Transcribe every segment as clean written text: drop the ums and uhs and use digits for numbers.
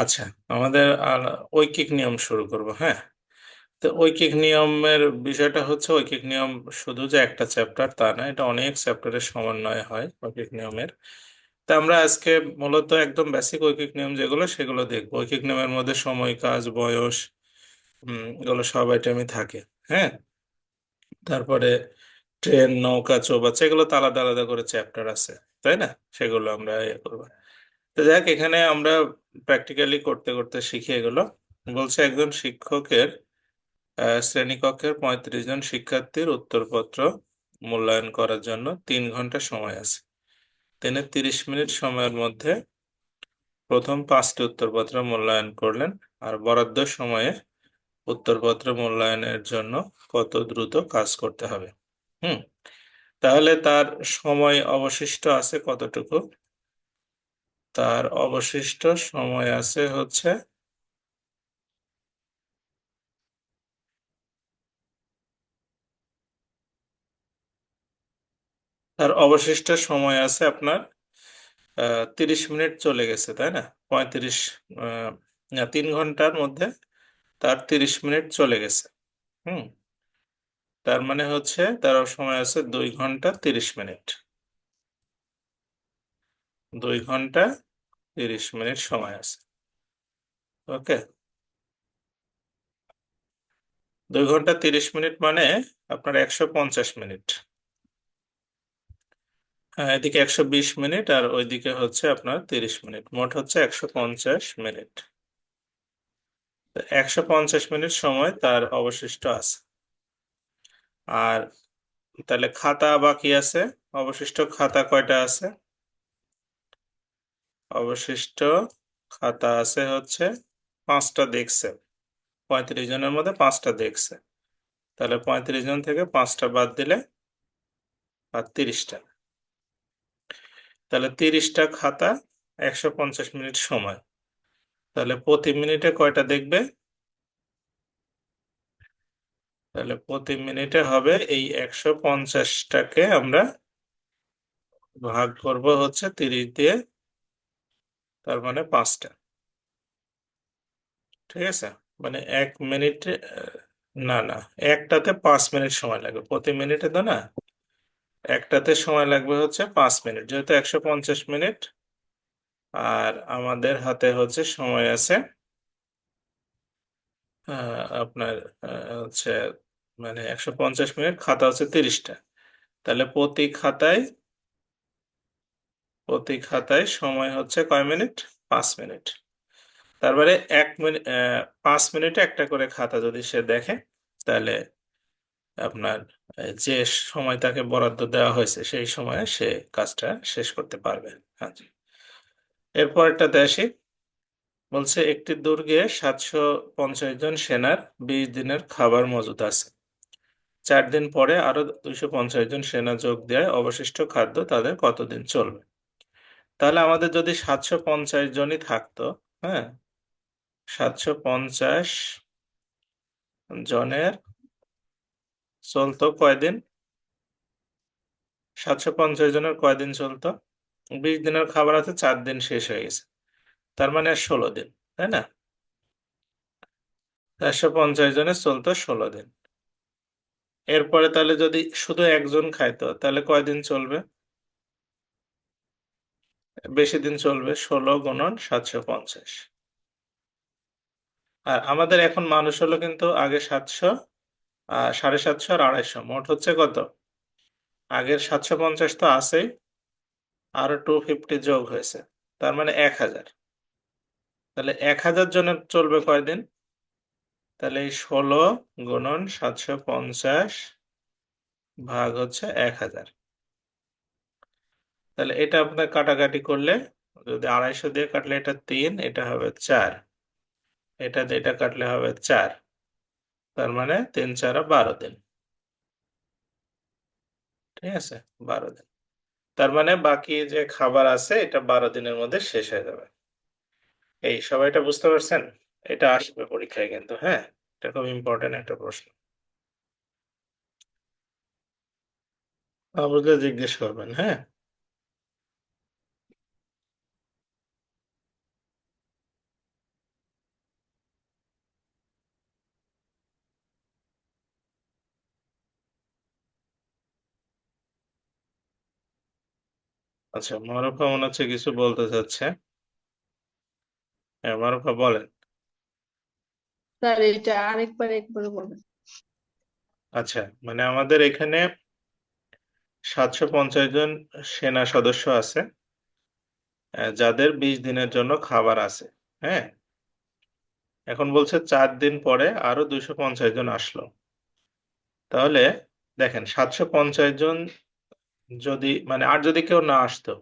আচ্ছা, আমাদের ঐকিক নিয়ম শুরু করব। হ্যাঁ, তো ঐকিক নিয়মের বিষয়টা হচ্ছে ঐকিক নিয়ম শুধু যে একটা চ্যাপ্টার তা না, এটা অনেক চ্যাপ্টারের সমন্বয় হয় ঐকিক নিয়মের। তা আমরা আজকে মূলত একদম বেসিক ঐকিক নিয়ম যেগুলো সেগুলো দেখবো। ঐকিক নিয়মের মধ্যে সময়, কাজ, বয়স, এগুলো সব আইটেমই থাকে। হ্যাঁ, তারপরে ট্রেন, নৌকা, চৌবাচ্চা, এগুলো তো আলাদা আলাদা করে চ্যাপ্টার আছে, তাই না? সেগুলো আমরা ইয়ে করবো। তো দেখ, এখানে আমরা প্র্যাকটিক্যালি করতে করতে শিখে এগুলো। বলছে একজন শিক্ষকের শ্রেণীকক্ষের 35 জন শিক্ষার্থীর উত্তরপত্র মূল্যায়ন করার জন্য 3 ঘন্টা সময় আছে। তিনি 30 মিনিট সময়ের মধ্যে প্রথম 5টি উত্তরপত্র মূল্যায়ন করলেন। আর বরাদ্দ সময়ে উত্তরপত্র মূল্যায়নের জন্য কত দ্রুত কাজ করতে হবে? হুম, তাহলে তার সময় অবশিষ্ট আছে কতটুকু? তার অবশিষ্ট সময় আছে হচ্ছে, তার অবশিষ্ট সময় আছে আপনার 30 মিনিট চলে গেছে, তাই না? 35, না, 3 ঘন্টার মধ্যে তার 30 মিনিট চলে গেছে। হুম, তার মানে হচ্ছে তার সময় আছে 2 ঘন্টা 30 মিনিট। 2 ঘন্টা 30 মিনিট সময় আছে। ওকে, 2 ঘন্টা 30 মিনিট মানে আপনার 150 মিনিট। হ্যাঁ, এদিকে 120 মিনিট আর ওইদিকে হচ্ছে আপনার 30 মিনিট, মোট হচ্ছে 150 মিনিট। 150 মিনিট সময় তার অবশিষ্ট আছে। আর তাহলে খাতা বাকি আছে, অবশিষ্ট খাতা কয়টা আছে? অবশিষ্ট খাতা আছে হচ্ছে 5টা দেখছে। 35 জনের মধ্যে 5টা দেখছে, তাহলে 35 জন থেকে 5টা বাদ দিলে আর 30টা। তাহলে 30টা খাতা, 150 মিনিট সময়, তাহলে প্রতি মিনিটে কয়টা দেখবে? তাহলে প্রতি মিনিটে হবে এই 150টাকে আমরা ভাগ করব হচ্ছে 30 দিয়ে, তার মানে 5টা। ঠিক আছে, মানে 1 মিনিটে না না, একটাতে 5 মিনিট সময় লাগবে প্রতি মিনিটে, তো না, একটাতে সময় লাগবে হচ্ছে 5 মিনিট, যেহেতু 150 মিনিট। আর আমাদের হাতে হচ্ছে সময় আছে আপনার হচ্ছে মানে 150 মিনিট, খাতা হচ্ছে 30টা। তাহলে প্রতি খাতায় সময় হচ্ছে কয় মিনিট? 5 মিনিট। তারপরে 1 মিনিট, 5 মিনিটে একটা করে খাতা যদি সে দেখে, তাহলে আপনার যে সময় তাকে বরাদ্দ দেওয়া হয়েছে সেই সময়ে সে কাজটা শেষ করতে পারবে। আচ্ছা, এরপরটাতে আসি। বলছে একটি দুর্গে 750 জন সেনার 20 দিনের খাবার মজুদ আছে। 4 দিন পরে আরো 250 জন সেনা যোগ দেয়, অবশিষ্ট খাদ্য তাদের কতদিন চলবে? তাহলে আমাদের যদি 750 জনই থাকতো, হ্যাঁ, 750 জনের চলতো কয়দিন? 750 জনের কয়দিন চলতো? 20 দিনের খাবার আছে, 4 দিন শেষ হয়ে গেছে, তার মানে আর 16 দিন, তাই না? 450 জনের চলতো 16 দিন। এরপরে তাহলে যদি শুধু একজন খাইতো তাহলে কয়দিন চলবে? বেশি দিন চলবে, 16 × 750। আর আমাদের এখন মানুষ হলো কিন্তু আগে 700, 750 আর 250, মোট হচ্ছে কত? আগের 750 তো আছেই, আরো 250 যোগ হয়েছে, তার মানে 1000। তাহলে 1000 জনের চলবে কয়দিন? তাহলে এই 16 × 750 ভাগ হচ্ছে 1000। তাহলে এটা আপনার কাটাকাটি করলে, যদি 250 দিয়ে কাটলে এটা 3, এটা হবে 4, এটা দিয়ে এটা কাটলে হবে 4, তার মানে 3 × 4 = 12 দিন। ঠিক আছে, 12 দিন। তার মানে বাকি যে খাবার আছে এটা 12 দিনের মধ্যে শেষ হয়ে যাবে। এই সবাইটা বুঝতে পারছেন? এটা আসবে পরীক্ষায় কিন্তু, হ্যাঁ, এটা খুব ইম্পর্টেন্ট একটা প্রশ্ন। বুঝলে জিজ্ঞেস করবেন, হ্যাঁ। আচ্ছা, মারুফা মনে হচ্ছে কিছু বলতে চাচ্ছে। হ্যাঁ, মারুফা বলেন। স্যার এটা আরেকবার একবার বলেন। আচ্ছা, মানে আমাদের এখানে 750 জন সেনা সদস্য আছে, যাদের 20 দিনের জন্য খাবার আছে। হ্যাঁ, এখন বলছে 4 দিন পরে আরো 250 জন আসলো। তাহলে দেখেন, 750 জন যদি মানে আর যদি কেউ না আসতো,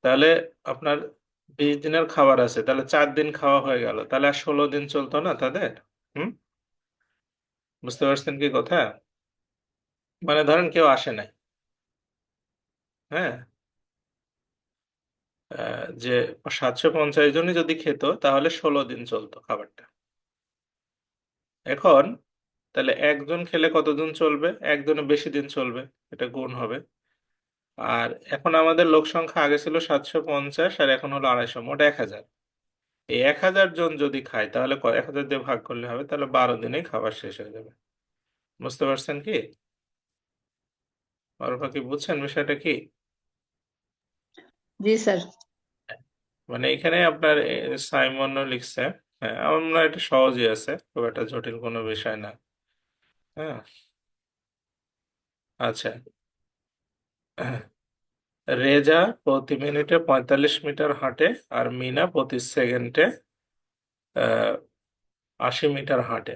তাহলে আপনার 20 দিনের খাবার আছে, তাহলে 4 দিন খাওয়া হয়ে গেল, তাহলে আর 16 দিন চলতো না তাদের। হুম, বুঝতে পারছেন কি কথা? মানে ধরেন কেউ আসে নাই। হ্যাঁ, যে 750 জনই যদি খেত তাহলে 16 দিন চলতো খাবারটা। এখন তাহলে একজন খেলে কতদিন চলবে? একজনে বেশি দিন চলবে, এটা গুণ হবে। আর এখন আমাদের লোক সংখ্যা আগে ছিল 750 আর এখন হলো 250, মোট 1000। এই 1000 জন যদি খায় তাহলে 1000 দিয়ে ভাগ করলে হবে, তাহলে 12 দিনেই খাবার শেষ হয়ে যাবে। বুঝতে পারছেন কি? অল্প কি বুঝছেন বিষয়টা কি? জি স্যার। মানে এখানে আপনার সাইমনও লিখছে। হ্যাঁ, আমরা এটা সহজই আছে, খুব একটা জটিল কোনো বিষয় না। হ্যাঁ, আচ্ছা। রেজা প্রতি মিনিটে 45 মিটার হাঁটে, আর মিনা প্রতি সেকেন্ডে 80 মিটার হাঁটে।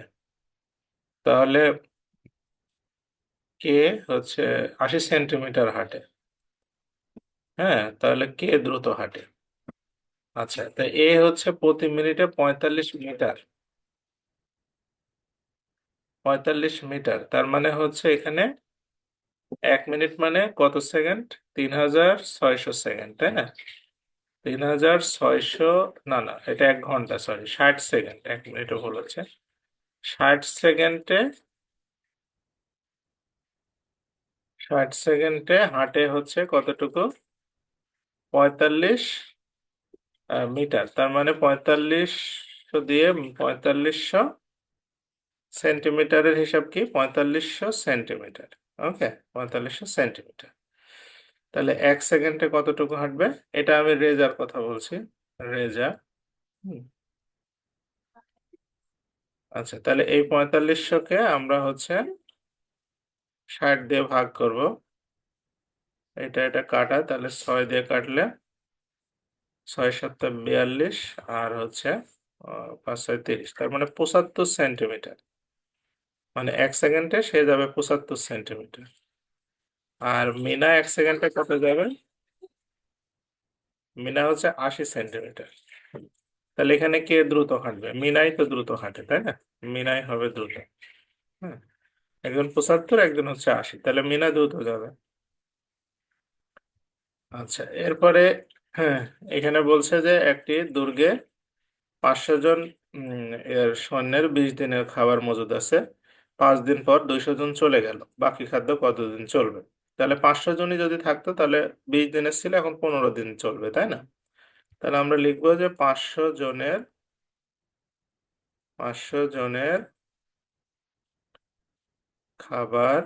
তাহলে কে হচ্ছে 80 সেন্টিমিটার হাঁটে। হ্যাঁ, তাহলে কে দ্রুত হাঁটে? আচ্ছা, তা এ হচ্ছে প্রতি মিনিটে 45 মিটার। 45 মিটার, তার মানে হচ্ছে এখানে 1 মিনিট মানে কত সেকেন্ড? 3600 সেকেন্ড, তাই না? 3600, না না, এটা 1 ঘন্টা, সরি, 60 সেকেন্ড, 1 মিনিটও ভুল হচ্ছে। 60 সেকেন্ডে, 60 সেকেন্ডে হাঁটে হচ্ছে কতটুকু? 45 মিটার, তার মানে 4500 দিয়ে 4500 সেন্টিমিটারের হিসাব কি? 4500 সেন্টিমিটার। ওকে, 4500 সেন্টিমিটার। তাহলে 1 সেকেন্ডে কতটুকু হাঁটবে? এটা আমি রেজার কথা বলছি, রেজা। হুম, আচ্ছা, তাহলে এই 4500-কে আমরা হচ্ছে 60 দিয়ে ভাগ করব। এটা কাটা, তাহলে 6 দিয়ে কাটলে 6 7 42, আর হচ্ছে 5 6 30, তার মানে 75 সেন্টিমিটার। মানে 1 সেকেন্ডে সে যাবে 75 সেন্টিমিটার। আর মিনা 1 সেকেন্ডে কত যাবে? মিনা হচ্ছে 80 সেন্টিমিটার। তাহলে এখানে কে দ্রুত হাঁটবে? মিনাই তো দ্রুত হাঁটে, তাই না? মিনাই হবে দ্রুত। হ্যাঁ, একজন 75, একজন হচ্ছে 80, তাহলে মিনা দ্রুত যাবে। আচ্ছা, এরপরে হ্যাঁ, এখানে বলছে যে একটি দুর্গে 500 জন এর সৈন্যের 20 দিনের খাবার মজুদ আছে। 5 দিন পর 200 জন চলে গেল, বাকি খাদ্য কতদিন চলবে? তাহলে 500 জনই যদি থাকতো তাহলে 20 দিনের ছিল, এখন 15 দিন চলবে, তাই না? তাহলে আমরা লিখবো যে 500 জনের খাবার,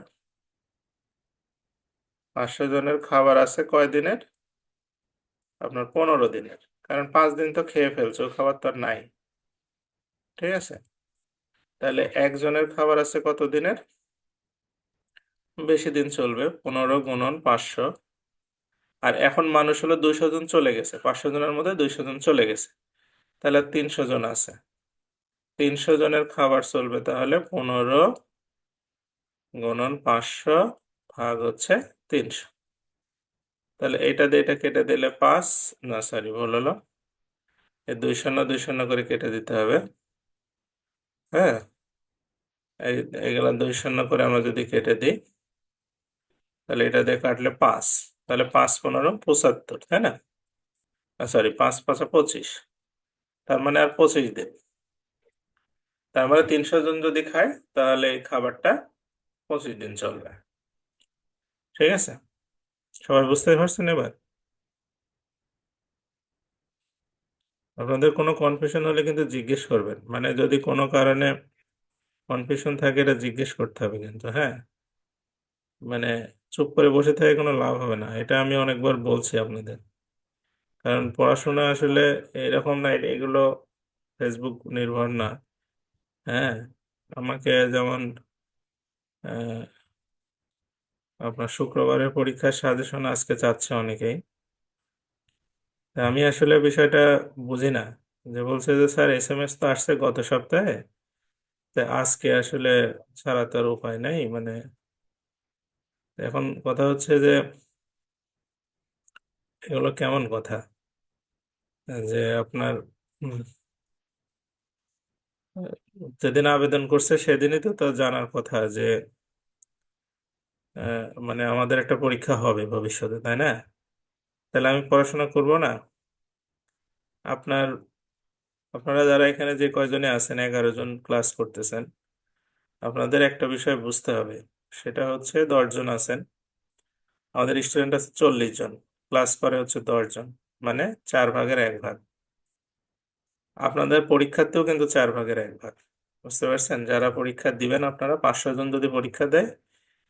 500 জনের খাবার আছে কয় দিনের? আপনার 15 দিনের, কারণ 5 দিন তো খেয়ে ফেলছে, ও খাবার তো আর নাই। ঠিক আছে, তাহলে একজনের খাবার আছে কত দিনের? বেশি দিন চলবে, 15 × 500। আর এখন মানুষ হলো 200 জন চলে গেছে, 500 জনের মধ্যে 200 জন চলে গেছে, তাহলে 300 জন আছে। 300 জনের খাবার চলবে, তাহলে 15 × 500 ভাগ হচ্ছে 300। তাহলে এটা দিয়ে এটা কেটে দিলে 5, না সরি ভুল হলো, এই 2 শূন্য 2 শূন্য করে কেটে দিতে হবে। হ্যাঁ, এই এগুলা 2 শূন্য করে আমরা যদি কেটে দিই, তাহলে এটা দিয়ে কাটলে 5, তাহলে 5 × 15 = 75, তাই না? সরি, 5 × 5 = 25, তার মানে আর 25 দিন। তার মানে 300 জন যদি খায় তাহলে এই খাবারটা 25 দিন চলবে। ঠিক আছে, সবাই বুঝতে পারছেন এবার? আপনাদের কোনো কনফিউশন হলে কিন্তু জিজ্ঞেস করবেন, মানে যদি কোনো কারণে কনফিউশন থাকে এটা জিজ্ঞেস করতে হবে কিন্তু, হ্যাঁ। মানে চুপ করে বসে থেকে কোনো লাভ হবে না, এটা আমি অনেকবার বলছি আপনাদের। কারণ পড়াশোনা আসলে এরকম না, এগুলো ফেসবুক নির্ভর না। হ্যাঁ, আমাকে যেমন আহ, আপনার শুক্রবারের পরীক্ষার সাজেশন আজকে চাচ্ছে অনেকেই। তা আমি আসলে বিষয়টা বুঝি না, যে বলছে যে স্যার এসএমএস তো আসছে গত সপ্তাহে, তা আজকে আসলে ছাড়া তার উপায় নাই মানে। এখন কথা হচ্ছে যে এগুলো কেমন কথা, যে আপনার উম, যেদিন আবেদন করছে সেদিনই তো তো জানার কথা যে মানে আমাদের একটা পরীক্ষা হবে ভবিষ্যতে, তাই না? তাহলে আমি পড়াশোনা করব না? আপনার আপনারা যারা এখানে যে কয়জনে আছেন, 11 জন ক্লাস করতেছেন, আপনাদের একটা বিষয় বুঝতে হবে। সেটা হচ্ছে 10 জন আছেন, আমাদের স্টুডেন্ট আছে 40 জন, ক্লাস করে হচ্ছে 10 জন, মানে 4/1 ভাগ। আপনাদের পরীক্ষাতেও কিন্তু 4/1 ভাগ। বুঝতে পারছেন? যারা পরীক্ষা দিবেন, আপনারা 500 জন যদি পরীক্ষা দেয়,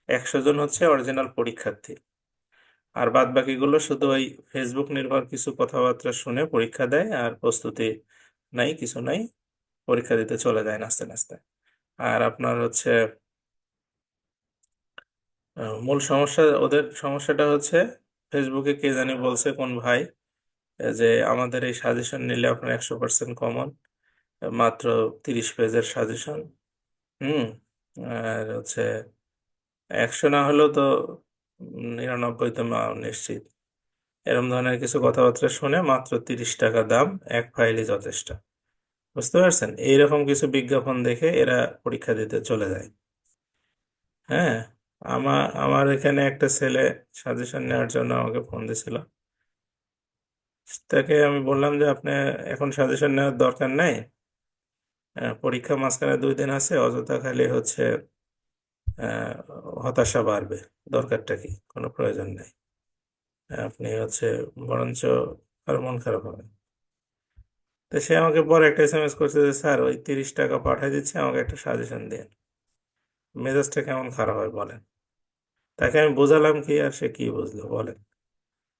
100 জন হচ্ছে অরিজিনাল পরীক্ষার্থী। আর বাদ বাকিগুলো শুধু ওই ফেসবুক নির্ভর কিছু কথাবার্তা শুনে পরীক্ষা দেয়, আর প্রস্তুতি নাই, কিছু নাই, পরীক্ষা দিতে চলে যায় নাচতে নাচতে। আর আপনার হচ্ছে মূল সমস্যা, ওদের সমস্যাটা হচ্ছে ফেসবুকে কে জানি বলছে কোন ভাই, যে আমাদের এই সাজেশন নিলে আপনার 100% কমন, মাত্র 30 পেজের সাজেশন। হুম। আর হচ্ছে 100 না হলেও তো 99 তো নিশ্চিত। এরকম ধরনের কিছু কথাবার্তা শুনে মাত্র 30 টাকা দাম, এক ফাইলই যথেষ্ট। বুঝতে পারছেন? এইরকম কিছু বিজ্ঞাপন দেখে এরা পরীক্ষা দিতে চলে যায়। হ্যাঁ, আমার এখানে একটা ছেলে সাজেশন নেওয়ার জন্য আমাকে ফোন দিছিল। তাকে আমি বললাম যে আপনি এখন সাজেশন নেওয়ার দরকার নাই, পরীক্ষা মাঝখানে 2 দিন আছে, অযথা খালি হচ্ছে আহ, হতাশা বাড়বে। দরকারটা কি? কোনো প্রয়োজন নেই। আপনি হচ্ছে বরঞ্চ আর মন খারাপ হবে। তো সে আমাকে পরে একটা এসএমএস করছে যে স্যার ওই 30 টাকা পাঠিয়ে দিচ্ছে, আমাকে একটা সাজেশন দিন। মেজাজটা কেমন খারাপ হয় বলেন? তাকে আমি বোঝালাম কি, আর সে কি বুঝলো বলেন?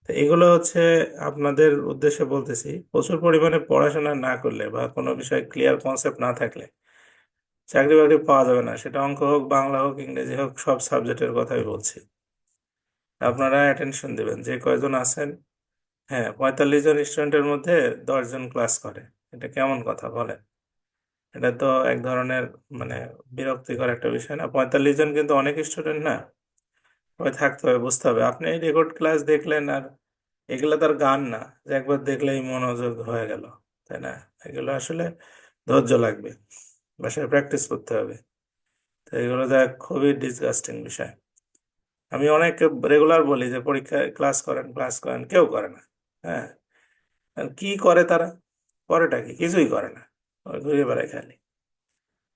তো এগুলো হচ্ছে আপনাদের উদ্দেশ্যে বলতেছি, প্রচুর পরিমাণে পড়াশোনা না করলে বা কোনো বিষয়ে ক্লিয়ার কনসেপ্ট না থাকলে চাকরি বাকরি পাওয়া যাবে না। সেটা অঙ্ক হোক, বাংলা হোক, ইংরেজি হোক, সব সাবজেক্টের কথাই বলছি। আপনারা অ্যাটেনশন দিবেন যে কয়জন আছেন। হ্যাঁ, 45 জন স্টুডেন্টের মধ্যে 10 জন ক্লাস করে। এটা কেমন কথা বলেন? এটা তো এক ধরনের মানে বিরক্তিকর একটা বিষয় না? 45 জন কিন্তু অনেক স্টুডেন্ট না? ওই থাকতে হবে, বুঝতে হবে। আপনি এই রেকর্ড ক্লাস দেখলেন, আর এগুলো তার গান না যে একবার দেখলেই মনোযোগ হয়ে গেল, তাই না? এগুলো আসলে ধৈর্য লাগবে, বাসায় প্র্যাকটিস করতে হবে। তো এগুলো যা খুবই ডিসগাস্টিং বিষয়। আমি অনেক রেগুলার বলি যে পরীক্ষায় ক্লাস করেন, ক্লাস করেন, কেউ করে না। হ্যাঁ, আর কি করে তারা? করেটা কি? কিছুই করে না, ওই ঘুরে বেড়ায় খালি।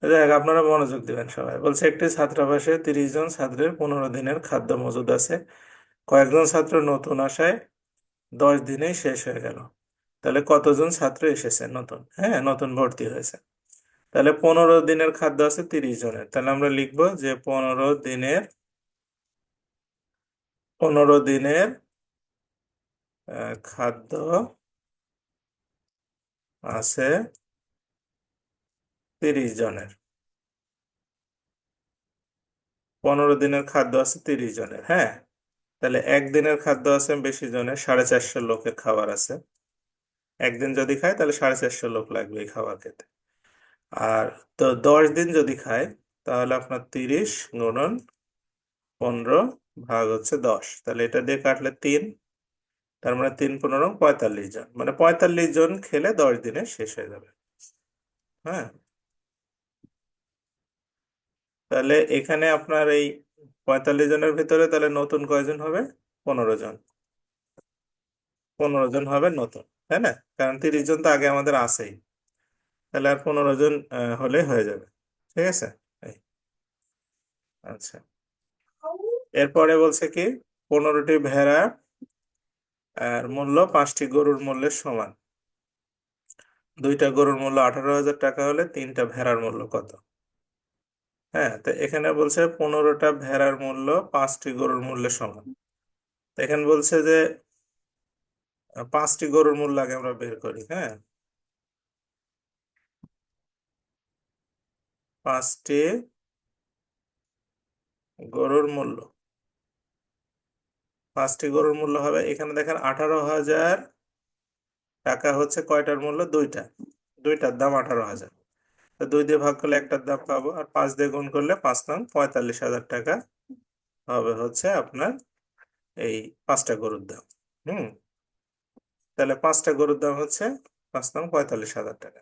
দেখ, আপনারা মনোযোগ দিবেন সবাই। বলছে একটি ছাত্রাবাসে 30 জন ছাত্রের 15 দিনের খাদ্য মজুদ আছে। কয়েকজন ছাত্র নতুন আসায় 10 দিনেই শেষ হয়ে গেল। তাহলে কতজন ছাত্র এসেছে নতুন? হ্যাঁ, নতুন ভর্তি হয়েছে। তাহলে 15 দিনের খাদ্য আছে 30 জনের। তাহলে আমরা লিখবো যে 15 দিনের খাদ্য আছে 30 জনের। 15 দিনের খাদ্য আছে 30 জনের, হ্যাঁ। তাহলে একদিনের খাদ্য আছে বেশি জনের, 450 লোকের খাবার আছে। একদিন যদি খায় তাহলে 450 লোক লাগবে এই খাবার খেতে। আর তো 10 দিন যদি খায়, তাহলে আপনার 30 × 15 ভাগ হচ্ছে 10। তাহলে এটা দিয়ে কাটলে 3, তার মানে 3 × 15 = 45 জন, মানে 45 জন খেলে 10 দিনে শেষ হয়ে যাবে। হ্যাঁ, তাহলে এখানে আপনার এই 45 জনের ভিতরে তাহলে নতুন কয়জন হবে? 15 জন। 15 জন হবে নতুন, তাই না? কারণ 30 জন তো আগে আমাদের আছেই। তাহলে আর 15 জন হলে হয়ে যাবে। ঠিক আছে। এই, আচ্ছা। এরপরে বলছে কি, 15টি ভেড়া আর মূল্য 5টি গরুর মূল্যের সমান। 2টা গরুর মূল্য 18,000 টাকা হলে 3টা ভেড়ার মূল্য কত? হ্যাঁ, তো এখানে বলছে 15টা ভেড়ার মূল্য 5টি গরুর মূল্যের সমান। তো এখানে বলছে যে 5টি গরুর মূল্য আগে আমরা বের করি। হ্যাঁ, 5টি গরুর মূল্য, 5টি গরুর মূল্য হবে, এখানে দেখেন 18,000 টাকা হচ্ছে কয়টার মূল্য? দুইটা, দুইটার দাম 18,000। তো 2 দিয়ে ভাগ করলে একটার দাম পাবো, আর 5 দিয়ে গুণ করলে 5 নং 45,000 টাকা হবে হচ্ছে আপনার এই 5টা গরুর দাম। হুম, তাহলে 5টা গরুর দাম হচ্ছে 5 নং 45,000 টাকা।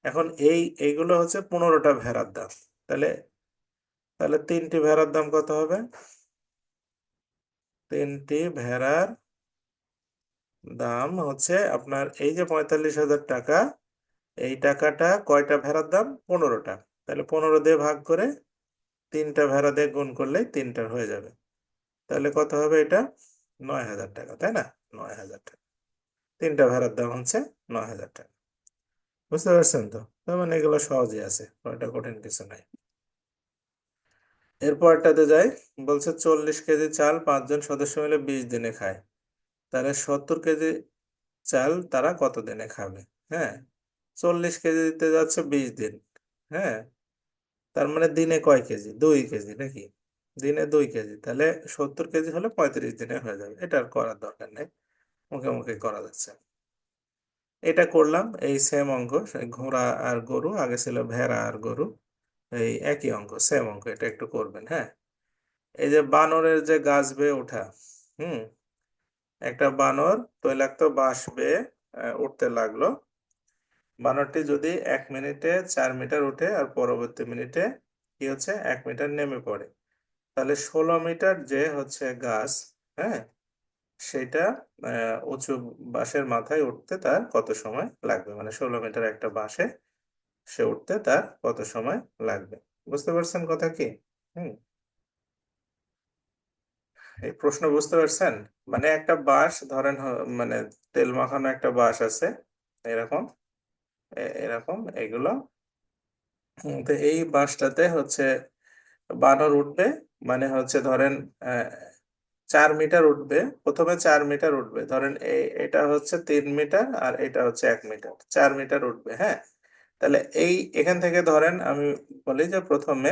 এখন এইগুলো হচ্ছে 15টা ভেড়ার দাম। তাহলে তাহলে 3টি ভেড়ার দাম কত হবে? 3টি ভেড়ার দাম হচ্ছে আপনার এই যে 45,000 টাকা, এই টাকাটা কয়টা ভেড়ার দাম? 15টা। তাহলে 15 দিয়ে ভাগ করে 3টা ভেড়া দিয়ে গুণ করলেই 3টার হয়ে যাবে। তাহলে কত হবে এটা? 9,000 টাকা, তাই না? 9,000 টাকা। 3টা ভেড়ার দাম হচ্ছে 9,000 টাকা। বুঝতে পারছেন তো? তার মানে এগুলো সহজই আছে, ওটা কঠিন কিছু নাই। এরপরটাতে যাই, বলছে 40 কেজি চাল 5 জন সদস্য মিলে 20 দিনে খায়। তাহলে 70 কেজি চাল তারা কত দিনে খাবে? হ্যাঁ, 40 কেজি দিতে যাচ্ছে 20 দিন। হ্যাঁ, তার মানে দিনে কয় কেজি? 2 কেজি নাকি? দিনে 2 কেজি, তাহলে 70 কেজি হলে 35 দিনে হয়ে যাবে। এটা আর করার দরকার নেই, মুখে মুখে করা যাচ্ছে। এটা করলাম, এই সেম অঙ্ক, সেই ঘোড়া আর গরু, আগে ছিল ভেড়া আর গরু, এই একই অঙ্ক, সেম অঙ্ক, এটা একটু করবেন। হ্যাঁ, এই যে বানরের যে গাছ বেয়ে ওঠা, হুম, একটা বানর তৈলাক্ত বাঁশ বেয়ে উঠতে লাগলো। বানরটি যদি 1 মিনিটে 4 মিটার উঠে আর পরবর্তী মিনিটে কি হচ্ছে 1 মিটার নেমে পড়ে, তাহলে 16 মিটার যে হচ্ছে গাছ, হ্যাঁ, সেটা উঁচু বাঁশের মাথায় উঠতে তার কত সময় লাগবে? মানে 16 মিটার একটা বাঁশে সে উঠতে তার কত সময় লাগবে? বুঝতে পারছেন কথা কি? হুম, এই প্রশ্ন বুঝতে পারছেন? মানে একটা বাঁশ ধরেন, মানে তেল মাখানো একটা বাঁশ আছে, এরকম এরকম এগুলো। তো এই বাঁশটাতে হচ্ছে বানর উঠবে, মানে হচ্ছে ধরেন আহ 4 মিটার উঠবে, প্রথমে 4 মিটার উঠবে, ধরেন এটা হচ্ছে 3 মিটার আর এটা হচ্ছে 1 মিটার, 4 মিটার উঠবে। হ্যাঁ, তাহলে এখান থেকে ধরেন আমি বলি যে প্রথমে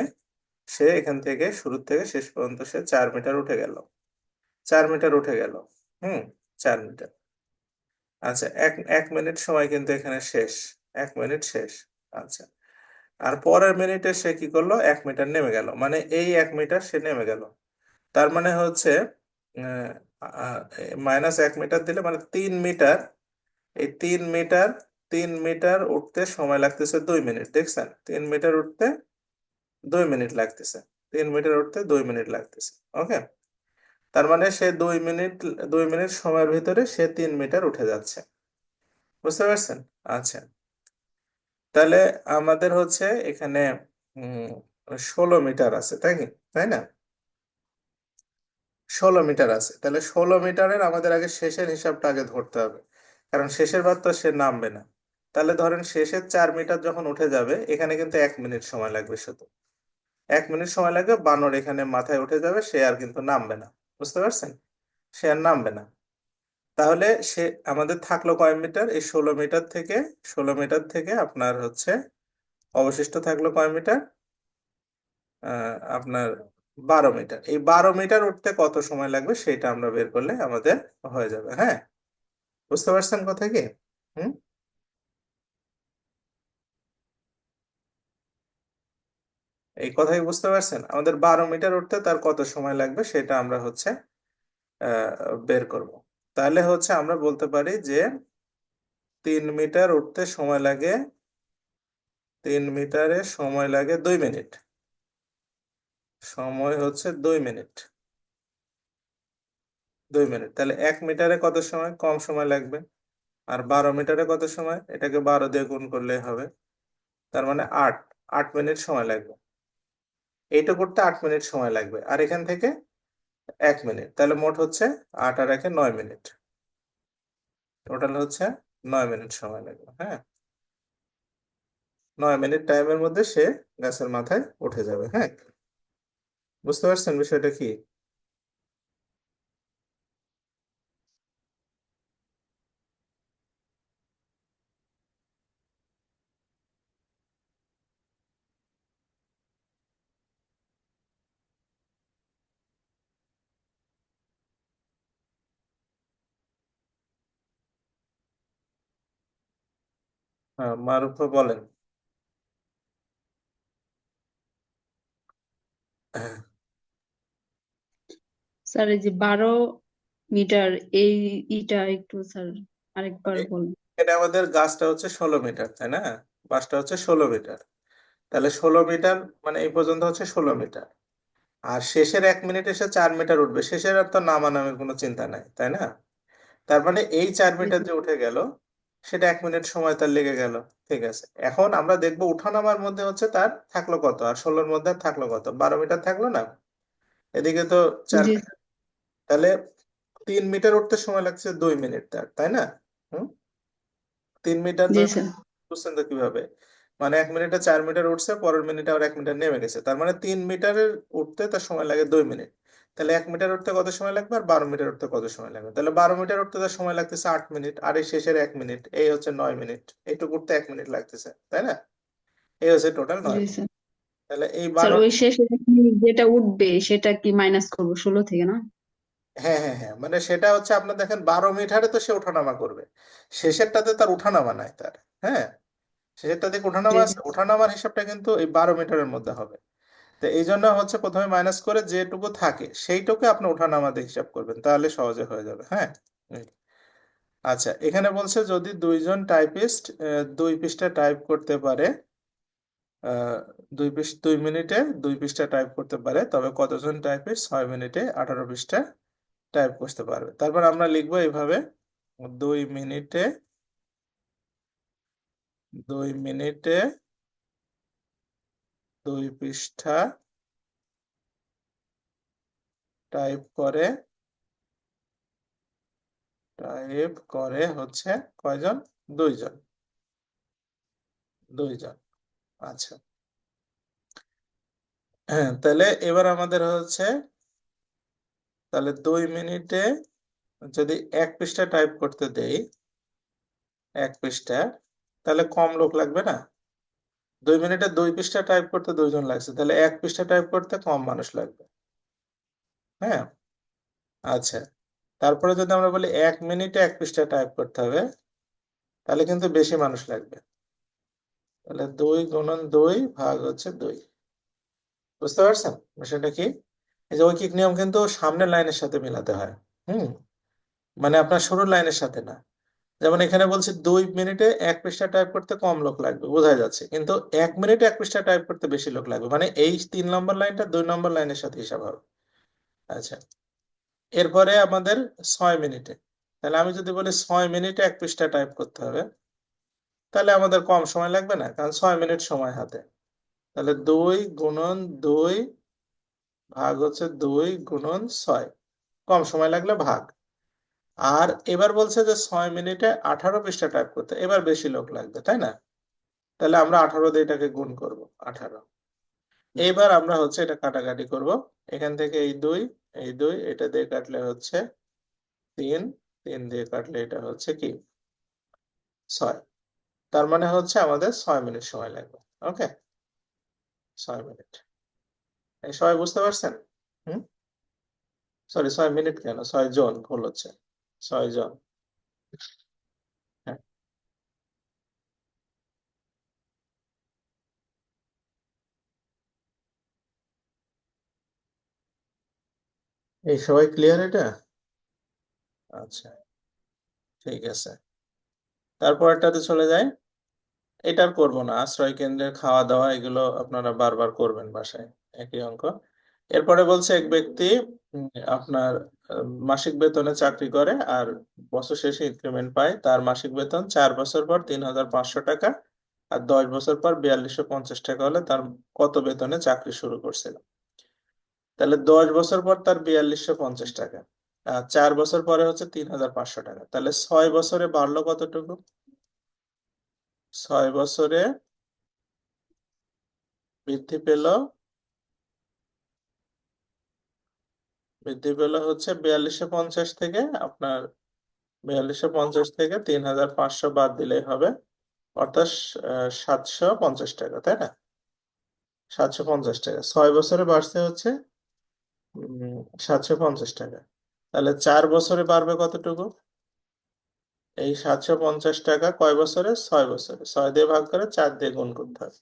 সে এখান থেকে শুরু থেকে শেষ পর্যন্ত সে 4 মিটার উঠে গেল, 4 মিটার উঠে গেল। হুম, 4 মিটার। আচ্ছা, এক এক মিনিট সময় কিন্তু এখানে শেষ, 1 মিনিট শেষ। আচ্ছা, আর পরের মিনিটে সে কি করলো? 1 মিটার নেমে গেল, মানে এই 1 মিটার সে নেমে গেল। তার মানে হচ্ছে -1 মিটার দিলে মানে 3 মিটার, এই 3 মিটার, 3 মিটার উঠতে সময় লাগতেছে 2 মিনিট। দেখছেন? 3 মিটার উঠতে 2 মিনিট লাগতেছে, 3 মিটার উঠতে 2 মিনিট লাগতেছে। ওকে, তার মানে সে 2 মিনিট, 2 মিনিট সময়ের ভিতরে সে 3 মিটার উঠে যাচ্ছে। বুঝতে পারছেন? আচ্ছা, তাহলে আমাদের হচ্ছে এখানে 16 মিটার আছে, তাই কি? তাই না? 16 মিটার আছে, তাহলে 16 মিটারের আমাদের আগে শেষের হিসাবটা আগে ধরতে হবে, কারণ শেষের বার তো সে নামবে না। তাহলে ধরেন শেষের 4 মিটার যখন উঠে যাবে, এখানে কিন্তু 1 মিনিট সময় লাগবে শুধু, 1 মিনিট সময় লাগবে, বানর এখানে মাথায় উঠে যাবে, সে আর কিন্তু নামবে না। বুঝতে পারছেন? সে আর নামবে না। তাহলে সে আমাদের থাকলো কয় মিটার? এই 16 মিটার থেকে, 16 মিটার থেকে আপনার হচ্ছে অবশিষ্ট থাকলো কয় মিটার? আপনার 12 মিটার। এই 12 মিটার উঠতে কত সময় লাগবে সেটা আমরা বের করলে আমাদের হয়ে যাবে। হ্যাঁ, বুঝতে পারছেন কথা কি? হুম, এই কথাই বুঝতে পারছেন? আমাদের 12 মিটার উঠতে তার কত সময় লাগবে সেটা আমরা হচ্ছে বের করব। তাহলে হচ্ছে আমরা বলতে পারি যে 3 মিটার উঠতে সময় লাগে, 3 মিটারে সময় লাগে 2 মিনিট, সময় হচ্ছে 2 মিনিট, 2 মিনিট। তাহলে 1 মিটারে কত সময়? কম সময় লাগবে। আর 12 মিটারে কত সময়? এটাকে 12 দিয়ে গুণ করলে হবে, তার মানে 8, 8 মিনিট সময় লাগবে। এইটা করতে 8 মিনিট সময় লাগবে, আর এখান থেকে 1 মিনিট, তাহলে মোট হচ্ছে 8 আর 1 9 মিনিট, টোটাল হচ্ছে 9 মিনিট সময় লাগবে। হ্যাঁ, 9 মিনিট টাইমের মধ্যে সে গাছের মাথায় উঠে যাবে। হ্যাঁ, বুঝতে পারছেন বিষয়টা কি? হ্যাঁ, মারুফ বলেন। হ্যাঁ, স্যার এই যে 12 মিটার, এই ইটা একটু স্যার আরেকবার বলুন। এটা আমাদের গাছটা হচ্ছে 16 মিটার, তাই না? গাছটা হচ্ছে 16 মিটার। তাহলে 16 মিটার মানে এই পর্যন্ত হচ্ছে 16 মিটার। আর শেষের 1 মিনিট এসে 4 মিটার উঠবে, শেষের আর তো নামানামির কোনো চিন্তা নাই, তাই না? তার মানে এই 4 মিটার যে উঠে গেল, সেটা 1 মিনিট সময় তার লেগে গেল। ঠিক আছে, এখন আমরা দেখবো উঠানামার মধ্যে হচ্ছে তার থাকলো কত, আর 16-র মধ্যে আর থাকলো কত, 12 মিটার থাকলো না? এদিকে তো চার জি মিটার তাহলে 3 মিটার উঠতে সময় লাগছে 2 মিনিট তার, তাই না? হুম, 3 মিটার জি 2 মিনিট, স্যার। বুঝছেন তো কিভাবে? মানে 1 মিনিটে 4 মিটার উঠছে, পরের মিনিটে আবার 1 মিটার নেমে গেছে, তার মানে 3 মিটারের উঠতে তার সময় লাগে 2 মিনিট। তাহলে 1 মিটার উঠতে কত সময় লাগবে, আর 12 মিটার উঠতে কত সময় লাগবে? তাহলে 12 মিটার উঠতে তার সময় লাগতেছে 8 মিনিট, আর এই শেষের 1 মিনিট, এই হচ্ছে 9 মিনিট। এইটুকু উঠতে 1 মিনিট লাগতেছে, তাই না? এই হচ্ছে টোটাল জি 9 মিনিট। স্যার। তাহলে এই স্যার 12। ওই শেষে যেটা উঠবে সেটা কি মাইনাস করবো 16 থেকে, না? হ্যাঁ হ্যাঁ হ্যাঁ, মানে সেটা হচ্ছে আপনার দেখেন 12 মিটারে তো সে ওঠানামা করবে, শেষেরটাতে তার উঠানামা নাই তার। হ্যাঁ, শেষেরটা থেকে জি ওঠানামা জি। আছে, ওঠানামার হিসাবটা কিন্তু এই 12 মিটারের মধ্যে হবে। তো এই জন্য হচ্ছে প্রথমে মাইনাস করে যেটুকু থাকে সেইটুকু আপনি ওঠানামা দিয়ে হিসাব করবেন, তাহলে সহজে হয়ে যাবে। হ্যাঁ, হুম। আচ্ছা, এখানে বলছে যদি দুইজন টাইপিস্ট 2 পৃষ্ঠা টাইপ করতে পারে, আহ, 2 মিনিটে 2 পৃষ্ঠা টাইপ করতে পারে, তবে কতজন টাইপিস্ট 6 মিনিটে 18 পৃষ্ঠা টাইপ করতে পারবে? তারপর আমরা লিখবো এইভাবে: 2 মিনিটে 2 মিনিটে 2 পৃষ্ঠা টাইপ করে, হচ্ছে কয়জন? দুইজন। দুইজন। আচ্ছা, হ্যাঁ, তাহলে এবার আমাদের হচ্ছে, তাহলে 2 মিনিটে যদি 1 পৃষ্ঠা টাইপ করতে দেই, 1 পৃষ্ঠা, তাহলে কম লোক লাগবে না? 2 মিনিটে 2 পৃষ্ঠা টাইপ করতে দুইজন লাগছে, তাহলে 1 পৃষ্ঠা টাইপ করতে কম মানুষ লাগবে। হ্যাঁ, আচ্ছা, তারপরে যদি আমরা বলি 1 মিনিটে 1 পৃষ্ঠা টাইপ করতে হবে, তাহলে কিন্তু বেশি মানুষ লাগবে। তাহলে 2 গুণন 2 ভাগ হচ্ছে 2। বুঝতে পারছেন বিষয়টা কি? এই যে ঐকিক নিয়ম কিন্তু সামনের লাইনের সাথে মিলাতে হয়। হুম, মানে আপনার শুরুর লাইনের সাথে না। যেমন এখানে বলছে 2 মিনিটে 1 পৃষ্ঠা টাইপ করতে কম লোক লাগবে, বোঝা যাচ্ছে, কিন্তু 1 মিনিটে 1 পৃষ্ঠা টাইপ করতে বেশি লোক লাগবে, মানে এই 3 নম্বর লাইনটা 2 নম্বর লাইনের সাথে হিসাব হবে। আচ্ছা, এরপরে আমাদের 6 মিনিটে, তাহলে আমি যদি বলি 6 মিনিটে 1 পৃষ্ঠা টাইপ করতে হবে, তাহলে আমাদের কম সময় লাগবে না, কারণ 6 মিনিট সময় হাতে। তাহলে 2 গুণন 2 ভাগ হচ্ছে 2 গুণন 6, কম সময় লাগলে ভাগ। আর এবার বলছে যে 6 মিনিটে 18 পৃষ্ঠা টাইপ করতে, এবার বেশি লোক লাগবে, তাই না? তাহলে আমরা 18 দিয়ে এটাকে গুণ করব, 18। এবার আমরা হচ্ছে এটা কাটাকাটি করব, এখান থেকে এই দুই এটা দিয়ে কাটলে হচ্ছে 3, 3 দিয়ে কাটলে এটা হচ্ছে কি 6। তার মানে হচ্ছে আমাদের 6 মিনিট সময় লাগবে। ওকে, 6 মিনিট। এই সবাই বুঝতে পারছেন? হুম, সরি, 6 মিনিট কেন, 6 জন, ভুল হচ্ছে, 6 জন। হ্যাঁ, এই সবাই ক্লিয়ার এটা? আচ্ছা, ঠিক আছে, তারপরটাতে চলে যাই। এটা আর করবো না, আশ্রয় কেন্দ্রের খাওয়া দাওয়া এগুলো আপনারা বারবার করবেন বাসায়, একই অঙ্ক। এরপরে বলছে এক ব্যক্তি উম, আপনার মাসিক বেতনে চাকরি করে আর বছর শেষে ইনক্রিমেন্ট পায়, তার মাসিক বেতন 4 বছর পর 3,500 টাকা, আর 10 বছর পর 4,250 টাকা হলে তার কত বেতনে চাকরি শুরু করছিল? তাহলে 10 বছর পর তার 4,250 টাকা, আর 4 বছর পরে হচ্ছে 3,500 টাকা, তাহলে 6 বছরে বাড়লো কতটুকু? 6 বছরে বৃদ্ধি পেল, হচ্ছে 4250 থেকে আপনার 4250 থেকে 3500 বাদ দিলেই হবে, অর্থাৎ 750 টাকা, তাই না? 750 টাকা 6 বছরে বাড়ছে হচ্ছে 750 টাকা। তাহলে 4 বছরে বাড়বে কতটুকু? এই 750 টাকা কয় বছরে? 6 বছরে। 6 দিয়ে ভাগ করে 4 দিয়ে গুণ করতে হবে।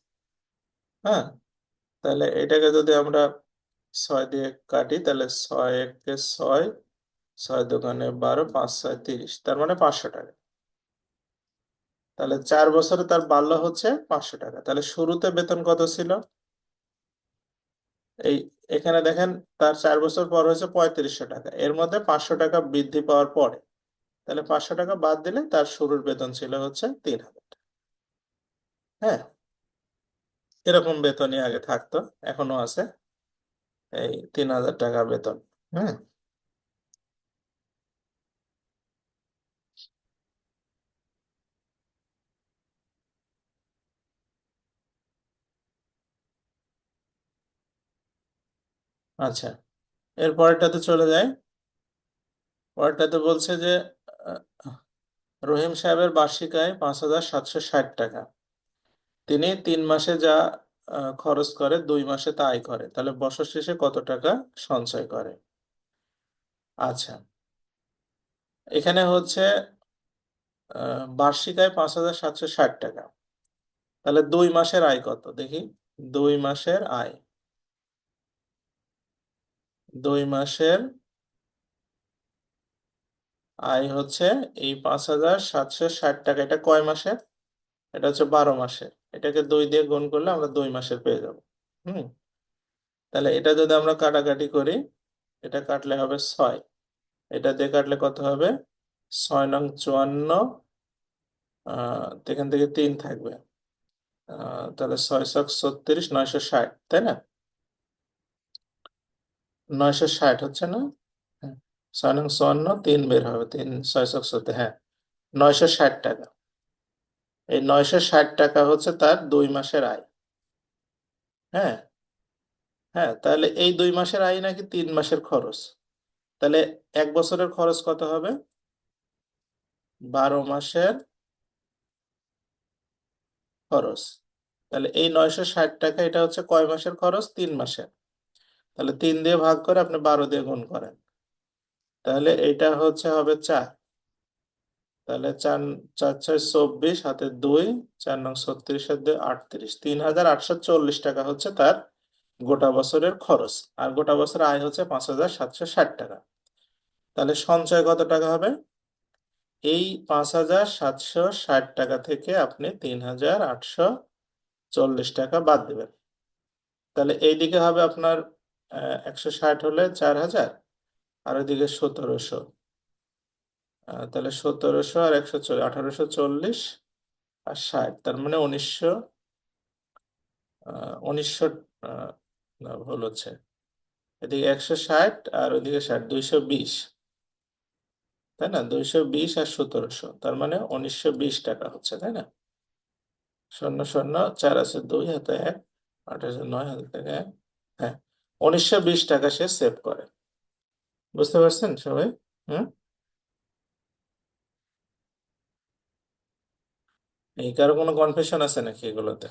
হ্যাঁ, তাহলে এটাকে যদি আমরা 6 দিয়ে কাটি, তাহলে 6 একে 6, 6 দোকানে 12, 5 6 30, তার মানে 500 টাকা। তাহলে 4 বছরে তার বাড়লো হচ্ছে 500 টাকা। তাহলে শুরুতে বেতন কত ছিল? এই এখানে দেখেন, তার 4 বছর পর হয়েছে 3500 টাকা, এর মধ্যে 500 টাকা বৃদ্ধি পাওয়ার পরে, তাহলে 500 টাকা বাদ দিলে তার শুরুর বেতন ছিল হচ্ছে 3000। হ্যাঁ, এরকম বেতনই আগে থাকতো, এখনো আছে, এই 3000 টাকা বেতন। হ্যাঁ, আচ্ছা, এর পরেরটাতে চলে যায়। পরেরটাতে বলছে যে আহ, রহিম সাহেবের বার্ষিক আয় 5760 টাকা। তিনি 3 মাসে যা খরচ করে 2 মাসে তা আয় করে, তাহলে বছর শেষে কত টাকা সঞ্চয় করে? আচ্ছা, এখানে হচ্ছে বার্ষিক আয় 5760 টাকা, তাহলে 2 মাসের আয় কত দেখি। 2 মাসের আয়, 2 মাসের আয় হচ্ছে এই 5760 টাকা, এটা কয় মাসের? এটা হচ্ছে 12 মাসের। এটাকে 2 দিয়ে গুণ করলে আমরা 2 মাসের পেয়ে যাব। হুম, তাহলে এটা যদি আমরা কাটাকাটি করি, এটা কাটলে হবে 6, এটা দিয়ে কাটলে কত হবে? 6 নং 54, এখান থেকে 3 থাকবে, তাহলে 6 ছক 36, 960, তাই না? 960 হচ্ছে না? হ্যাঁ, 6 নং 54, 3 বের হবে, 3 6 ছক 36, হ্যাঁ, 960 টাকা। এই 960 টাকা হচ্ছে তার 2 মাসের আয়। হ্যাঁ, হ্যাঁ, তাহলে এই 2 মাসের আয় নাকি 3 মাসের খরচ, তাহলে 1 বছরের খরচ কত হবে? 12 মাসের খরচ। তাহলে এই 960 টাকা এটা হচ্ছে কয় মাসের খরচ? 3 মাসের। তাহলে 3 দিয়ে ভাগ করে আপনি 12 দিয়ে গুণ করেন, তাহলে এটা হচ্ছে হবে 4। তাহলে 4 4 6 24, হাতে 2, 4 নং 36, আর 2 38, 3840 টাকা হচ্ছে তার গোটা বছরের খরচ। আর গোটা বছরের আয় হচ্ছে 5760 টাকা। তাহলে সঞ্চয় কত টাকা হবে? এই 5760 টাকা থেকে আপনি 3840 টাকা বাদ দেবেন। তাহলে এইদিকে হবে আপনার 160 হলে 4000, আর ওইদিকে 1700, তাহলে 1700 আর 140, 1840 আর 60, তার মানে 1900, না ভুল হচ্ছে, এদিকে 160 আর ওইদিকে 60, 220, তাই না? 220 আর 1700, তার মানে 1920 টাকা হচ্ছে, তাই না? 00, 4 আছে 2, হাতে 1, 8 আছে 9, হাতে থেকে 1, হ্যাঁ, 1920 টাকা সে সেভ করে। বুঝতে পারছেন সবাই? হুম, এই কারো কোনো কনফিউশন আছে নাকি এগুলোতে?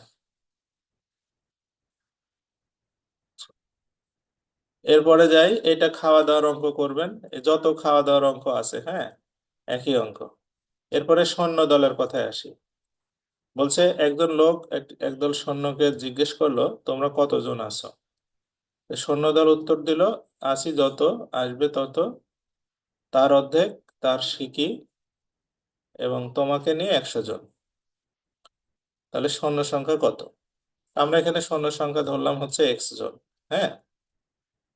এরপরে যাই, এটা খাওয়া দাওয়ার অঙ্ক করবেন, যত খাওয়া দাওয়ার অঙ্ক আছে, হ্যাঁ, একই অঙ্ক। এরপরে সৈন্য দলের কথায় আসি। বলছে একজন লোক একদল সৈন্যকে জিজ্ঞেস করলো, তোমরা কতজন আছো? সৈন্যদল উত্তর দিল, আসি যত, আসবে তত, তার অর্ধেক, তার সিকি, এবং তোমাকে নিয়ে 100 জন। তাহলে সৈন্য সংখ্যা কত? আমরা এখানে সৈন্য সংখ্যা ধরলাম হচ্ছে x জন। হ্যাঁ,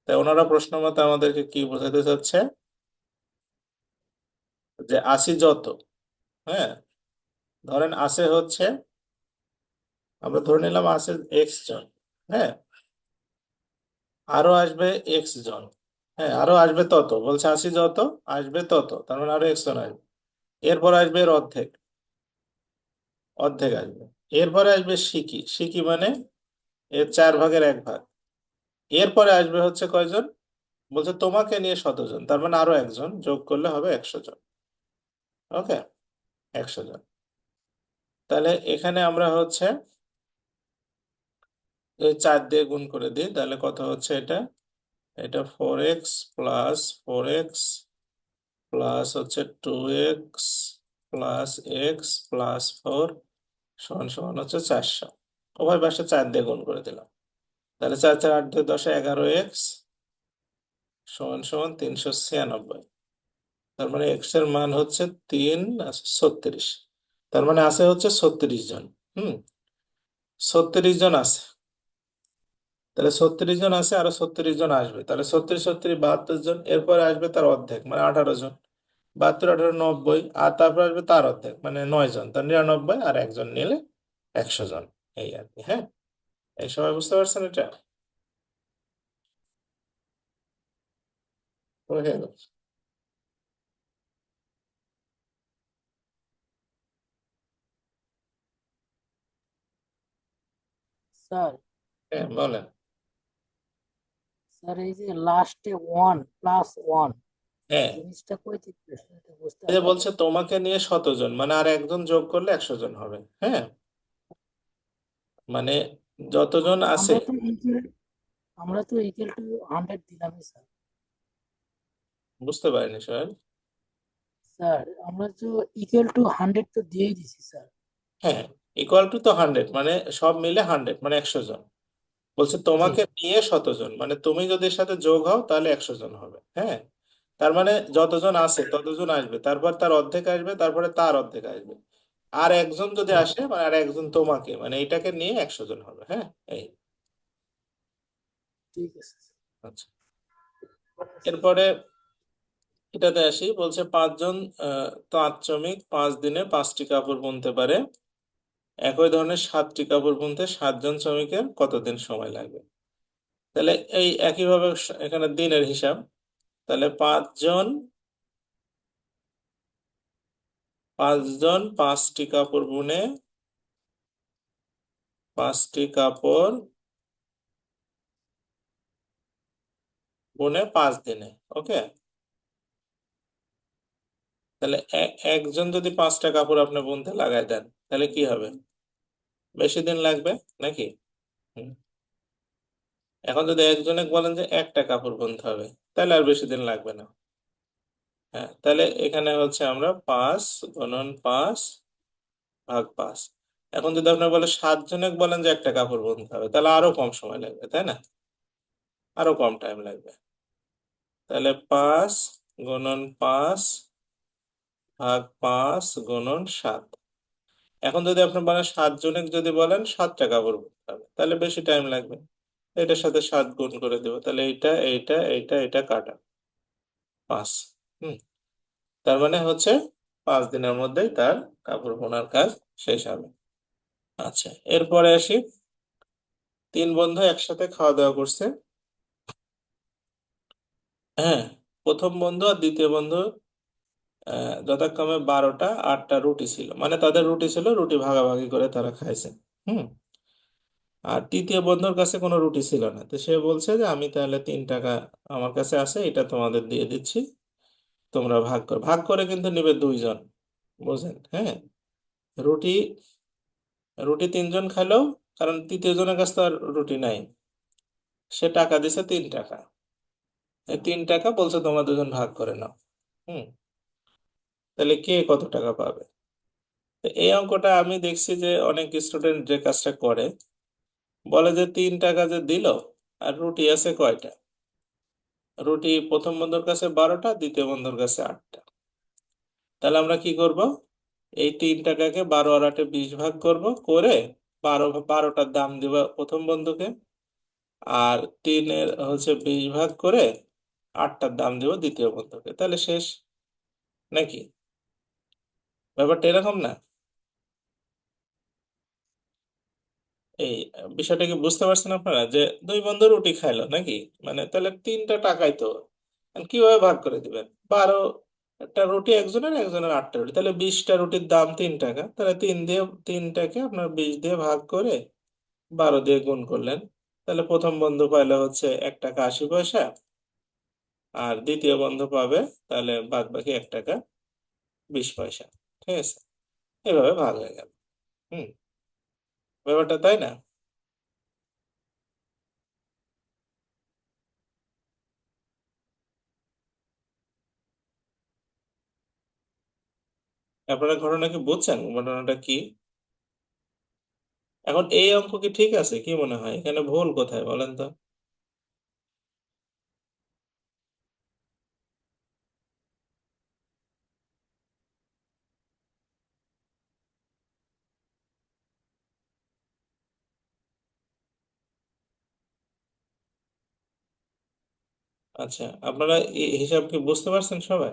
তাই ওনারা প্রশ্ন মতে আমাদেরকে কি বোঝাতে চাচ্ছে? যে আসি যত, হ্যাঁ, ধরেন আছে হচ্ছে, আমরা ধরে নিলাম আছে x জন। হ্যাঁ, আরো আসবে x জন। হ্যাঁ, আরো আসবে তত, বলছে আসি যত, আসবে তত, তার মানে আরো x জন আসবে। এরপর আসবে এর অর্ধেক, অর্ধেক আসবে। এরপরে আসবে সিকি, সিকি মানে এর 4/1 ভাগ। এরপরে আসবে হচ্ছে কয়জন, বলছে তোমাকে নিয়ে 100 জন, তার মানে আরো একজন যোগ করলে হবে 100 জন। ওকে, 100 জন। তাহলে এখানে আমরা হচ্ছে এই 4 দিয়ে গুণ করে দিই, তাহলে কত হচ্ছে এটা, এটা 4x+4x প্লাস হচ্ছে 2x প্লাস x+4 সমান সমান হচ্ছে 400। উভয় পাশে 4 দিয়ে গুণ করে দিলাম, তাহলে 4×4=8, 11x সমান সমান 396। তার মানে এক্স এর মান হচ্ছে 3 36। তার মানে আছে হচ্ছে 36 জন। হুম, 36 জন আছে। তাহলে 36 জন আছে, আরো 36 জন আসবে, তাহলে 36 36 72 জন, এরপরে আসবে তার অর্ধেক মানে 18 জন। 72 18 90, আর তারপর আসবে তার অর্ধেক মানে 9 জন, তার 99, আর একজন নিলে 100 জন। এই আর কি। হ্যাঁ, এই সবাই বুঝতে পারছেন এটা? হয়ে গেল। স্যার, হ্যাঁ বলেন। স্যার এই যে লাস্টে 1+1 হ্যাঁ, জিনিসটা কই থেকে আসলো এটা বুঝতে এই যে পারলাম বলছে না। তোমাকে নিয়ে 100 জন, মানে আর একজন যোগ করলে 100 জন হবে। হ্যাঁ, মানে যতজন আছে। আমরা তো ইকুয়াল আমরা তো ইকুয়াল টু 100 দিলামই স্যার। বুঝতে পারিনি সোহেল। স্যার আমরা তো ইকুয়াল টু 100 তো দিয়েই দিছি স্যার। হ্যাঁ, ইকুয়াল টু তো 100, মানে সব মিলে 100 মানে 100 জন। বলছে জি তোমাকে নিয়ে 100 জন, মানে তুমি যদি এর সাথে যোগ হও তাহলে 100 জন হবে। হ্যাঁ, তার মানে যতজন আছে ততজন আসবে, তারপর তার অর্ধেক আসবে, তারপরে তার অর্ধেক আসবে, আর একজন যদি আসে মানে আর একজন তোমাকে, মানে এটাকে নিয়ে 100 জন হবে। হ্যাঁ, এই। ঠিক আছে আচ্ছা, এরপরে এটাতে আসি। বলছে 5 জন তাঁত শ্রমিক 5 দিনে 5টি কাপড় বুনতে পারে। একই ধরনের 7টি কাপড় বুনতে 7 জন শ্রমিকের কতদিন সময় লাগবে? তাহলে এই একইভাবে এখানে দিনের হিসাব। তাহলে 5জন 5টি কাপড় বুনে 5 দিনে। ওকে, তাহলে একজন যদি 5টা কাপড় আপনি বুনতে লাগাই দেন তাহলে কি হবে? বেশি দিন লাগবে নাকি? হুম। এখন যদি একজনে বলেন যে একটা কাপড় বুনতে হবে, তাহলে আর বেশি দিন লাগবে না। হ্যাঁ, তাহলে এখানে হচ্ছে আমরা 5 × 5 / 5। এখন যদি আপনি বলে 7 জনে বলেন যে একটা কাপড় বুনতে হবে, তাহলে আরো কম সময় লাগবে, তাই না? আরো কম টাইম লাগবে। তাহলে 5 × 5 / 5 × 7। এখন যদি আপনি বলেন 7 জনে যদি বলেন 7টা কাপড় বুনতে হবে, তাহলে বেশি টাইম লাগবে। এটার সাথে 7 গুণ করে দেবো, তাহলে এইটা এইটা এইটা এটা কাটা 5। হুম, তার মানে হচ্ছে 5 দিনের মধ্যেই তার কাপড় বোনার কাজ শেষ হবে। আচ্ছা, এরপরে আসি। 3 বন্ধু একসাথে খাওয়া দাওয়া করছে। হ্যাঁ, প্রথম বন্ধু আর দ্বিতীয় বন্ধু যথাক্রমে 12টা 8টা রুটি ছিল, মানে তাদের রুটি ছিল, রুটি ভাগাভাগি করে তারা খাইছে। হুম, আর তৃতীয় বন্ধুর কাছে কোনো রুটি ছিল না, তো সে বলছে যে আমি তাহলে 3 টাকা আমার কাছে আছে, এটা তোমাদের দিয়ে দিচ্ছি, তোমরা ভাগ করে কিন্তু নিবে 2 জন। বুঝলেন? হ্যাঁ, রুটি রুটি 3 জন খাইলো, কারণ তৃতীয় জনের কাছে তো আর রুটি নাই। সে টাকা দিছে 3 টাকা, এই 3 টাকা বলছে তোমরা 2 জন ভাগ করে নাও। হুম, তাহলে কে কত টাকা পাবে? তো এই অঙ্কটা আমি দেখছি যে অনেক স্টুডেন্ট যে কাজটা করে, বলে যে 3 টাকা যে দিল, আর রুটি আছে কয়টা, রুটি প্রথম বন্ধুর কাছে 12টা, দ্বিতীয় বন্ধুর কাছে 8টা। তাহলে আমরা কি করব, এই 3 টাকাকে 12 আর 8-এ 20 ভাগ করব, করে 12টার দাম দিব প্রথম বন্ধুকে, আর 3-এর হচ্ছে 20 ভাগ করে 8টার দাম দিব দ্বিতীয় বন্ধুকে, তাহলে শেষ। নাকি ব্যাপারটা এরকম না? এই বিষয়টা কি বুঝতে পারছেন আপনারা, যে 2 বন্ধু রুটি খাইলো নাকি, মানে তাহলে 3টা টাকাই তো, আর কিভাবে ভাগ করে দিবেন? 12টা রুটি একজনের, একজনের 8টা রুটি, তাহলে 20টা রুটির দাম 3 টাকা, তাহলে 3 দিয়ে 3টাকে আপনার 20 দিয়ে ভাগ করে 12 দিয়ে গুণ করলেন, তাহলে প্রথম বন্ধু পাইলে হচ্ছে 1 টাকা 80 পয়সা, আর দ্বিতীয় বন্ধু পাবে তাহলে বাদ বাকি 1 টাকা 20 পয়সা। ঠিক আছে, এভাবে ভাগ হয়ে গেল। হুম, ব্যাপারটা তাই না? আপনারা ঘটনা কি বুঝছেন, ঘটনাটা কি? এখন এই অঙ্ক কি ঠিক আছে, কি মনে হয় এখানে ভুল কোথায় বলেন তো? আচ্ছা, আপনারা এই হিসাব কি বুঝতে পারছেন সবাই?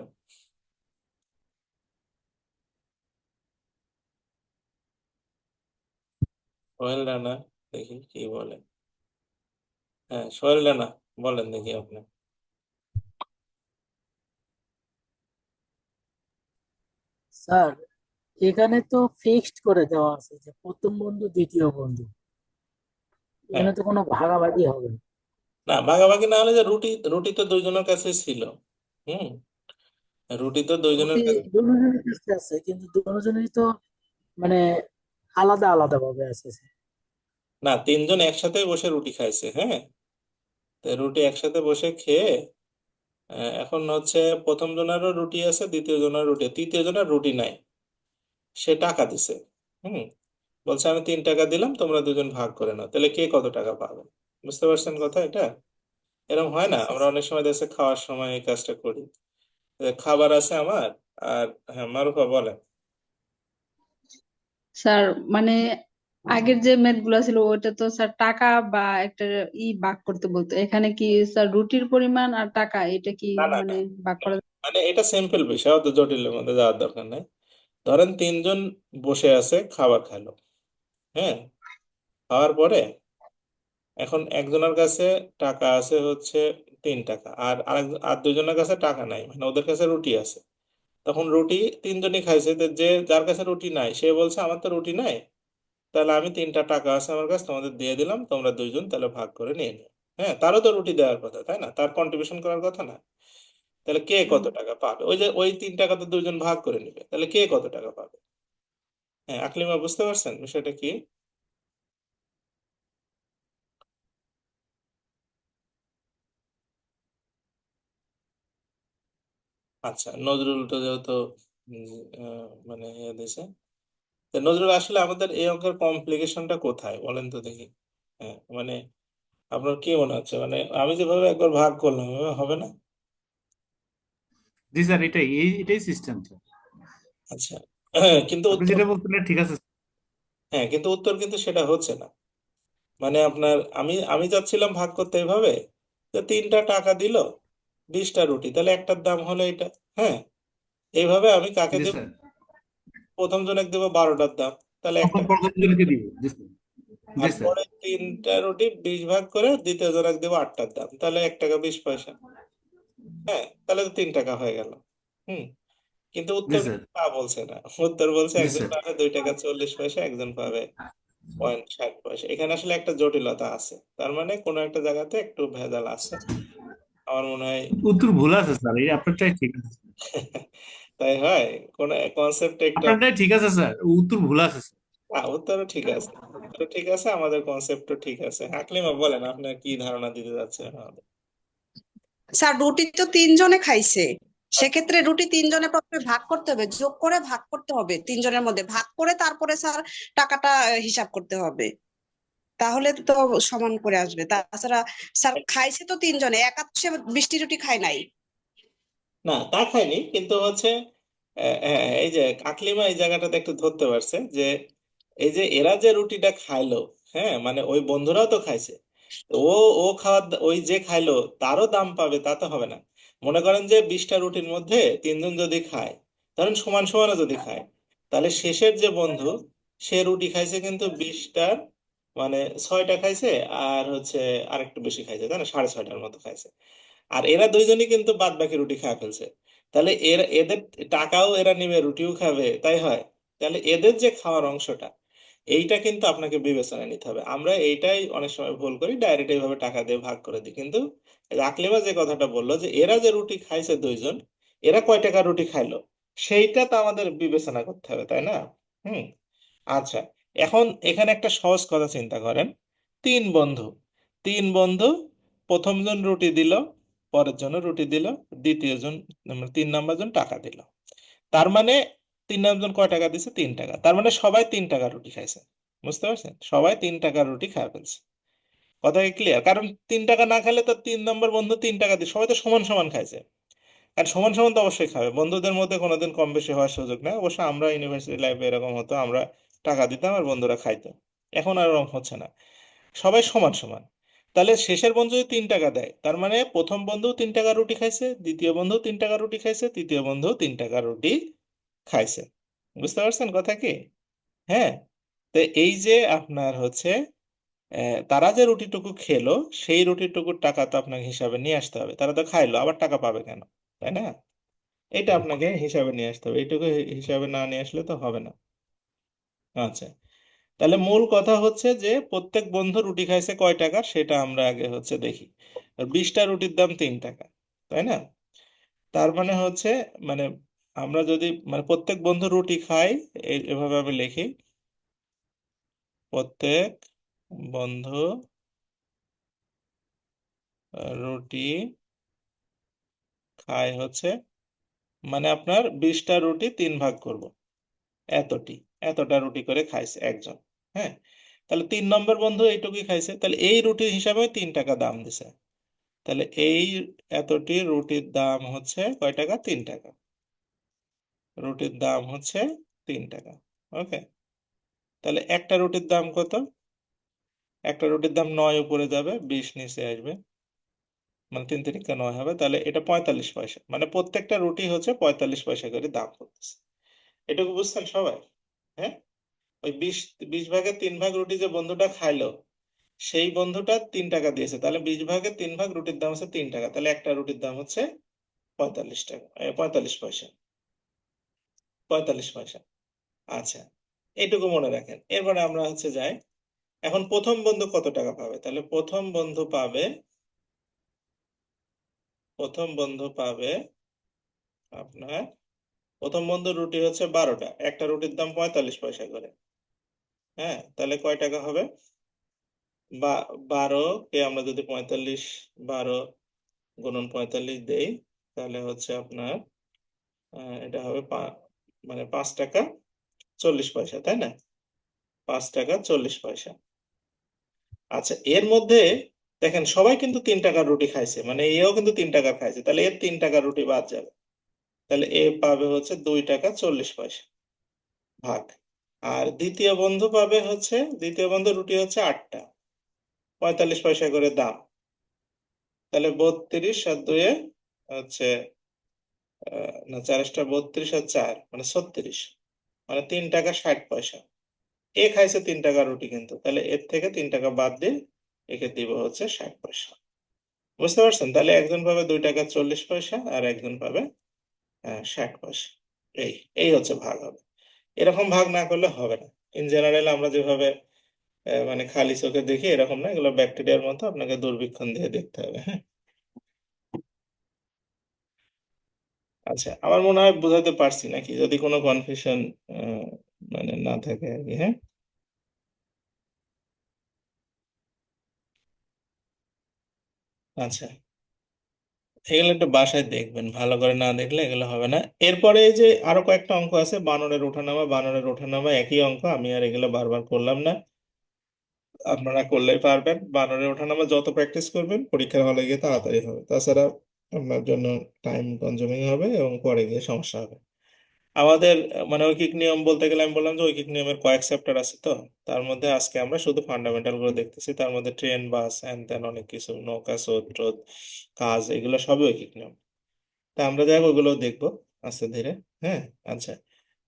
সোহেল রানা দেখি কি বলে। হ্যাঁ, সোহেল রানা, বলেন দেখি আপনি। স্যার এখানে তো ফিক্সড করে দেওয়া আছে যে প্রথম বন্ধু দ্বিতীয় বন্ধু, হ্যাঁ, এখানে তো কোনো ভাগাভাগি হবে না। না ভাগাভাগি না হলে যে রুটি, রুটি তো দুইজনের কাছে ছিল। হুম, রুটি তো দুইজনের দুটি কাছে। দুজনের কাছে আছে কিন্তু দুজনেরই তো মানে আলাদা আলাদা ভাবে আছে। না, তিনজন একসাথে বসে রুটি খাইছে, হ্যাঁ। তো রুটি একসাথে বসে খেয়ে এখন হচ্ছে প্রথম জনেরও রুটি আছে, দ্বিতীয় জনের রুটি, তৃতীয় জনের রুটি নাই, সে টাকা দিছে। হুম, বলছে আমি 3 টাকা দিলাম, তোমরা দুজন ভাগ করে নাও, তাহলে কে কত টাকা পাবে? বুঝতে পারছেন কথা এটা? এরকম হয় জি না, জি আমরা জি। অনেক সময় দেশে খাওয়ার সময় এই কাজটা করি। খাবার আছে আমার, আর হ্যাঁ মারুফা বলেন। স্যার মানে আগের যে ম্যাথ গুলা ছিল ওটা তো স্যার টাকা বা একটা ভাগ করতে বলতো, এখানে কি স্যার রুটির পরিমাণ আর টাকা এটা কি না না না, মানে ভাগ করা? মানে এটা সিম্পল বিষয়, অত জটিলের মধ্যে যাওয়ার দরকার নেই। ধরেন তিনজন বসে আছে, খাবার খাইলো। হ্যাঁ, খাওয়ার পরে এখন একজনের কাছে টাকা আছে হচ্ছে 3 টাকা, আর আর দুজনের কাছে টাকা নাই, মানে ওদের কাছে রুটি আছে। তখন রুটি তিনজনই খাইছে, তো যে যার কাছে রুটি নাই সে বলছে আমার তো রুটি নাই, তাহলে আমি 3টা টাকা আছে আমার কাছে, তোমাদের দিয়ে দিলাম, তোমরা দুইজন তাহলে ভাগ করে নিয়ে নিও। হ্যাঁ, তারও তো রুটি দেওয়ার কথা তাই না, তার কন্ট্রিবিউশন করার কথা না? তাহলে কে কত টাকা পাবে? ওই যে ওই 3 টাকা তো দুইজন ভাগ করে নিবে, তাহলে কে কত টাকা পাবে? হ্যাঁ, আকলিমা বুঝতে পারছেন বিষয়টা কি? আচ্ছা, নজরুল তো যেহেতু মানে ইয়ে দিছে, তো নজরুল আসলে আমাদের এই অঙ্কের কমপ্লিকেশনটা কোথায় বলেন তো দেখি। হ্যাঁ, মানে আপনার কি মনে হচ্ছে, মানে আমি যেভাবে একবার ভাগ করলাম এভাবে হবে না? জি স্যার, এটাই সিস্টেম স্যার। আচ্ছা, হ্যাঁ, কিন্তু আপনি উত্তর, যেটা বলছিলেন ঠিক আছে। হ্যাঁ কিন্তু উত্তর কিন্তু সেটা হচ্ছে না। মানে আপনার, আমি আমি যাচ্ছিলাম ভাগ করতে এভাবে, যে 3টা টাকা দিল, 20টা রুটি, তাহলে একটার দাম হলো এটা। হ্যাঁ, এইভাবে আমি কাকে জি দেব? স্যার, প্রথম জনের দেবো 12টার দাম, তাহলে তখন 1 টাকা। পরবর্তীদেরকে দিব। জি স্যার। জি আর স্যার। পরে 3টা রুটি 20 ভাগ করে দ্বিতীয় জনক দেবো 8টার দাম, তাহলে 1 টাকা 20 পয়সা। হ্যাঁ, তাহলে তো 3 টাকা হয়ে গেল। হুম, কিন্তু জি উত্তর স্যার। কিন্তু তা বলছে না। উত্তর বলছে জি একজন স্যার। পাবে 2 টাকা 40 পয়সা, একজন পাবে 0.60 পয়সা। এখানে আসলে একটা জটিলতা আছে, তার মানে কোনো একটা জায়গাতে একটু ভেজাল আছে আমার মনে হয়। উত্তর ভুল আছে স্যার, এই আপনারটাই ঠিক আছে। তাই হয়, কোন কনসেপ্ট একটু। আপনারটাই ঠিক আছে স্যার, উত্তর ভুল আছে স্যার। উত্তরও ঠিক আছে, উত্তরও ঠিক আছে, আমাদের কনসেপ্টও ঠিক আছে। আকলিমা বলেন, আপনার কি ধারণা দিতে যাচ্ছেন আমাদের? স্যার রুটি তো তিনজনে খাইছে, সেক্ষেত্রে রুটি তিনজনে প্রথমে ভাগ করতে হবে, যোগ করে ভাগ করতে হবে, তিনজনের মধ্যে ভাগ করে তারপরে স্যার টাকাটা হিসাব করতে হবে, তাহলে তো সমান করে আসবে। তাছাড়া স্যার খাইছে তো তিনজনে, একা তো সে 20টি রুটি খায় নাই। না, তা খায়নি, কিন্তু হচ্ছে হ্যাঁ, এই যে আকলিমা এই জায়গাটাতে একটু ধরতে পারছে যে এই যে এরা যে রুটিটা খাইলো, হ্যাঁ মানে ওই বন্ধুরাও তো খাইছে, তো ও ওই যে খাইলো তারও দাম পাবে তা তো হবে না। মনে করেন যে 20টা রুটির মধ্যে তিনজন যদি খায়, ধরেন সমান সমানও যদি খায়, তাহলে শেষের যে বন্ধু সে রুটি খাইছে কিন্তু 20টার, মানে 6টা খাইছে, আর হচ্ছে আরেকটু বেশি খাইছে, তাই না, 6.5টার মতো খাইছে। আর এরা দুইজনই কিন্তু বাদ বাকি রুটি খাওয়া ফেলছে, তাহলে এদের টাকাও এরা নিবে, রুটিও খাবে, তাই হয়। তাহলে এদের যে খাওয়ার অংশটা, এইটা কিন্তু আপনাকে বিবেচনায় নিতে হবে। আমরা এইটাই অনেক সময় ভুল করি, ডাইরেক্ট এইভাবে টাকা দিয়ে ভাগ করে দিই। কিন্তু এই যে আকলিমা যে কথাটা বললো যে এরা যে রুটি খাইছে দুইজন, এরা কয় টাকা রুটি খাইলো, সেইটা তো আমাদের বিবেচনা করতে হবে, তাই না? হুম। আচ্ছা, এখন এখানে একটা সহজ কথা চিন্তা করেন। তিন বন্ধু, তিন বন্ধু, প্রথম জন রুটি দিল, পরের জন্য রুটি দিল, দ্বিতীয় জন মানে 3 নম্বর জন টাকা দিল। তার মানে 3 নম্বর জন কয় টাকা দিছে? 3 টাকা। তার মানে সবাই 3 টাকা রুটি খাইছে। বুঝতে পারছেন? সবাই 3 টাকার রুটি খায় ফেলছে। কথা কি ক্লিয়ার? কারণ 3 টাকা না খেলে তো 3 নম্বর বন্ধু 3 টাকা দিয়ে সবাই তো সমান সমান খাইছে। আর সমান সমান তো অবশ্যই খাবে, বন্ধুদের মধ্যে কোনোদিন কম বেশি হওয়ার সুযোগ নেই। অবশ্য আমরা ইউনিভার্সিটি লাইফে এরকম হতো, আমরা টাকা দিতাম আর বন্ধুরা খাইতো। এখন আর এরকম হচ্ছে না, সবাই সমান সমান। তাহলে শেষের বন্ধু যদি 3 টাকা দেয়, তার মানে প্রথম বন্ধু 3 টাকা রুটি খাইছে, দ্বিতীয় বন্ধু 3 টাকা রুটি খাইছে, তৃতীয় বন্ধু 3 টাকা রুটি খাইছে। বুঝতে পারছেন কথা কি? হ্যাঁ। তো এই যে আপনার হচ্ছে তারা যে রুটিটুকু খেলো, সেই রুটিটুকুর টাকা তো আপনাকে হিসাবে নিয়ে আসতে হবে। তারা তো খাইলো, আবার টাকা পাবে কেন, তাই না? এটা আপনাকে হিসাবে নিয়ে আসতে হবে, এইটুকু হিসাবে না নিয়ে আসলে তো হবে না। আচ্ছা, তাহলে মূল কথা হচ্ছে যে প্রত্যেক বন্ধু রুটি খাইছে কয় টাকা সেটা আমরা আগে হচ্ছে দেখি। আর 20টা রুটির দাম 3 টাকা, তাই না? তার মানে হচ্ছে, মানে আমরা যদি মানে প্রত্যেক বন্ধু রুটি খায়, এভাবে আমি লিখি, প্রত্যেক বন্ধু রুটি খায় হচ্ছে, মানে আপনার 20টা রুটি 3 ভাগ করব, এতটি, এতটা রুটি করে খাইছে একজন। হ্যাঁ, তাহলে 3 নম্বর বন্ধু এইটুকুই খাইছে, তাহলে এই রুটির হিসাবে 3 টাকা দাম দিছে। তাহলে এই এতটি রুটির দাম হচ্ছে কয় টাকা? 3 টাকা। রুটির দাম হচ্ছে 3 টাকা। ওকে, তাহলে একটা রুটির দাম কত? একটা রুটির দাম 9 উপরে যাবে, 20 নিচে আসবে, মানে 3 3 9 হবে। তাহলে এটা 45 পয়সা, মানে প্রত্যেকটা রুটি হচ্ছে 45 পয়সা করে দাম করতেছে। এটুকু বুঝছেন সবাই? হ্যাঁ, ওই 20 ভাগের 3 ভাগ রুটি যে বন্ধুটা খাইলো, সেই বন্ধুটা 3 টাকা দিয়েছে, তাহলে 20 ভাগের 3 ভাগ রুটির দাম হচ্ছে 3 টাকা। তাহলে একটা রুটির দাম হচ্ছে 45 টাকা, 45 পয়সা, 45 পয়সা। আচ্ছা, এইটুকু মনে রাখেন। এরপরে আমরা হচ্ছে যাই, এখন প্রথম বন্ধু কত টাকা পাবে? তাহলে প্রথম বন্ধু পাবে আপনার, প্রথম বন্ধুর রুটি হচ্ছে 12টা, একটা রুটির দাম 45 পয়সা করে। হ্যাঁ, তাহলে কয় টাকা হবে? বা 12 কে আমরা যদি 12 গুণন 45 দেই, তাহলে হচ্ছে আপনার এটা হবে মানে 5 টাকা 40 পয়সা, তাই না? 5 টাকা 40 পয়সা। আচ্ছা, এর মধ্যে দেখেন সবাই কিন্তু 3 টাকার রুটি খাইছে, মানে এও কিন্তু 3 টাকার খাইছে, তাহলে এর 3 টাকার রুটি বাদ যাবে। তাহলে এ পাবে হচ্ছে 2 টাকা 40 পয়সা ভাগ। আর দ্বিতীয় বন্ধু রুটি হচ্ছে 8টা, 45 পয়সা করে দাম। তাহলে 32 আর 2 হচ্ছে না, 4 32 আর 4 মানে 36, মানে 3 টাকা 60 পয়সা। এ খাইছে 3 টাকার রুটি কিন্তু, তাহলে এর থেকে 3 টাকা বাদ দিয়ে একে দিব হচ্ছে 60 পয়সা। বুঝতে পারছেন? তাহলে একজন পাবে 2 টাকা 40 পয়সা আর একজন পাবে 60 পয়সা। এই এই হচ্ছে ভাগ হবে। এরকম ভাগ না করলে হবে না। ইন জেনারেল আমরা যেভাবে মানে খালি চোখে দেখি এরকম না, এগুলো ব্যাকটেরিয়ার মতো, আপনাকে দূরবীক্ষণ দিয়ে দেখতে হবে। হ্যাঁ, আচ্ছা, আমার মনে হয় বোঝাতে পারছি নাকি, যদি কোনো কনফিউশন মানে না থাকে আর কি। হ্যাঁ, আচ্ছা, এগুলো একটু বাসায় দেখবেন, ভালো করে না দেখলে এগুলো হবে না। এরপরে এই যে আরো কয়েকটা অঙ্ক আছে, বানরের ওঠানামা, বানরের ওঠানামা একই অঙ্ক, আমি আর এগুলো বারবার করলাম না, আপনারা করলেই পারবেন। বানরের ওঠানামা যত প্র্যাকটিস করবেন পরীক্ষার হলে গিয়ে তাড়াতাড়ি হবে, তাছাড়া আপনার জন্য টাইম কনজিউমিং হবে এবং পরে গিয়ে সমস্যা হবে। আমাদের মানে ঐকিক নিয়ম বলতে গেলে আমি বললাম যে ঐকিক নিয়মের কয়েক চ্যাপ্টার আছে, তো তার মধ্যে আজকে আমরা শুধু ফান্ডামেন্টাল গুলো দেখতেছি। তার মধ্যে ট্রেন, বাস, হ্যান ত্যান অনেক কিছু, নৌকা, স্রোত টোত, কাজ, এগুলো সবই ঐকিক নিয়ম। তা আমরা যাই হোক ওগুলো দেখবো আস্তে ধীরে। হ্যাঁ, আচ্ছা,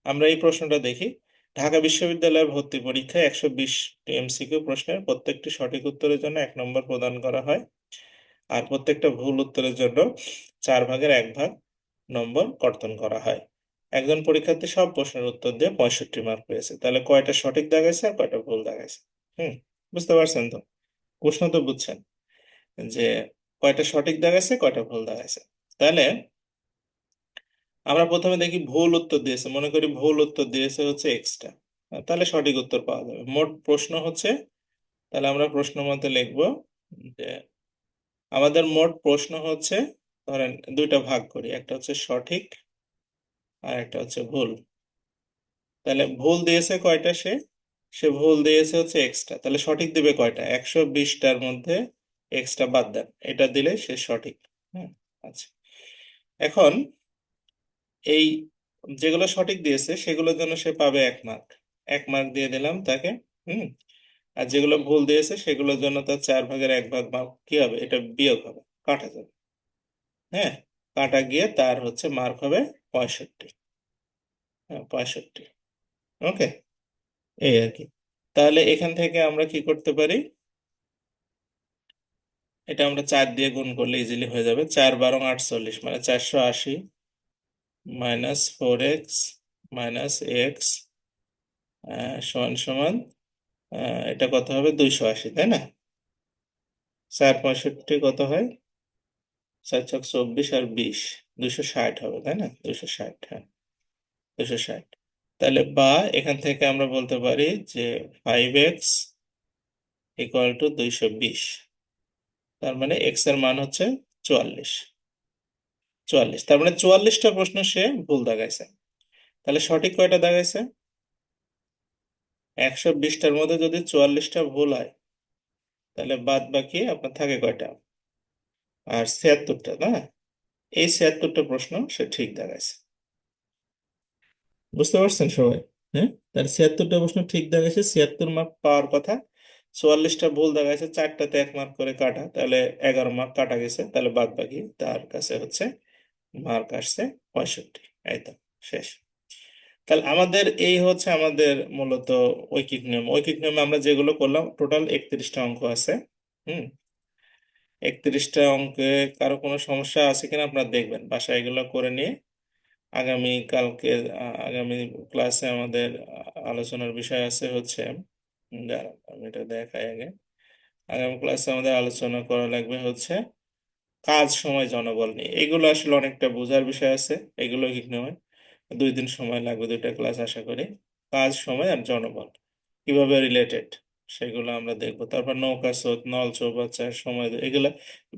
আমরা এই প্রশ্নটা দেখি। ঢাকা বিশ্ববিদ্যালয়ের ভর্তি পরীক্ষায় 120টি এমসিকিউ প্রশ্নের প্রত্যেকটি সঠিক উত্তরের জন্য 1 নম্বর প্রদান করা হয়, আর প্রত্যেকটা ভুল উত্তরের জন্য 4 ভাগের 1 ভাগ নম্বর কর্তন করা হয়। একজন পরীক্ষার্থী সব প্রশ্নের উত্তর দিয়ে 65 মার্ক পেয়েছে, তাহলে কয়টা সঠিক দাগাইছে আর কয়টা ভুল দাগাইছে? বুঝতে পারছেন তো? প্রশ্ন তো বুঝছেন যে কয়টা সঠিক দাগাইছে কয়টা ভুল দাগাইছে। তাহলে আমরা প্রথমে দেখি ভুল উত্তর দিয়েছে, মনে করি ভুল উত্তর দিয়েছে হচ্ছে এক্সটা, তাহলে সঠিক উত্তর পাওয়া যাবে। মোট প্রশ্ন হচ্ছে, তাহলে আমরা প্রশ্ন মতে লিখবো যে আমাদের মোট প্রশ্ন হচ্ছে, ধরেন দুইটা ভাগ করি, একটা হচ্ছে সঠিক আর একটা হচ্ছে ভুল। তাহলে ভুল দিয়েছে কয়টা? সে সে ভুল দিয়েছে হচ্ছে এক্সট্রা, তাহলে সঠিক দিবে কয়টা? 120টার মধ্যে এক্সট্রা বাদ দেন, এটা দিলে সে সঠিক। আচ্ছা, এখন এই যেগুলো সঠিক দিয়েছে সেগুলোর জন্য সে পাবে 1 মার্ক, 1 মার্ক দিয়ে দিলাম তাকে। হুম আর যেগুলো ভুল দিয়েছে সেগুলোর জন্য তার 4/1 মার্ক কি হবে? এটা বিয়োগ হবে, কাটা যাবে। হ্যাঁ, কাটা গিয়ে তার হচ্ছে মার্ক হবে 65। 65। ওকে, এই আর কি। তাহলে এখান থেকে আমরা কি করতে পারি? এটা আমরা 4 দিয়ে গুণ করলে ইজিলি হয়ে যাবে। 4 × 12 = 48, মানে 480 -4x -x সমান সমান এটা কত হবে? 280, তাই না? 4 × 65 কত হয়? 4×4 = 24 আর 20, 260 হবে, তাই না? 260, হ্যাঁ 260। তাহলে বা এখান থেকে আমরা বলতে পারি যে 5x = 220, তার মানে x এর মান হচ্ছে 44। 44, তার মানে 44টা প্রশ্ন সে ভুল দাগাইছে। তাহলে সঠিক কয়টা দাগাইছে? 120টার মধ্যে যদি 44টা ভুল হয়, তাহলে বাদ বাকি আপনার থাকে কয়টা? আর 76টা, না? এই 76টা প্রশ্ন সে ঠিক দাগাইছে। বুঝতে পারছেন সবাই? হ্যাঁ, তাহলে 76টা প্রশ্ন ঠিক দাগাইছে, 76 মার্ক পাওয়ার কথা। 44টা ভুল দাগাইছে, 4টাতে 1 মার্ক করে কাটা, তাহলে 11 মার্ক কাটা গেছে, তাহলে বাদ বাকি তার কাছে হচ্ছে মার্ক আসছে 65। এই তো, শেষ। তাহলে আমাদের এই হচ্ছে আমাদের মূলত ঐকিক নিয়ম। ঐকিক নিয়মে আমরা যেগুলো করলাম, টোটাল 31টা অঙ্ক আছে। হুম 31টা অঙ্কে কারো কোনো সমস্যা আছে কিনা আপনারা দেখবেন, বাসায় এগুলো করে নিয়ে আগামী কালকে আগামী ক্লাসে আমাদের আলোচনার বিষয় আছে হচ্ছে, দাঁড়ান আমি এটা দেখাই আগে। আগামী ক্লাসে আমাদের আলোচনা করা লাগবে হচ্ছে কাজ, সময়, জনবল নিয়ে। এগুলো আসলে অনেকটা বোঝার বিষয় আছে, এগুলো ঠিক নয়। 2 দিন সময় লাগবে, 2টা ক্লাস আশা করি। কাজ, সময় আর জনবল কিভাবে রিলেটেড সেগুলো আমরা দেখবো। তারপর নৌকা স্রোত, নল চৌবাচ্চা, সময়, এগুলা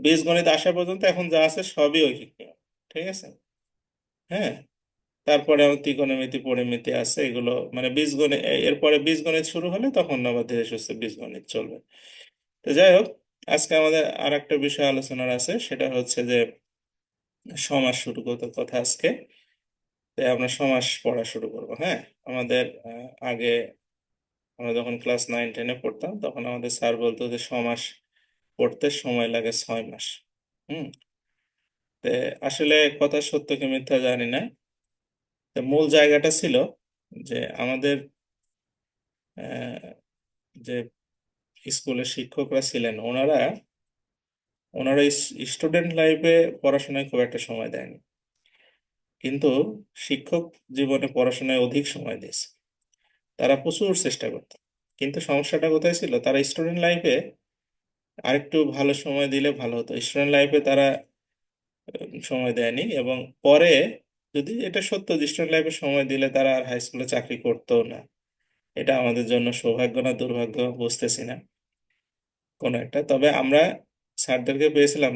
বীজগণিত আসা পর্যন্ত এখন যা আছে সবই ঐকিক নিয়ম। ঠিক আছে? হ্যাঁ, তারপরে আমার ত্রিকোণমিতি, পরিমিতি আছে, এগুলো মানে বীজগণিত। এরপরে বীজগণিত শুরু হলে তখন আবার ধীরে সুস্থে বীজগণিত চলবে। তো যাই হোক, আজকে আমাদের আর একটা বিষয় আলোচনার আছে, সেটা হচ্ছে যে সমাস শুরু করতে কথা আজকে। তাই আমরা সমাস পড়া শুরু করব। হ্যাঁ, আমাদের আগে আমরা যখন ক্লাস 9-10-এ পড়তাম তখন আমাদের স্যার বলতো যে সমাস পড়তে সময় লাগে 6 মাস। হুম তে আসলে কথা সত্য কি মিথ্যা জানি না। তো মূল জায়গাটা ছিল যে আমাদের আহ, যে স্কুলের শিক্ষকরা ছিলেন, ওনারা ওনারা স্টুডেন্ট লাইফে পড়াশোনায় খুব একটা সময় দেয়নি, কিন্তু শিক্ষক জীবনে পড়াশোনায় অধিক সময় দিয়েছে। তারা প্রচুর চেষ্টা করত, কিন্তু সমস্যাটা কোথায় ছিল? তারা স্টুডেন্ট লাইফে আরেকটু ভালো সময় দিলে ভালো হতো। স্টুডেন্ট লাইফে তারা সময় দেয়নি, এবং পরে যদি এটা সত্য যে স্টুডেন্ট লাইফে সময় দিলে তারা আর হাই স্কুলে চাকরি করতো না। এটা আমাদের জন্য সৌভাগ্য না দুর্ভাগ্য বুঝতেছি না কোনো একটা। তবে আমরা স্যারদেরকে পেয়েছিলাম,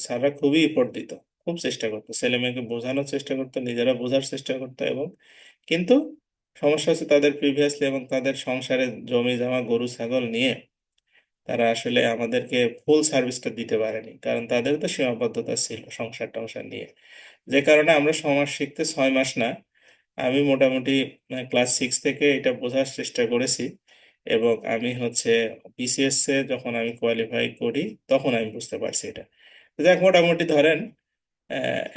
স্যাররা খুবই এফোর্ট দিত, খুব চেষ্টা করতো, ছেলে মেয়েকে বোঝানোর চেষ্টা করতো, নিজেরা বোঝার চেষ্টা করতো। এবং কিন্তু সমস্যা হচ্ছে তাদের প্রিভিয়াসলি এবং তাদের সংসারে জমি জমা গরু ছাগল নিয়ে তারা আসলে আমাদেরকে ফুল সার্ভিসটা দিতে পারেনি, কারণ তাদের তো সীমাবদ্ধতা ছিল সংসার টংসার নিয়ে। যে কারণে আমরা সমাজ শিখতে 6 মাস না, আমি মোটামুটি ক্লাস 6 থেকে এটা বোঝার চেষ্টা করেছি। এবং আমি হচ্ছে বিসিএস এ যখন আমি কোয়ালিফাই করি তখন আমি বুঝতে পারছি এটা। তো যাক, মোটামুটি ধরেন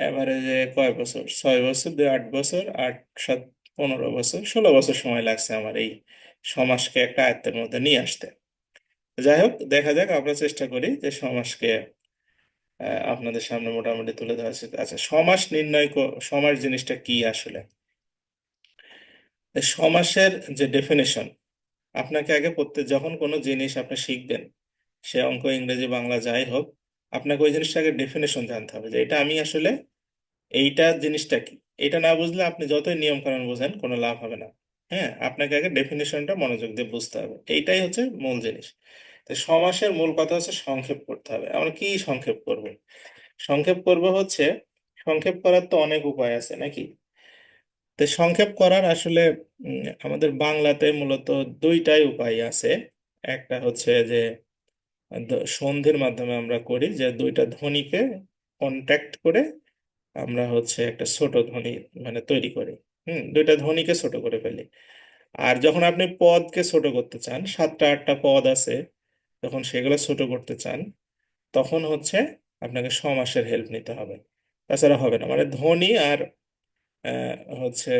এভারেজে কয় বছর, 6 বছর, 2 8 বছর, 8 7 15 বছর, 16 বছর সময় লাগছে আমার এই সমাজকে একটা আয়ত্তের মধ্যে নিয়ে আসতে। যাই হোক, দেখা যাক, আমরা চেষ্টা করি যে সমাজকে আপনাদের সামনে মোটামুটি তুলে ধরা। আচ্ছা, সমাস নির্ণয় সমাস জিনিসটা কি আসলে? সমাসের যে ডেফিনেশন আপনাকে আগে যখন কোনো জিনিস আপনি শিখবেন, সে অঙ্ক, ইংরেজি, বাংলা যাই হোক, আপনাকে ওই জিনিসটা আগে ডেফিনেশন জানতে হবে যে এটা আমি আসলে এইটা জিনিসটা কি। এটা না বুঝলে আপনি যতই নিয়ম কানুন বোঝেন কোনো লাভ হবে না। হ্যাঁ, আপনাকে আগে ডেফিনেশনটা মনোযোগ দিয়ে বুঝতে হবে, এইটাই হচ্ছে মূল জিনিস। তো সমাসের মূল কথা হচ্ছে সংক্ষেপ করতে হবে। আমরা কি সংক্ষেপ করব? সংক্ষেপ করব হচ্ছে, সংক্ষেপ করার তো অনেক উপায় আছে নাকি? তো সংক্ষেপ করার আসলে আমাদের বাংলাতে মূলত দুইটাই উপায় আছে। একটা হচ্ছে যে সন্ধির মাধ্যমে আমরা করি, যে দুইটা ধ্বনিকে কন্ট্যাক্ট করে আমরা হচ্ছে একটা ছোট ধ্বনি মানে তৈরি করি। দুইটা ধ্বনিকে ছোট করে ফেলি। আর যখন আপনি পদকে ছোট করতে চান, 7টা 8টা পদ আছে, যখন সেগুলো ছোট করতে চান, তখন হচ্ছে আপনাকে সমাসের হেল্প নিতে হবে। তাছাড়া হবে না। মানে ধ্বনি আর হচ্ছে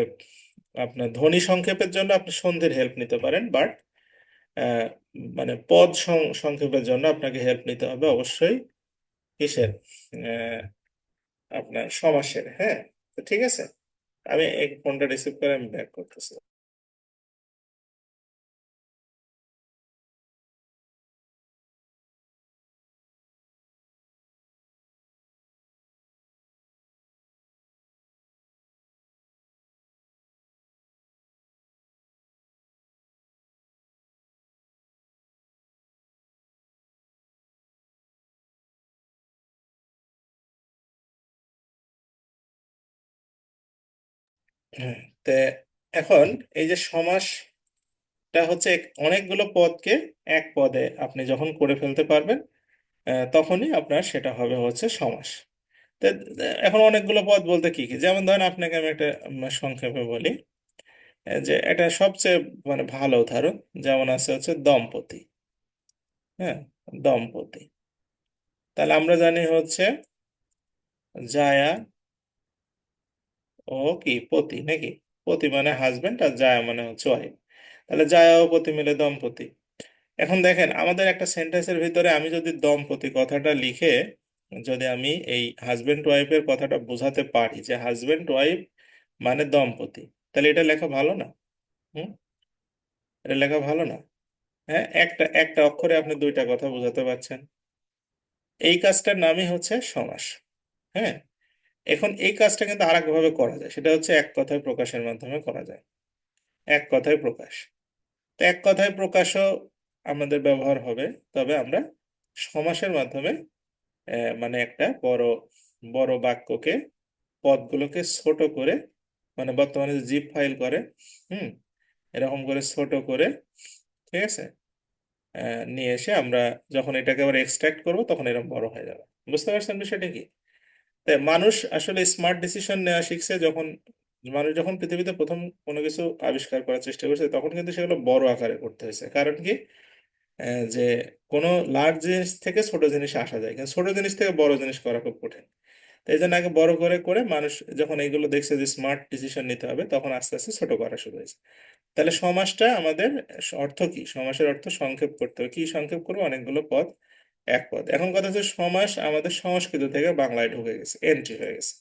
আপনার ধ্বনি সংক্ষেপের জন্য আপনি সন্ধির হেল্প নিতে পারেন, বাট মানে পদ সংক্ষেপের জন্য আপনাকে হেল্প নিতে হবে অবশ্যই কিসের? আহ, আপনার সমাসের। হ্যাঁ, তো ঠিক আছে, আমি এই ফোনটা রিসিভ করে আমি ব্যাক করতেছি। হ্যাঁ, তো এখন এই যে সমাসটা হচ্ছে অনেকগুলো পদকে এক পদে আপনি যখন করে ফেলতে পারবেন, তখনই আপনার সেটা হবে হচ্ছে সমাস। তো এখন অনেকগুলো পদ বলতে কি কি, যেমন ধরেন আপনাকে আমি একটা সংক্ষেপে বলি, যে এটা সবচেয়ে মানে ভালো উদাহরণ যেমন আছে হচ্ছে দম্পতি। হ্যাঁ, দম্পতি। তাহলে আমরা জানি হচ্ছে জায়া ও কি পতি নাকি? পতি মানে হাজবেন্ড আর জায়া মানে হচ্ছে ওয়াইফ। তাহলে জায়া ও পতি মিলে দম্পতি। এখন দেখেন আমাদের একটা সেন্টেন্সের ভিতরে আমি যদি দম্পতি কথাটা লিখে, যদি আমি এই হাজবেন্ড ওয়াইফের কথাটা বোঝাতে পারি যে হাজবেন্ড ওয়াইফ মানে দম্পতি, তাহলে এটা লেখা ভালো না? হুম, এটা লেখা ভালো না? হ্যাঁ, একটা একটা অক্ষরে আপনি দুইটা কথা বোঝাতে পারছেন। এই কাজটার নামই হচ্ছে সমাস। হ্যাঁ, এখন এই কাজটা কিন্তু আরেক ভাবে করা যায়, সেটা হচ্ছে এক কথায় প্রকাশের মাধ্যমে করা যায়। এক কথায় প্রকাশ। তো এক কথায় প্রকাশও আমাদের ব্যবহার হবে, তবে আমরা সমাসের মাধ্যমে মানে একটা বড় বড় বাক্যকে, পদগুলোকে ছোট করে, মানে বর্তমানে জিপ ফাইল করে, হুম, এরকম করে ছোট করে, ঠিক আছে, নিয়ে এসে আমরা যখন এটাকে আবার এক্সট্রাক্ট করব তখন এরকম বড় হয়ে যাবে। বুঝতে পারছেন বিষয়টা কি? তাই মানুষ আসলে স্মার্ট ডিসিশন নেওয়া শিখছে যখন, মানুষ যখন পৃথিবীতে প্রথম কোনো কিছু আবিষ্কার করার চেষ্টা করছে, তখন কিন্তু সেগুলো বড় আকারে করতে হয়েছে। কারণ কি? যে কোনো লার্জ জিনিস থেকে ছোট জিনিসে আসা যায়, কিন্তু ছোট জিনিস থেকে বড় জিনিস করা খুব কঠিন। তো এই জন্য আগে বড় করে করে মানুষ যখন এইগুলো দেখছে যে স্মার্ট ডিসিশন নিতে হবে, তখন আস্তে আস্তে ছোট করা শুরু হয়েছে। তাহলে সমাসটা আমাদের অর্থ কি? সমাসের অর্থ সংক্ষেপ করতে হবে। কি সংক্ষেপ করবো? অনেকগুলো পদ এক পদ। এখন কথা হচ্ছে সমাস আমাদের সংস্কৃত থেকে বাংলায় ঢুকে গেছে, এন্ট্রি হয়ে গেছে।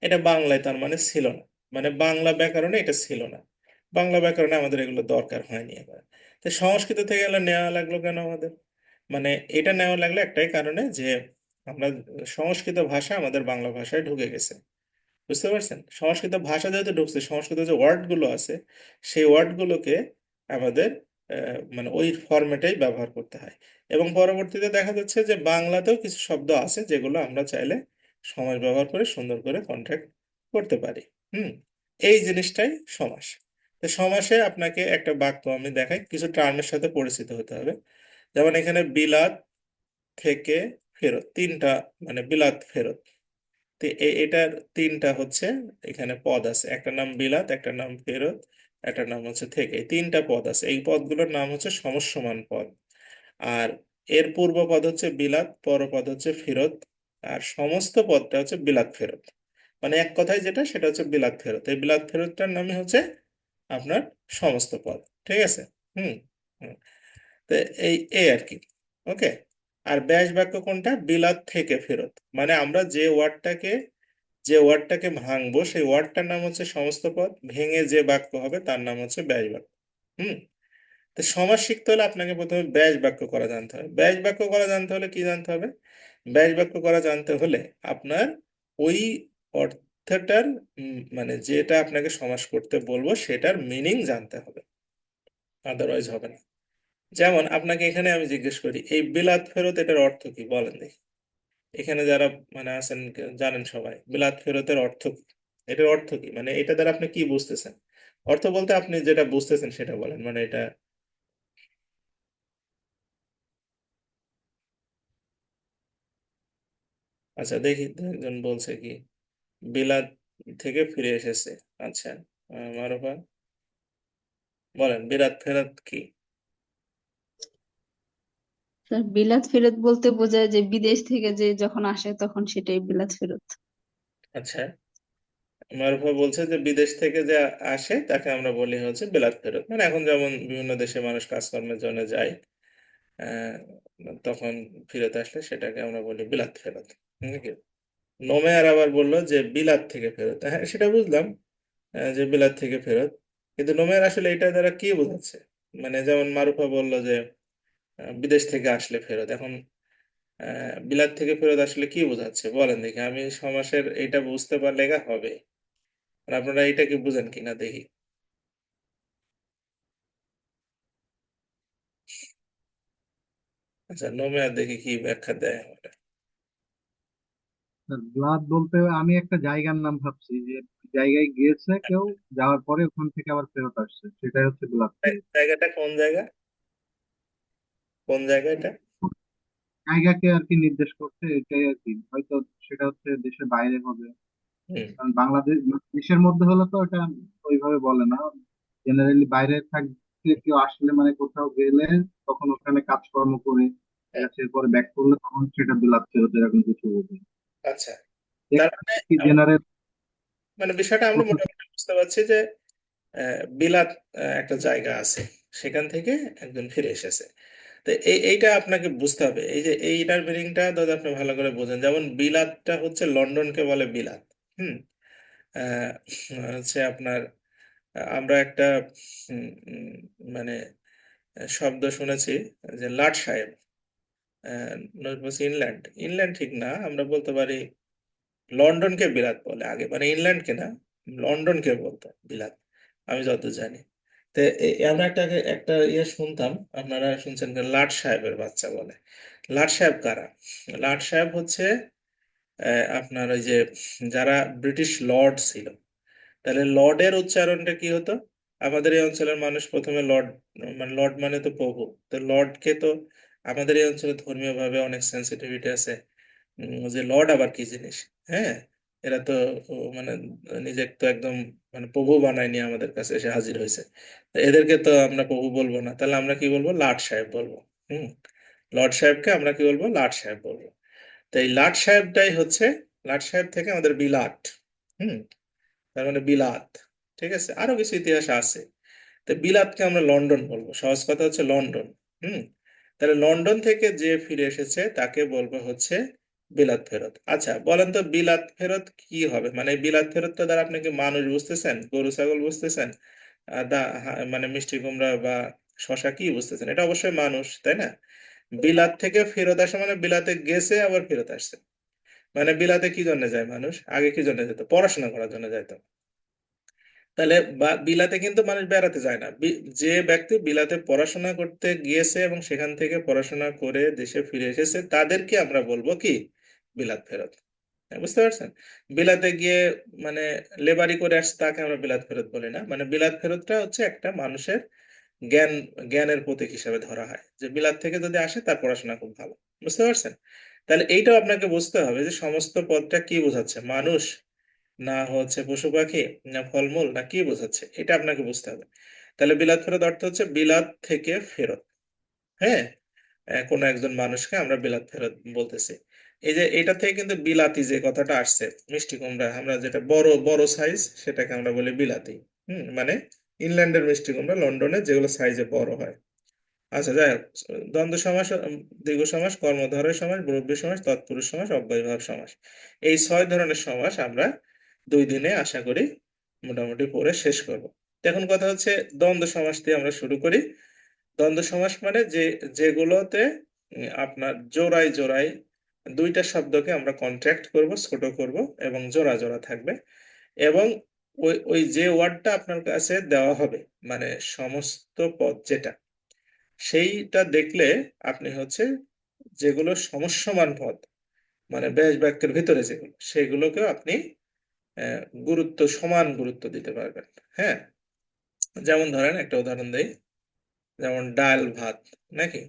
এটা বাংলায় তার মানে ছিল না, মানে বাংলা ব্যাকরণে এটা ছিল না। বাংলা ব্যাকরণে আমাদের এগুলো দরকার হয়নি এবার। তো সংস্কৃত থেকে এগুলো নেওয়া লাগলো কেন আমাদের? মানে এটা নেওয়া লাগলো একটাই কারণে, যে আমরা সংস্কৃত ভাষা আমাদের বাংলা ভাষায় ঢুকে গেছে। বুঝতে পারছেন? সংস্কৃত ভাষা যেহেতু ঢুকছে, সংস্কৃত যে ওয়ার্ড গুলো আছে, সেই ওয়ার্ড গুলোকে আমাদের মানে ওই ফরম্যাটেই ব্যবহার করতে হয়। এবং পরবর্তীতে দেখা যাচ্ছে যে বাংলাতেও কিছু শব্দ আছে যেগুলো আমরা চাইলে সমাস ব্যবহার করে সুন্দর করে কন্ট্রাক্ট করতে পারি। হুম, এই জিনিসটাই সমাস। তো সমাসে আপনাকে একটা বাক্য আমি দেখাই, কিছু টার্মের সাথে পরিচিত হতে হবে। যেমন এখানে বিলাত থেকে ফেরত, তিনটা মানে বিলাত ফেরত। তো এটার তিনটা হচ্ছে এখানে পদ আছে, একটা নাম বিলাত, একটা নাম ফেরত, একটা নাম হচ্ছে থেকে। এই তিনটা পদ আছে, এই পদগুলোর নাম হচ্ছে সমসমান পদ। আর এর পূর্ব পদ হচ্ছে বিলাত, পরপদ হচ্ছে ফেরত, আর সমস্ত পদটা হচ্ছে বিলাত ফেরত। মানে এক কথায় যেটা, সেটা হচ্ছে বিলাত ফেরত। এই বিলাত ফেরতটার নামই হচ্ছে আপনার সমস্ত পদ। ঠিক আছে? হুম, হুম। তো এই আর কি। ওকে। আর ব্যাস বাক্য কোনটা? বিলাত থেকে ফেরত। মানে আমরা যে ওয়ার্ডটাকে যে ওয়ার্ডটাকে ভাঙবো সেই ওয়ার্ডটার নাম হচ্ছে সমস্ত পদ, ভেঙে যে বাক্য হবে তার নাম হচ্ছে ব্যাস বাক্য। হুম। তো সমাস শিখতে হলে আপনাকে প্রথমে ব্যাস বাক্য করা জানতে হবে। ব্যাস বাক্য করা জানতে হলে কি জানতে হবে? ব্যাস বাক্য করা জানতে হলে আপনার ওই অর্থটার মানে যেটা আপনাকে সমাস করতে বলবো সেটার মিনিং জানতে হবে, আদারওয়াইজ হবে না। যেমন আপনাকে এখানে আমি জিজ্ঞেস করি, এই বিলাত ফেরত এটার অর্থ কি বলেন দেখি। এখানে যারা মানে আছেন জানেন সবাই বিলাত ফেরতের অর্থ কি, এটার অর্থ কি, মানে এটা দ্বারা আপনি কি বুঝতেছেন? অর্থ বলতে আপনি যেটা বুঝতেছেন সেটা বলেন, মানে এটা। আচ্ছা দেখি একজন বলছে কি বিলাত থেকে ফিরে এসেছে। আচ্ছা মারুফা বলেন বিলাত ফেরত কি? স্যার বিলাত ফেরত বলতে বোঝায় যে বিদেশ থেকে যে যখন আসে তখন সেটাই বিলাত ফেরত। আচ্ছা মারুফা বলছে যে বিদেশ থেকে যে আসে তাকে আমরা বলি হচ্ছে বিলাত ফেরত, মানে এখন যেমন বিভিন্ন দেশে মানুষ কাজকর্মের জন্য যায়, আহ, তখন ফিরত আসলে সেটাকে আমরা বলি বিলাত ফেরত। নাকি? নোমেয়ার আবার বললো যে বিলাত থেকে ফেরত, হ্যাঁ সেটা বুঝলাম, যে বিলাত থেকে ফেরত, কিন্তু নোমেয়ার আসলে এটা দ্বারা কি বোঝাচ্ছে? মানে যেমন মারুফা বললো যে বিদেশ থেকে আসলে ফেরত, এখন বিলাত থেকে ফেরত আসলে কি বোঝাচ্ছে বলেন দেখি, আমি সমাসের এটা বুঝতে পারলে গা হবে। আর আপনারা এটা কি বুঝেন কিনা দেখি। আচ্ছা নোমেয়ার দেখি কি ব্যাখ্যা দেয় আমাদের। ব্লাড বলতে আমি একটা জায়গার নাম ভাবছি, যে জায়গায় গিয়েছে কেউ, যাওয়ার পরে ওখান থেকে আবার ফেরত আসছে, সেটাই হচ্ছে ব্লাড ফেরত। জায়গাটা কোন জায়গা, কোন জায়গা এটা? জায়গাকে আর কি নির্দেশ করছে, এটাই আর কি। হয়তো সেটা হচ্ছে দেশের বাইরে হবে, হুম। কারণ বাংলাদেশ দেশের মধ্যে হলে তো এটা ওইভাবে বলে না। জেনারেলি বাইরে থাকতে কেউ আসলে মানে কোথাও গেলে তখন ওখানে কাজকর্ম করে ঠিক আছে, এরপরে ব্যাক করলে তখন সেটা বিলাত ফেরত, এরকম কিছু বোঝে। আচ্ছা তার মানে জেনারেল মানে বিষয়টা আমরা মোটামুটি বুঝতে পারছি যে বিলাত একটা জায়গা আছে, সেখান থেকে একজন ফিরে এসেছে। তো এইটা আপনাকে বুঝতে হবে, এই যে এইটার মিনিংটা যদি আপনি ভালো করে বোঝেন, যেমন বিলাতটা হচ্ছে লন্ডনকে বলে বিলাত। হুম। আহ, হচ্ছে আপনার আমরা একটা উম, উম, মানে শব্দ শুনেছি যে লাট সাহেব, ইনল্যান্ড, ইনল্যান্ড ঠিক না, আমরা বলতে পারি লন্ডনকে বিলাত বলে আগে, মানে ইংল্যান্ডকে না, লন্ডনকে বলতো বিলাত, আমি যত জানি। তো আমরা একটা একটা ইয়ে শুনতাম, আপনারা শুনছেন কি, লাট সাহেবের বাচ্চা বলে। লাট সাহেব কারা? লাট সাহেব হচ্ছে আপনার ওই যে যারা ব্রিটিশ লর্ড ছিল। তাহলে লর্ডের উচ্চারণটা কি হতো? আমাদের এই অঞ্চলের মানুষ প্রথমে লর্ড, মানে লর্ড মানে তো প্রভু, তো লর্ডকে তো আমাদের এই অঞ্চলে ধর্মীয় ভাবে অনেক সেন্সিটিভিটি আছে, যে লর্ড আবার কি জিনিস। হ্যাঁ, এরা তো মানে নিজেকে তো একদম মানে প্রভু বানায়নি, আমাদের কাছে এসে হাজির হয়েছে, তো এদেরকে তো আমরা প্রভু বলবো না, তাহলে আমরা কি বলবো? লাট সাহেব বলবো। হুম। লর্ড সাহেবকে আমরা কি বলবো? লাট সাহেব বলবো। তো এই লাট সাহেবটাই হচ্ছে, লাট সাহেব থেকে আমাদের বিলাট। হুম। তার মানে বিলাত। ঠিক আছে, আরো কিছু ইতিহাস আছে। তো বিলাতকে আমরা লন্ডন বলবো, সহজ কথা হচ্ছে লন্ডন। হুম। তাহলে লন্ডন থেকে যে ফিরে এসেছে তাকে বলবো হচ্ছে বিলাত ফেরত। আচ্ছা বলেন তো বিলাত ফেরত কি হবে, মানে বিলাত ফেরতটা দ্বারা আপনি কি মানুষ বুঝতেছেন, গরু ছাগল বুঝতেছেন, মানে মিষ্টি কুমড়া বা শশা কি বুঝতেছেন? এটা অবশ্যই মানুষ, তাই না? বিলাত থেকে ফেরত আসা মানে বিলাতে গেছে আবার ফেরত আসছে। মানে বিলাতে কি জন্য যায় মানুষ, আগে কি জন্য যেত? পড়াশোনা করার জন্য যেত। তাহলে বিলাতে কিন্তু মানুষ বেড়াতে যায় না, যে ব্যক্তি বিলাতে পড়াশোনা করতে গিয়েছে এবং সেখান থেকে পড়াশোনা করে দেশে ফিরে এসেছে তাদেরকে আমরা বলবো কি বিলাত ফেরত। হ্যাঁ, বুঝতে পারছেন? বিলাতে গিয়ে মানে লেবারি করে আসছে তাকে আমরা বিলাত ফেরত বলি না, মানে বিলাত ফেরতটা হচ্ছে একটা মানুষের জ্ঞান, জ্ঞানের প্রতীক হিসাবে ধরা হয়, যে বিলাত থেকে যদি আসে তার পড়াশোনা খুব ভালো। বুঝতে পারছেন? তাহলে এইটাও আপনাকে বুঝতে হবে যে সমস্ত পদটা কি বোঝাচ্ছে, মানুষ না হচ্ছে পশু পাখি না ফলমূল না কি বোঝাচ্ছে, এটা আপনাকে বুঝতে হবে। তাহলে বিলাত ফেরত অর্থ হচ্ছে বিলাত থেকে ফেরত। হ্যাঁ, কোনো একজন মানুষকে আমরা বিলাত ফেরত বলতেছি। এই যে এটা থেকে কিন্তু বিলাতি যে কথাটা আসছে, মিষ্টি কুমড়া আমরা যেটা বড় বড় সাইজ সেটাকে আমরা বলি বিলাতি। মানে ইংল্যান্ডের মিষ্টি কুমড়া লন্ডনে যেগুলো সাইজে বড় হয়। আচ্ছা, যাই হোক, দ্বন্দ্ব সমাস, দীর্ঘ সমাস, কর্মধারয় সমাস, বহুব্রীহি সমাস, তৎপুরুষ সমাস, অব্যয়ভাব সমাস, এই 6 ধরনের সমাস আমরা 2 দিনে আশা করি মোটামুটি পড়ে শেষ করব। তো এখন কথা হচ্ছে দ্বন্দ্ব সমাস দিয়ে আমরা শুরু করি। দ্বন্দ্ব সমাস মানে যেগুলোতে আপনার জোড়ায় জোড়ায় দুইটা শব্দকে আমরা কন্ট্রাক্ট করব, ছোট করব এবং জোড়া জোড়া থাকবে, এবং ওই ওই যে ওয়ার্ডটা আপনার কাছে দেওয়া হবে, মানে সমস্ত পদ যেটা, সেইটা দেখলে আপনি হচ্ছে যেগুলো সমস্যমান পদ, মানে ব্যাস বাক্যের ভিতরে যেগুলো, সেগুলোকেও আপনি সমান গুরুত্ব দিতে পারবেন। হ্যাঁ, যেমন ধরেন একটা উদাহরণ দেই, যেমন ডাল ভাত, নাকি?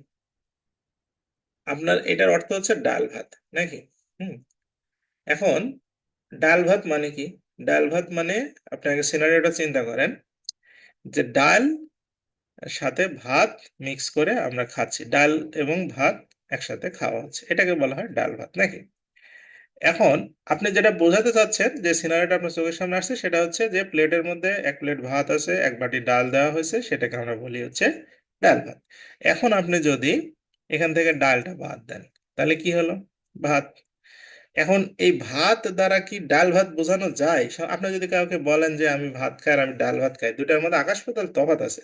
আপনার এটার অর্থ হচ্ছে ডাল ভাত, নাকি? হুম। এখন ডাল ভাত মানে কি? ডাল ভাত মানে আপনি আগে সিনারিওটা চিন্তা করেন, যে ডাল সাথে ভাত মিক্স করে আমরা খাচ্ছি, ডাল এবং ভাত একসাথে খাওয়া হচ্ছে, এটাকে বলা হয় ডাল ভাত, নাকি? এখন আপনি যেটা বোঝাতে চাচ্ছেন, যে সিনারিওটা আপনার চোখের সামনে আসছে, সেটা হচ্ছে যে প্লেটের মধ্যে 1 প্লেট ভাত আছে, 1 বাটি ডাল দেওয়া হয়েছে, সেটাকে আমরা বলি হচ্ছে ডাল ভাত। এখন আপনি যদি এখান থেকে ডালটা বাদ দেন, তাহলে কি হলো? ভাত। এখন এই ভাত দ্বারা কি ডাল ভাত বোঝানো যায়? আপনি যদি কাউকে বলেন যে আমি ভাত খাই আর আমি ডাল ভাত খাই, দুটার মধ্যে আকাশ পাতাল তফাৎ আছে।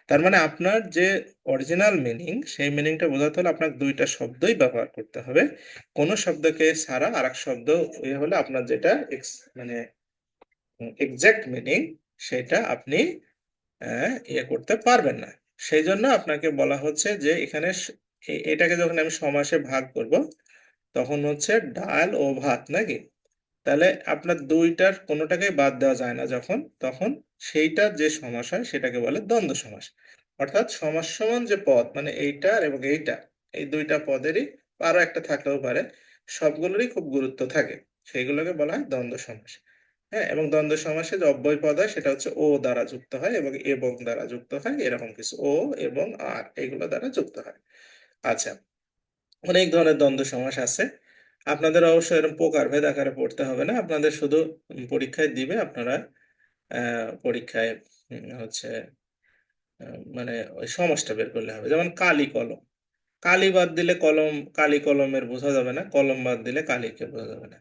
তার মানে আপনার যে অরিজিনাল মিনিং, সেই মিনিংটা বোঝাতে হলে আপনার দুইটা শব্দই ব্যবহার করতে হবে। কোন শব্দকে ছাড়া আর এক শব্দ হলে আপনার যেটা মানে এক্সাক্ট মিনিং, সেটা আপনি ইয়ে করতে পারবেন না। সেই জন্য আপনাকে বলা হচ্ছে যে এখানে এটাকে যখন আমি সমাসে ভাগ করব, তখন হচ্ছে ডাল ও ভাত, নাকি? তাহলে আপনার দুইটার কোনোটাকেই বাদ দেওয়া যায় না যখন, তখন সেইটার যে সমাস হয় সেটাকে বলে দ্বন্দ্ব সমাস। অর্থাৎ সমাস সমান যে পদ, মানে এইটার এবং এইটা, এই দুইটা পদেরই আরো একটা থাকলেও পারে, সবগুলোরই খুব গুরুত্ব থাকে, সেইগুলোকে বলা হয় দ্বন্দ্ব সমাস। হ্যাঁ, এবং দ্বন্দ্ব সমাসে যে অব্যয় পদ হয় সেটা হচ্ছে ও দ্বারা যুক্ত হয় এবং দ্বারা যুক্ত হয়, এরকম কিছু, ও এবং আর, এগুলো দ্বারা যুক্ত হয়। আচ্ছা, অনেক ধরনের দ্বন্দ্ব সমাস আছে। আপনাদের অবশ্য এরকম প্রকারভেদ আকারে পড়তে হবে না, আপনাদের শুধু পরীক্ষায় দিবে, আপনারা পরীক্ষায় হচ্ছে মানে ওই সমাসটা বের করলে হবে। যেমন কালি কলম, কালি বাদ দিলে কলম, কালি কলমের বোঝা যাবে না, কলম বাদ দিলে কালিকে বোঝা যাবে না।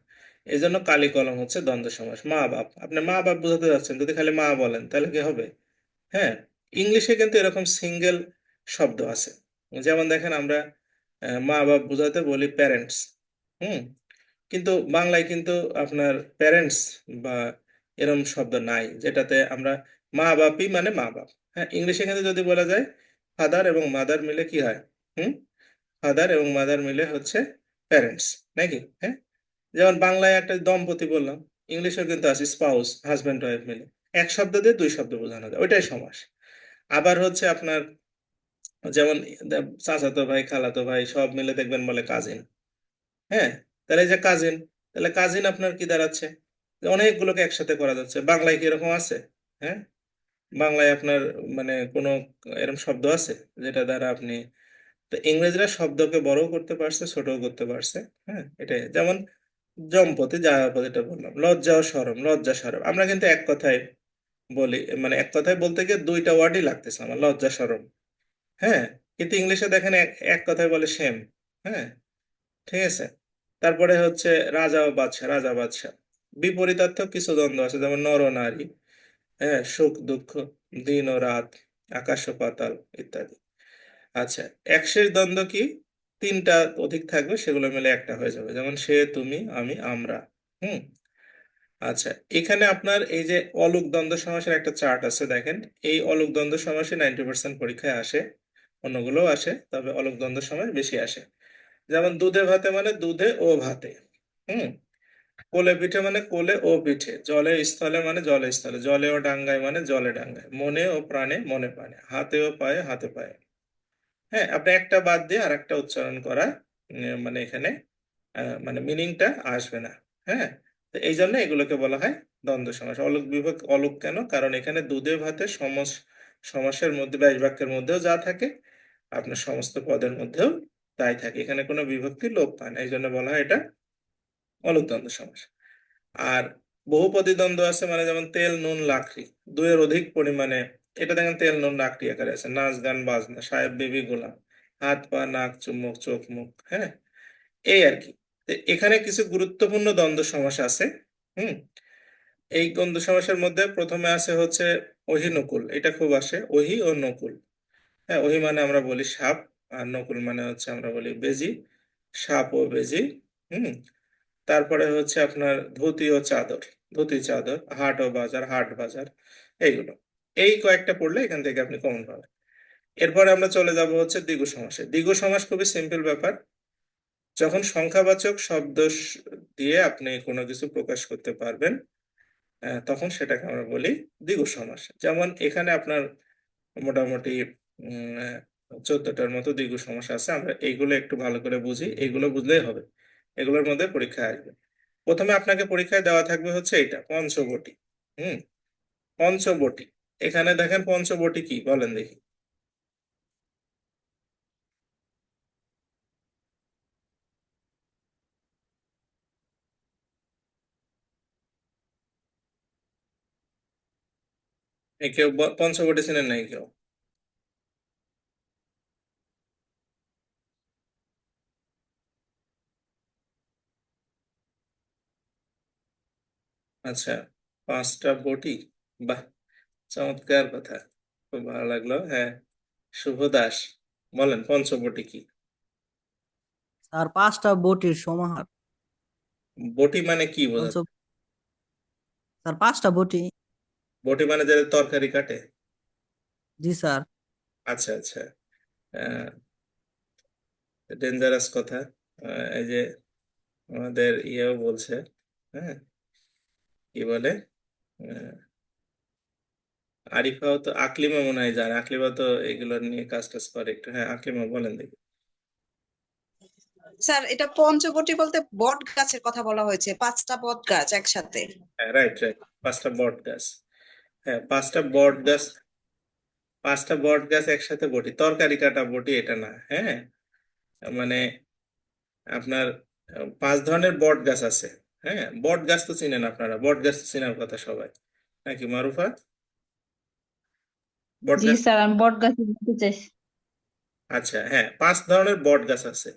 এই জন্য কালি কলম হচ্ছে দ্বন্দ্ব সমাস। মা বাপ, আপনি মা বাপ বোঝাতে যাচ্ছেন, যদি খালি মা বলেন তাহলে কি হবে? হ্যাঁ, ইংলিশে কিন্তু এরকম সিঙ্গেল শব্দ আছে। যেমন দেখেন, আমরা মা বাপ বোঝাতে বলি প্যারেন্টস। হুম। কিন্তু বাংলায় কিন্তু আপনার প্যারেন্টস বা এরকম শব্দ নাই, যেটাতে আমরা মা বাপই মানে মা বাপ। হ্যাঁ, ইংলিশে কিন্তু যদি বলা যায় ফাদার এবং মাদার মিলে কি হয়? হুম, ফাদার এবং মাদার মিলে হচ্ছে প্যারেন্টস, নাকি? হ্যাঁ, যেমন বাংলায় একটা দম্পতি বললাম, ইংলিশেও কিন্তু আছে স্পাউস, হাজব্যান্ড ওয়াইফ মিলে, এক শব্দ দিয়ে দুই শব্দ বোঝানো যায়, ওইটাই সমাস। আবার হচ্ছে আপনার যেমন চাচাতো ভাই, খালাতো ভাই সব মিলে দেখবেন বলে কাজিন। হ্যাঁ, তাহলে এই যে কাজিন, তাহলে কাজিন আপনার কি দাঁড়াচ্ছে? যে অনেকগুলোকে একসাথে করা যাচ্ছে। বাংলায় কি এরকম আছে? হ্যাঁ, বাংলায় আপনার মানে কোনো এরকম শব্দ আছে যেটা দ্বারা আপনি, তো ইংরেজরা শব্দকে বড়ও করতে পারছে, ছোটও করতে পারছে। হ্যাঁ, এটাই যেমন জম্পতি, যেটা বললাম, লজ্জা ও শরম, লজ্জা শরম, আমরা কিন্তু এক কথায় বলি, মানে এক কথায় বলতে গিয়ে দুইটা ওয়ার্ডই লাগতেছে আমার, লজ্জা শরম। হ্যাঁ, কিন্তু ইংলিশে দেখেন এক এক কথায় বলে সেম। হ্যাঁ, ঠিক আছে। তারপরে হচ্ছে রাজা ও বাদশা, রাজা বাদশা, বিপরীতার্থক কিছু দ্বন্দ্ব আছে, যেমন নর ও নারী, হ্যাঁ, সুখ দুঃখ, দিন ও রাত, আকাশ ও পাতাল ইত্যাদি। আচ্ছা, একশের দ্বন্দ্ব কি? 3টা অধিক থাকবে, সেগুলো মিলে একটা হয়ে যাবে, যেমন সে, তুমি, আমি, আমরা। হুম। আচ্ছা, এখানে আপনার এই যে অলুক দ্বন্দ্ব সমাসের একটা চার্ট আছে, দেখেন। এই অলুক দ্বন্দ্ব সমাসে 90% পরীক্ষায় আসে, অন্যগুলোও আসে, তবে অলুক দ্বন্দ্ব সমাস বেশি আসে। যেমন দুধে ভাতে মানে দুধে ও ভাতে। হুম। কোলে পিঠে মানে কোলে ও পিঠে, জলে স্থলে মানে জলে স্থলে, জলে ও ডাঙ্গায় মানে জলে ডাঙ্গায়, মনে ও প্রাণে মনে প্রাণে, হাতে ও পায়ে হাতে পায়ে। হ্যাঁ, আপনি একটা বাদ দিয়ে আর একটা উচ্চারণ করা, মানে এখানে মানে মিনিংটা আসবে না। হ্যাঁ, তো এই জন্য এগুলোকে বলা হয় দ্বন্দ্ব সমাস। অলুক বিভাগ অলুক কেন? কারণ এখানে দুধে ভাতে সমাসের মধ্যে ব্যাস বাক্যের মধ্যেও যা থাকে, আপনার সমস্ত পদের মধ্যেও তাই থাকে, এখানে কোনো বিভক্তি লোপ পায় না, এই জন্য বলা হয় এটা অলুক দ্বন্দ্ব সমাস। আর বহুপদী দ্বন্দ্ব আছে, মানে যেমন তেল, নুন, লাকড়ি, দুইয়ের অধিক পরিমাণে এটা দেখেন তেল নুন নাক টি আকারে আছে, নাচ গান বাজনা, সাহেব বিবি গোলাম, হাত পা নাক চুমুক চোখ মুখ, হ্যাঁ, এই আর কি। তো এখানে কিছু গুরুত্বপূর্ণ দ্বন্দ্ব সমাস আছে। হুম। এই দ্বন্দ্ব সমাসের মধ্যে প্রথমে আছে হচ্ছে ওহি নকুল, এটা খুব আসে, ওহি ও নকুল। হ্যাঁ, ওহি মানে আমরা বলি সাপ, আর নকুল মানে হচ্ছে আমরা বলি বেজি, সাপ ও বেজি। হুম। তারপরে হচ্ছে আপনার ধুতি ও চাদর, ধুতি চাদর, হাট ও বাজার, হাট বাজার, এইগুলো। এই কয়েকটা পড়লে এখান থেকে আপনি কমন পাবেন। এরপরে আমরা চলে যাব হচ্ছে দ্বিগু সমাসে। দ্বিগু সমাস খুবই সিম্পল ব্যাপার। যখন সংখ্যাবাচক শব্দ দিয়ে আপনি কোনো কিছু প্রকাশ করতে পারবেন, তখন সেটাকে আমরা বলি দ্বিগু সমাস। যেমন এখানে আপনার মোটামুটি 14টার মতো দ্বিগু সমাস আছে। আমরা এইগুলো একটু ভালো করে বুঝি, এইগুলো বুঝলেই হবে, এগুলোর মধ্যে পরীক্ষায় আসবে। প্রথমে আপনাকে পরীক্ষায় দেওয়া থাকবে হচ্ছে এইটা পঞ্চবটি। হুম। পঞ্চবটি, এখানে দেখেন পঞ্চবটি কি বলেন দেখি। কেউ পঞ্চবটি চেনেন নাই কেউ? আচ্ছা, 5টা বটি, বাহ, চমৎকার কথা, খুব ভালো লাগলো। হ্যাঁ, শুভ দাস, বলেন পঞ্চবটি কি? স্যার 5টা বটির সমাহার। বটি মানে কি পঞ্চ বোঝাচ্ছে? স্যার 5টা বটি। বটি মানে যাদের তরকারি কাটে? জি স্যার। আচ্ছা আচ্ছা, ডেঞ্জারাস কথা। এই যে আমাদের ইয়েও বলছে, হ্যাঁ, কি বলে, আহ, আরিফাও তো, আকলিমা মনে হয় জানে, আকলিমা তো এগুলো নিয়ে কাজ টাজ করে একটু। হ্যাঁ, আকলিমা বলেন দেখি। স্যার এটা পঞ্চবটি বলতে বট গাছের কথা বলা হয়েছে, 5টা বট গাছ একসাথে। হ্যাঁ, রাইট রাইট, 5টা বট গাছ। হ্যাঁ, 5টা বট গাছ একসাথে বটি, তরকারি কাটা বটি এটা না। হ্যাঁ, মানে আপনার 5 ধরনের বট গাছ আছে। হ্যাঁ, বট গাছ তো চিনেন আপনারা, বট গাছ তো চেনার কথা সবাই, নাকি মারুফা? বট জি গাছ, স্যার, আমি বট গাছে যেতে চাইছি। আচ্ছা, হ্যাঁ, 5 ধরনের বট গাছ আছে।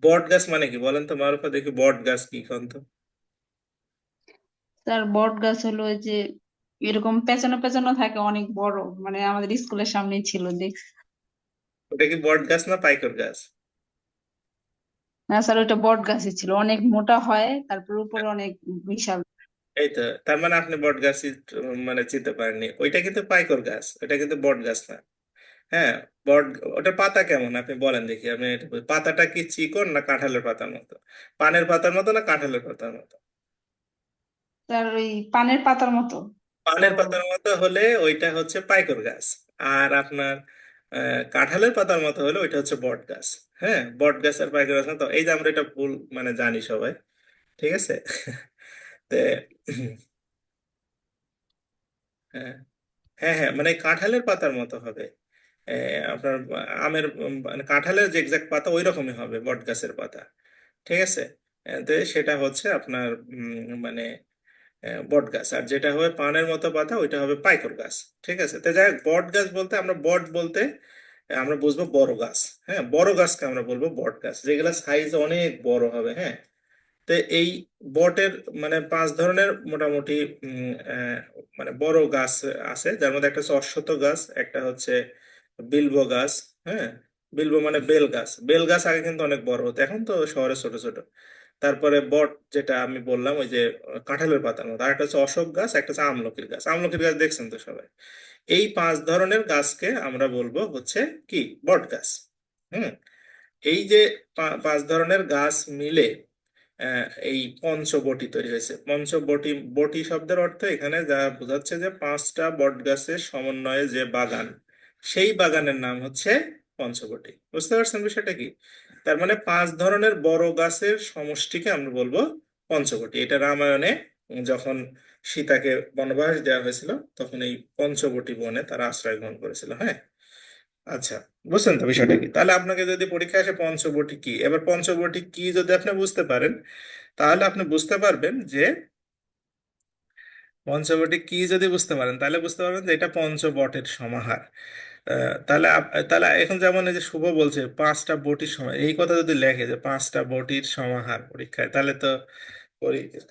বট গাছ মানে কি বলেন তো মারুফা দেখি, বট গাছ কি কোন তো? স্যার বট গাছ হলো ওই যে এরকম পেঁচানো পেঁচানো থাকে, অনেক বড়, মানে আমাদের স্কুলের সামনেই ছিল, দেখছি। ওটা কি বট গাছ না পাইকর গাছ? না স্যার, ওইটা বট গাছই ছিল, অনেক মোটা হয়, তারপর উপরে অনেক বিশাল। এই তো, তার মানে আপনি বট গাছই মানে চিনতে পারেননি, ওইটা কিন্তু পাইকর গাছ, ওটা কিন্তু বট গাছ না। হ্যাঁ, বট, ওটা পাতা কেমন আপনি বলেন দেখি, আমি এটা পাতাটা কি চিকন না কাঁঠালের পাতার মতো, পানের পাতার মতো না কাঁঠালের পাতার মতো? স্যার ওই পানের পাতার মতো পানের বড় বড়। পাতার মতো হলে ওইটা হচ্ছে পাইকর গাছ। আর আপনার কাঁঠালের পাতার মতো হলে ওইটা হচ্ছে বট গাছ। হ্যাঁ, বট গাছ আর পাইকর গাছ না তো, এই যে আমরা এটা ভুল মানে জানি সবাই, ঠিক আছে? তে হ্যাঁ, হ্যাঁ হ্যাঁ, মানে কাঁঠালের পাতার মতো হবে। আপনার আমের মানে কাঁঠালের যে এক্সাক্ট পাতা ওই রকমই হবে বট গাছের পাতা, ঠিক আছে? তো সেটা হচ্ছে আপনার মানে বট গাছ। আর যেটা হবে পানের মতো পাতা ওইটা হবে পাইকর গাছ, ঠিক আছে? তো যাই হোক, বট গাছ বলতে আমরা বট বলতে আমরা বুঝবো বড় গাছ। হ্যাঁ, বড় গাছকে আমরা বলবো বট গাছ, যেগুলা সাইজ অনেক বড় হবে। হ্যাঁ, তো এই বটের মানে 5 ধরনের মোটামুটি মানে বড় গাছ আছে, যার মধ্যে একটা হচ্ছে অশ্বত্থ গাছ, একটা হচ্ছে বিলবো গাছ। হ্যাঁ, বিলবো মানে বেল গাছ, বেল গাছ আগে কিন্তু অনেক বড় হতো, এখন তো শহরে ছোট ছোট। তারপরে বট যেটা আমি বললাম ওই যে কাঁঠালের পাতার মতো, আর একটা হচ্ছে অশোক গাছ, একটা হচ্ছে আমলকির গাছ। আমলকির গাছ দেখছেন তো সবাই। এই 5 ধরনের গাছকে আমরা বলবো হচ্ছে কি বট গাছ। হুম। এই যে 5 ধরনের গাছ মিলে এই পঞ্চবটি তৈরি হয়েছে। পঞ্চবটি, বটি শব্দের অর্থ এখানে যা বোঝাচ্ছে যে 5টা বট গাছের সমন্বয়ে যে বাগান, সেই বাগানের নাম হচ্ছে পঞ্চবটি। বুঝতে পারছেন বিষয়টা কি? তার মানে 5 ধরনের বড় গাছের সমষ্টিকে আমরা বলবো পঞ্চবটি। এটা রামায়ণে যখন সীতাকে বনবাস দেওয়া হয়েছিল, তখন এই পঞ্চবটি বনে তারা আশ্রয় গ্রহণ করেছিল। হ্যাঁ, আচ্ছা, বুঝছেন তো বিষয়টা কি? তাহলে আপনাকে যদি পরীক্ষা আসে পঞ্চবটি কি, এবার পঞ্চবটি কি যদি আপনি বুঝতে পারেন, তাহলে আপনি বুঝতে পারবেন যে পঞ্চবটি কি যদি বুঝতে পারেন তাহলে বুঝতে পারবেন যে এটা পঞ্চবটের সমাহার। তাহলে এখন যেমন এই যে শুভ বলছে পাঁচটা বটির সমাহার, এই কথা যদি লেখে যে পাঁচটা বটির সমাহার পরীক্ষায়, তাহলে তো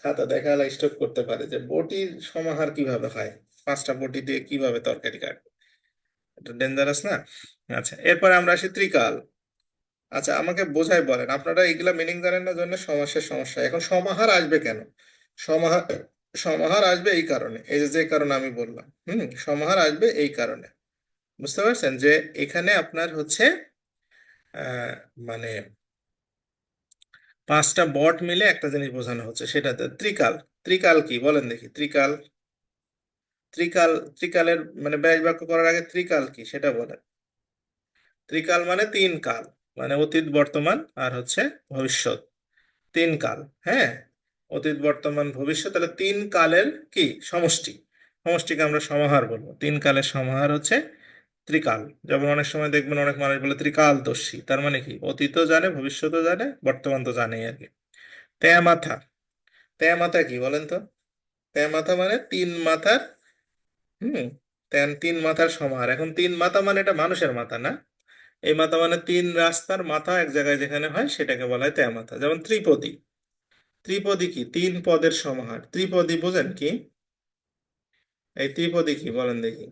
খাতা দেখা স্টপ করতে পারে যে বটির সমাহার কিভাবে হয়, পাঁচটা বটি দিয়ে কিভাবে তরকারি কাটবে, এটা ডেঞ্জারাস না? আচ্ছা, এরপরে আমরা আসি ত্রিকাল। আচ্ছা, আমাকে বোঝাই বলেন, আপনারা এইগুলা মিনিং জানেন না জন্য সমস্যার সমস্যা। এখন সমাহার আসবে কেন? সমাহার সমাহার আসবে এই কারণে, এই যে যে কারণে আমি বললাম, সমাহার আসবে এই কারণে, বুঝতে পারছেন যে এখানে আপনার হচ্ছে আহ মানে পাঁচটা বট মিলে একটা জিনিস বোঝানো হচ্ছে, সেটাতে ত্রিকাল। ত্রিকাল কি বলেন দেখি? ত্রিকাল, ত্রিকাল, ত্রিকালের মানে ব্যাস বাক্য করার আগে ত্রিকাল কি সেটা বলেন। ত্রিকাল মানে তিন কাল, মানে অতীত, বর্তমান আর হচ্ছে ভবিষ্যৎ, তিন কাল। হ্যাঁ, অতীত, বর্তমান, ভবিষ্যৎ, তাহলে তিন কালের কি সমষ্টি, সমষ্টিকে আমরা সমাহার বলবো। তিন কালের সমাহার হচ্ছে ত্রিকাল। যেমন অনেক সময় দেখবেন অনেক মানুষ বলে ত্রিকালদর্শী, তার মানে কি অতীতও জানে, ভবিষ্যৎও জানে, বর্তমান তো জানেই আর কি। তেয়া মাথা, তেয়া মাথা কি বলেন তো? তেয়া মাথা মানে তিন মাথার, হুম তিন মাথার সমাহার। এখন তিন মাথা মানে এটা মানুষের মাথা না, এই মাথা মানে তিন রাস্তার মাথা এক জায়গায় যেখানে হয় সেটাকে বলা হয় তেয়া মাথা। যেমন ত্রিপদী, ত্রিপদী কি? তিন পদের সমাহার। ত্রিপদী বোঝেন কি? এই ত্রিপদী কি বলেন দেখি?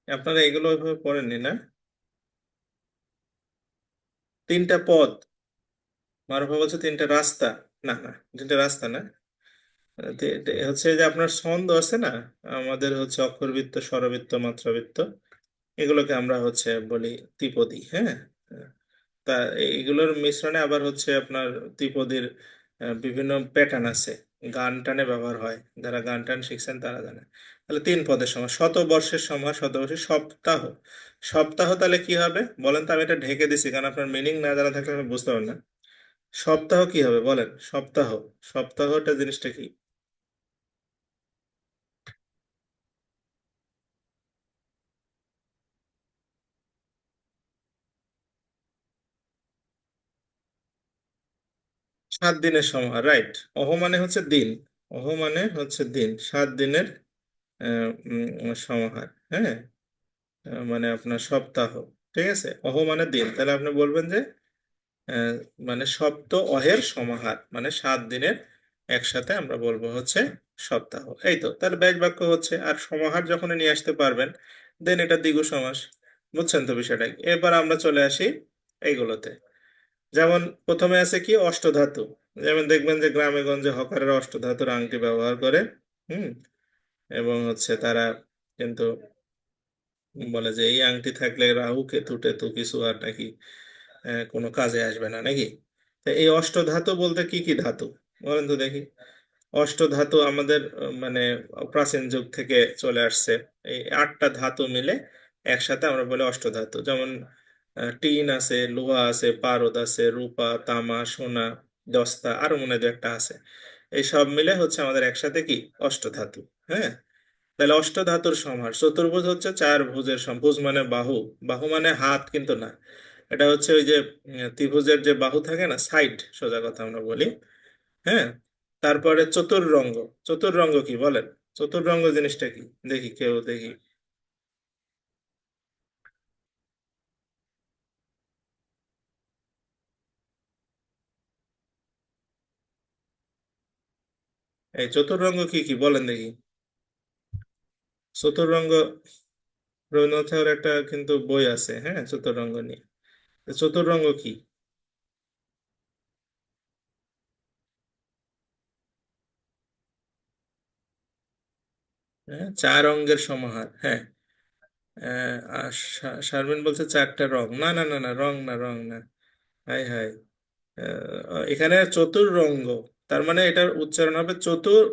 আপনারা এগুলো ওইভাবে পড়েননি না? তিনটা পদ, মারুফা বলছে তিনটা রাস্তা। না না, তিনটা রাস্তা না। হচ্ছে যে আপনার ছন্দ আছে না, আমাদের হচ্ছে অক্ষরবৃত্ত, স্বরবৃত্ত, মাত্রাবৃত্ত, এগুলোকে আমরা হচ্ছে বলি ত্রিপদী। হ্যাঁ, তা এইগুলোর মিশ্রণে আবার হচ্ছে আপনার ত্রিপদীর বিভিন্ন প্যাটার্ন আছে, গান টানে ব্যবহার হয়, যারা গান টান শিখছেন তারা জানে। তাহলে তিন পদের সমাস, শতবর্ষের সমাস, শতবর্ষের সপ্তাহ, সপ্তাহ তাহলে কি হবে বলেন তো? আমি এটা ঢেকে দিছি কারণ আপনার মিনিং না জানা থাকলে আমি বুঝতে পারবেন না। সপ্তাহ কি হবে বলেন? সপ্তাহ, সপ্তাহটা জিনিসটা কি? সাত দিনের সমাহার, রাইট। অহ মানে হচ্ছে দিন, অহ মানে হচ্ছে দিন, সাত দিনের সমাহার। হ্যাঁ, মানে আপনার সপ্তাহ, ঠিক আছে। অহ মানে দিন, তাহলে আপনি বলবেন যে আহ, মানে সপ্ত অহের সমাহার, মানে সাত দিনের একসাথে আমরা বলবো হচ্ছে সপ্তাহ। এই তো, তাহলে ব্যাস বাক্য হচ্ছে। আর সমাহার যখন নিয়ে আসতে পারবেন দেন এটা দ্বিগু সমাস। বুঝছেন তো বিষয়টা? এবার আমরা চলে আসি এইগুলোতে। যেমন প্রথমে আছে কি অষ্টধাতু, যেমন দেখবেন যে গ্রামে গঞ্জে হকারেরা অষ্টধাতুর আংটি ব্যবহার করে। হুম এবং হচ্ছে তারা কিন্তু বলে যে এই আংটি থাকলে রাহু কেতু টেতু কিছু আর নাকি কোনো কাজে আসবে না নাকি। তো এই অষ্টধাতু বলতে কি কি ধাতু বলেন তো দেখি? অষ্টধাতু আমাদের মানে প্রাচীন যুগ থেকে চলে আসছে। এই আটটা ধাতু মিলে একসাথে আমরা বলি অষ্টধাতু। যেমন টিন আছে, লোহা আছে, পারদ আছে, রূপা, তামা, সোনা, দস্তা, আরো মনে হয় দু একটা আছে। এই সব মিলে হচ্ছে আমাদের একসাথে কি অষ্টধাতু। হ্যাঁ, তাহলে অষ্টধাতুর সমাহার। চতুর্ভুজ হচ্ছে চার ভুজের ভুজ মানে বাহু, বাহু মানে হাত কিন্তু না, এটা হচ্ছে ওই যে ত্রিভুজের যে বাহু থাকে না, সাইড, সোজা কথা আমরা বলি। হ্যাঁ, তারপরে চতুর্রঙ্গ, চতুর্রঙ্গ কি বলেন? চতুর্রঙ্গ জিনিসটা কি দেখি, কেউ দেখি। এই চতুর্রঙ্গ কি কি বলেন দেখি? চতুর্রঙ্গ, রবীন্দ্রনাথ ঠাকুরের একটা কিন্তু বই আছে, হ্যাঁ, চতুর্রঙ্গ নিয়ে। তো চতুর্রঙ্গ কি? হ্যাঁ, চার অঙ্গের সমাহার। হ্যাঁ, আর শারমিন বলছে চারটা রং। না না না না, রং না, রং না। হাই হাই, এখানে চতুরঙ্গ, তার মানে এটার উচ্চারণ হবে চতুর,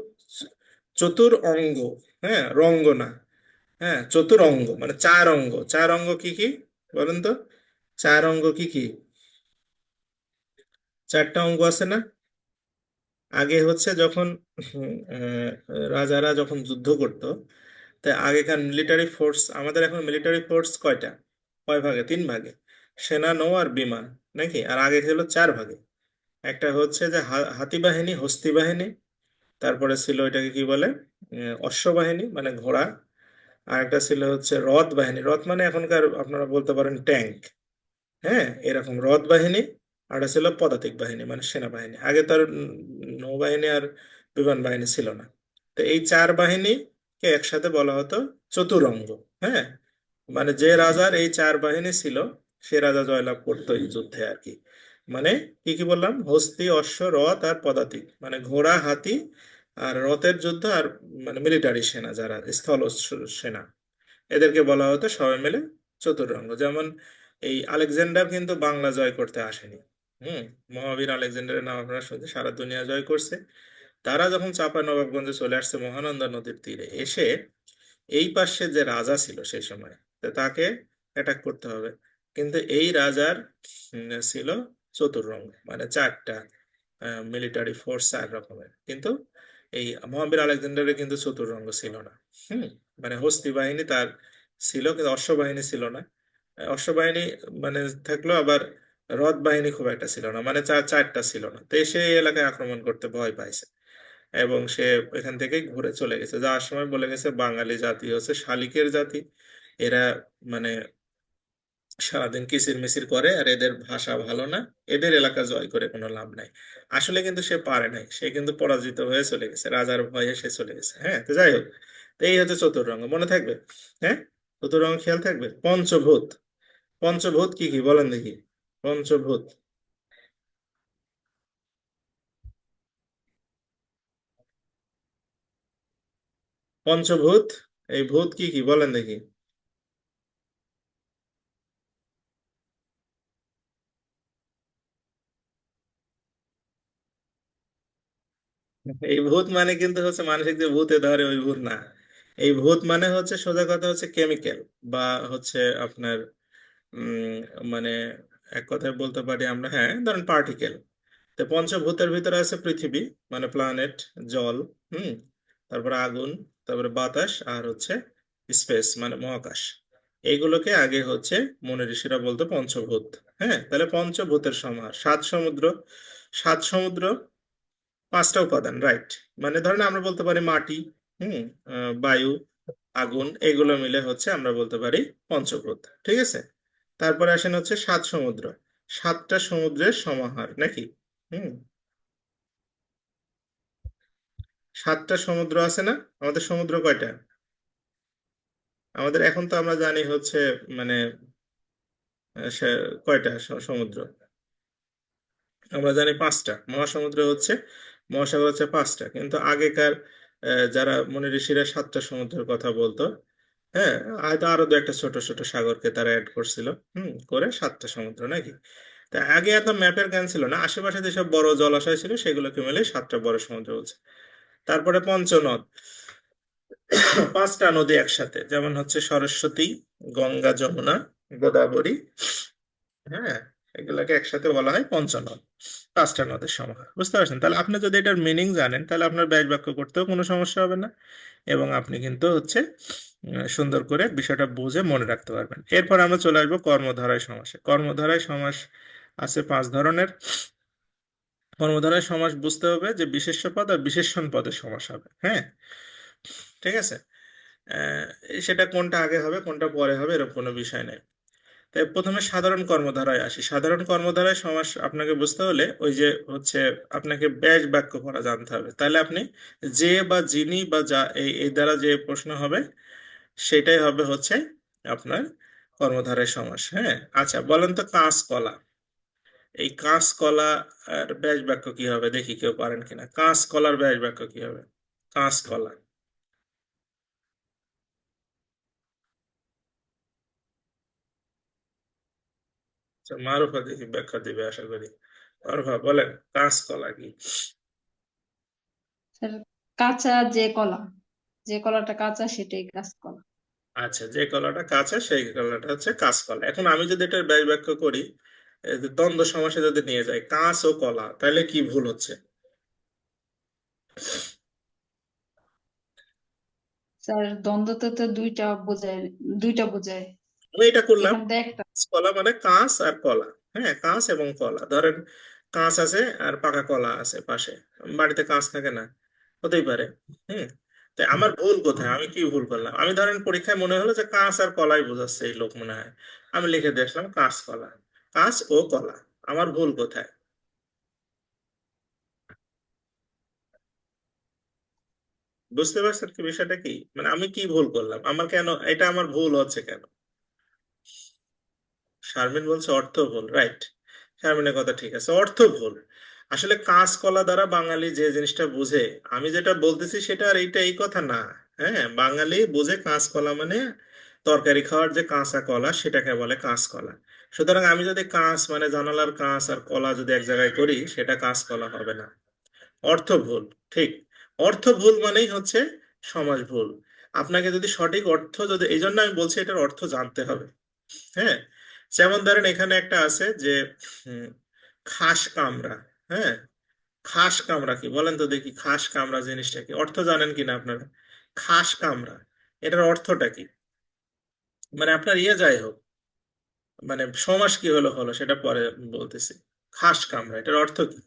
চতুর অঙ্গ। হ্যাঁ, রঙ্গ না। হ্যাঁ, চতুরঙ্গ মানে চার অঙ্গ। চার অঙ্গ কি কি বলেন তো? চার অঙ্গ কি কি? চারটা অঙ্গ আছে না? আগে হচ্ছে যখন রাজারা যখন যুদ্ধ করতো, তাই আগেকার মিলিটারি ফোর্স, আমাদের এখন মিলিটারি ফোর্স কয়টা, কয় ভাগে? তিন ভাগে, সেনা, নৌ আর বিমান। নাকি? আর আগে ছিল 4 ভাগে। একটা হচ্ছে যে হাতি বাহিনী, হস্তি বাহিনী, তারপরে ছিল এটাকে কি বলে, অশ্ববাহিনী মানে ঘোড়া। আর একটা ছিল হচ্ছে রথ বাহিনী। রথ মানে এখনকার আপনারা বলতে পারেন ট্যাঙ্ক। হ্যাঁ, এরকম রথ বাহিনী। আর একটা ছিল পদাতিক বাহিনী মানে সেনাবাহিনী। আগে তার নৌবাহিনী আর বিমান বাহিনী ছিল না। তো এই 4 বাহিনীকে একসাথে বলা হতো চতুরঙ্গ। হ্যাঁ, মানে যে রাজার এই 4 বাহিনী ছিল, সে রাজা জয়লাভ করতো এই যুদ্ধে আর কি। মানে কি কি বললাম, হস্তি, অশ্ব, রথ আর পদাতিক, মানে ঘোড়া, হাতি আর রথের যুদ্ধ, আর মানে মিলিটারি সেনা যারা স্থল সেনা, এদেরকে বলা হতো সবাই মিলে চতুরঙ্গ। যেমন এই আলেকজান্ডার কিন্তু বাংলা জয় করতে আসেনি। হুম, মহাবীর আলেকজান্ডারের নাম আপনারা শুনছেন, সারা দুনিয়া জয় করছে। তারা যখন চাঁপানবাবগঞ্জে চলে আসছে মহানন্দা নদীর তীরে এসে, এই পাশে যে রাজা ছিল সেই সময়, তো তাকে অ্যাটাক করতে হবে। কিন্তু এই রাজার ছিল চতুরঙ্গ, মানে 4টা মিলিটারি ফোর্স 4 রকমের। কিন্তু এই মহাবীর আলেকজান্ডারের কিন্তু চতুরঙ্গ ছিল না। হুম, মানে হস্তি বাহিনী তার ছিল কিন্তু অশ্ববাহিনী ছিল না। অশ্ববাহিনী মানে থাকলো, আবার রথ বাহিনী খুব একটা ছিল না, মানে 4টা ছিল না। তো সে এই এলাকায় আক্রমণ করতে ভয় পাইছে এবং সে এখান থেকে ঘুরে চলে গেছে। যাওয়ার সময় বলে গেছে বাঙালি জাতি হচ্ছে শালিকের জাতি, এরা মানে সারাদিন কিচির মিচির করে আর এদের ভাষা ভালো না, এদের এলাকা জয় করে কোনো লাভ নাই। আসলে কিন্তু সে পারে নাই, সে কিন্তু পরাজিত হয়ে চলে গেছে, রাজার ভয়ে সে চলে গেছে। হ্যাঁ, তো যাই হোক, তো এই হচ্ছে চতুরঙ্গ, মনে থাকবে। হ্যাঁ, চতুরঙ্গ খেয়াল থাকবে। পঞ্চভূত, পঞ্চভূত কি কি বলেন দেখি? পঞ্চভূত, পঞ্চভূত, এই ভূত কি কি বলেন দেখি? এই ভূত মানে কিন্তু হচ্ছে মানসিক যে ভূতে ধরে ওই ভূত না। এই ভূত মানে হচ্ছে সোজা কথা হচ্ছে কেমিক্যাল, বা হচ্ছে আপনার উম মানে এক কথায় বলতে পারি আমরা, হ্যাঁ ধরেন পার্টিকেল। তো পঞ্চভূতের ভিতরে আছে পৃথিবী মানে প্ল্যানেট, জল, হুম, তারপরে আগুন, তারপরে বাতাস, আর হচ্ছে স্পেস মানে মহাকাশ। এইগুলোকে আগে হচ্ছে মুনি ঋষিরা বলতো পঞ্চভূত। হ্যাঁ, তাহলে পঞ্চভূতের সমাহার। 7 সমুদ্র, 7 সমুদ্র, 5টা উপাদান, রাইট। মানে ধরেন আমরা বলতে পারি মাটি, হুম, বায়ু, আগুন, এগুলো মিলে হচ্ছে আমরা বলতে পারি পঞ্চভূত। ঠিক আছে, তারপরে আসেন হচ্ছে 7 সমুদ্র, 7টা সমুদ্রের সমাহার নাকি? হুম, 7টা সমুদ্র আছে না? আমাদের সমুদ্র কয়টা? আমাদের এখন তো আমরা জানি হচ্ছে মানে কয়টা সমুদ্র? আমরা জানি 5টা। মহাসমুদ্র হচ্ছে, মহাসাগর হচ্ছে 5টা, কিন্তু আগেকার যারা মুনি ঋষিরা 7টা সমুদ্রের কথা বলতো। হ্যাঁ, হয়তো আরো 2 একটা ছোট ছোট সাগরকে তারা অ্যাড করছিল, করে 7টা সমুদ্র নাকি? তা আগে এত ম্যাপের জ্ঞান ছিল না, আশেপাশে যেসব বড় জলাশয় ছিল সেগুলোকে মিলে 7টা বড় সমুদ্র বলছে। তারপরে পঞ্চনদ, 5টা নদী একসাথে, যেমন হচ্ছে সরস্বতী, গঙ্গা, যমুনা, গোদাবরী। হ্যাঁ, এগুলাকে একসাথে বলা হয় পঞ্চনদ। 5টা নদের সমাহার, বুঝতে পারছেন? তাহলে আপনি যদি এটার মিনিং জানেন, তাহলে আপনার ব্যাস বাক্য করতেও কোনো সমস্যা হবে না, এবং আপনি কিন্তু হচ্ছে সুন্দর করে বিষয়টা বুঝে মনে রাখতে পারবেন। এরপর আমরা চলে আসবো কর্মধারয় সমাসে। কর্মধারয় সমাস আছে 5 ধরনের। কর্মধারয় সমাস বুঝতে হবে যে বিশেষ্য পদ আর বিশেষণ পদের সমাস হবে। হ্যাঁ, ঠিক আছে। আহ, সেটা কোনটা আগে হবে কোনটা পরে হবে এরকম কোনো বিষয় নেই। তাই প্রথমে সাধারণ কর্মধারায় আসি। সাধারণ কর্মধারায় সমাস আপনাকে বুঝতে হলে ওই যে হচ্ছে আপনাকে ব্যাস বাক্য করা জানতে হবে। তাহলে আপনি যে বা যিনি বা যা, এই দ্বারা যে প্রশ্ন হবে সেটাই হবে হচ্ছে আপনার কর্মধারয় সমাস। হ্যাঁ, আচ্ছা বলেন তো কাঁচকলা, এই কাঁচকলা আর ব্যাস বাক্য কি হবে দেখি, কেউ পারেন কিনা? কাঁচকলার ব্যাস বাক্য কি হবে? কাঁচকলা। আচ্ছা, মারুফা দেখি ব্যাখ্যা দিবে আশা করি। মারুফা বলেন কাঁচকলা কি? স্যার, কাঁচা যে কলা, যে কলাটা কাঁচা সেটাই কাঁচকলা। আচ্ছা, যে কলাটা কাঁচা সেই কলাটা হচ্ছে কাঁচকলা। এখন আমি যদি এটার ব্যাস বাক্য করি, এই যে দ্বন্দ্ব সমাসে যদি নিয়ে যাই কাঁচ ও কলা, তাহলে কি ভুল হচ্ছে? স্যার, দ্বন্দ্বতে তো দুইটা বোঝায়, দুইটা বোঝায়। আমি এটা করলাম, এখানে তো একটা। কলা মানে কাঁচ আর কলা। হ্যাঁ, কাঁচ এবং কলা। ধরেন কাঁচ আছে আর পাকা কলা আছে পাশে, বাড়িতে কাঁচ থাকে না, হতেই পারে। হুম। তাই আমার ভুল কোথায়, আমি কি ভুল করলাম? আমি ধরেন পরীক্ষায় মনে হলো যে কাঁচ আর কলাই বোঝাচ্ছে এই লোক মনে হয়, আমি লিখে দেখলাম কাঁচ কলা, কাঁচ ও কলা। আমার ভুল কোথায়? বুঝতে পারছেন কি বিষয়টা কি? মানে আমি কি ভুল করলাম, আমার কেন এটা আমার ভুল হচ্ছে কেন? শারমিন বলছে অর্থ ভুল, রাইট। শারমিনের কথা ঠিক আছে, অর্থ ভুল। আসলে কাঁচকলা দ্বারা বাঙালি যে জিনিসটা বুঝে, আমি যেটা বলতেছি সেটা আর এইটা এই কথা না। হ্যাঁ, বাঙালি বুঝে কাঁচকলা মানে তরকারি খাওয়ার যে কাঁচা কলা সেটাকে বলে কাঁচকলা। সুতরাং আমি যদি কাঁচ মানে জানালার কাঁচ আর কলা যদি এক জায়গায় করি, সেটা কাঁচকলা হবে না। অর্থ ভুল, ঠিক। অর্থ ভুল মানেই হচ্ছে সমাজ ভুল। আপনাকে যদি সঠিক অর্থ যদি, এই জন্য আমি বলছি এটার অর্থ জানতে হবে। হ্যাঁ, যেমন ধরেন এখানে একটা আছে যে উম, খাস কামড়া। হ্যাঁ, খাস কামড়া কি বলেন তো দেখি, খাস কামড়া জিনিসটা কি, অর্থ জানেন কিনা আপনারা? খাস কামড়া এটার অর্থটা কি? মানে আপনার ইয়ে যাই হোক, মানে সমাস কি হলো হলো সেটা পরে বলতেছি। খাস কামড়া এটার অর্থ কি?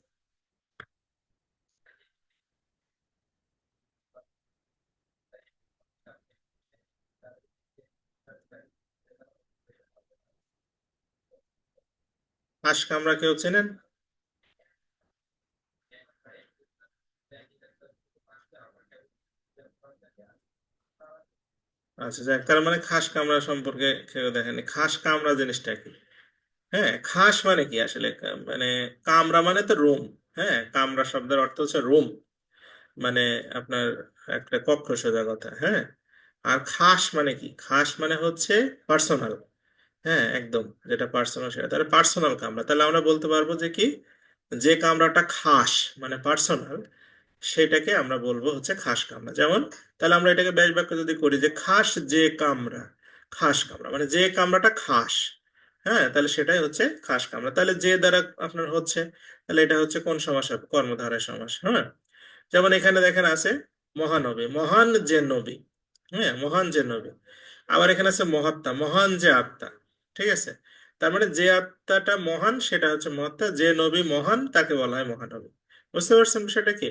খাস কামড়া কেউ চেনেন? আচ্ছা যাক, তার মানে খাস কামড়া সম্পর্কে কেউ দেখেনি। খাস কামড়া জিনিসটা কি? হ্যাঁ, খাস মানে কি আসলে? মানে কামরা মানে তো রুম। হ্যাঁ, কামরা শব্দের অর্থ হচ্ছে রুম, মানে আপনার একটা কক্ষ সোজা কথা। হ্যাঁ, আর খাস মানে কি? খাস মানে হচ্ছে পার্সোনাল। হ্যাঁ, একদম যেটা পার্সোনাল সেটা তাহলে পার্সোনাল কামরা। তাহলে আমরা বলতে পারবো যে কি, যে কামরাটা খাস মানে পার্সোনাল, সেটাকে আমরা বলবো হচ্ছে খাস কামরা। যেমন তাহলে আমরা এটাকে ব্যাস বাক্য যদি করি যে খাস যে কামরা, খাস কামরা মানে যে কামরাটা খাস। হ্যাঁ, তাহলে সেটাই হচ্ছে খাস কামরা। তাহলে যে দ্বারা আপনার হচ্ছে, তাহলে এটা হচ্ছে কোন সমাস হবে? কর্মধারয় সমাস। হ্যাঁ, যেমন এখানে দেখেন আছে মহানবী, মহান যে নবী। হ্যাঁ, মহান যে নবী। আবার এখানে আছে মহাত্মা, মহান যে আত্মা। ঠিক আছে, তার মানে যে আত্মাটা মহান সেটা হচ্ছে মহাত্মা, যে নবী মহান তাকে বলা হয় মহানবী। বুঝতে পারছেন বিষয়টা কি?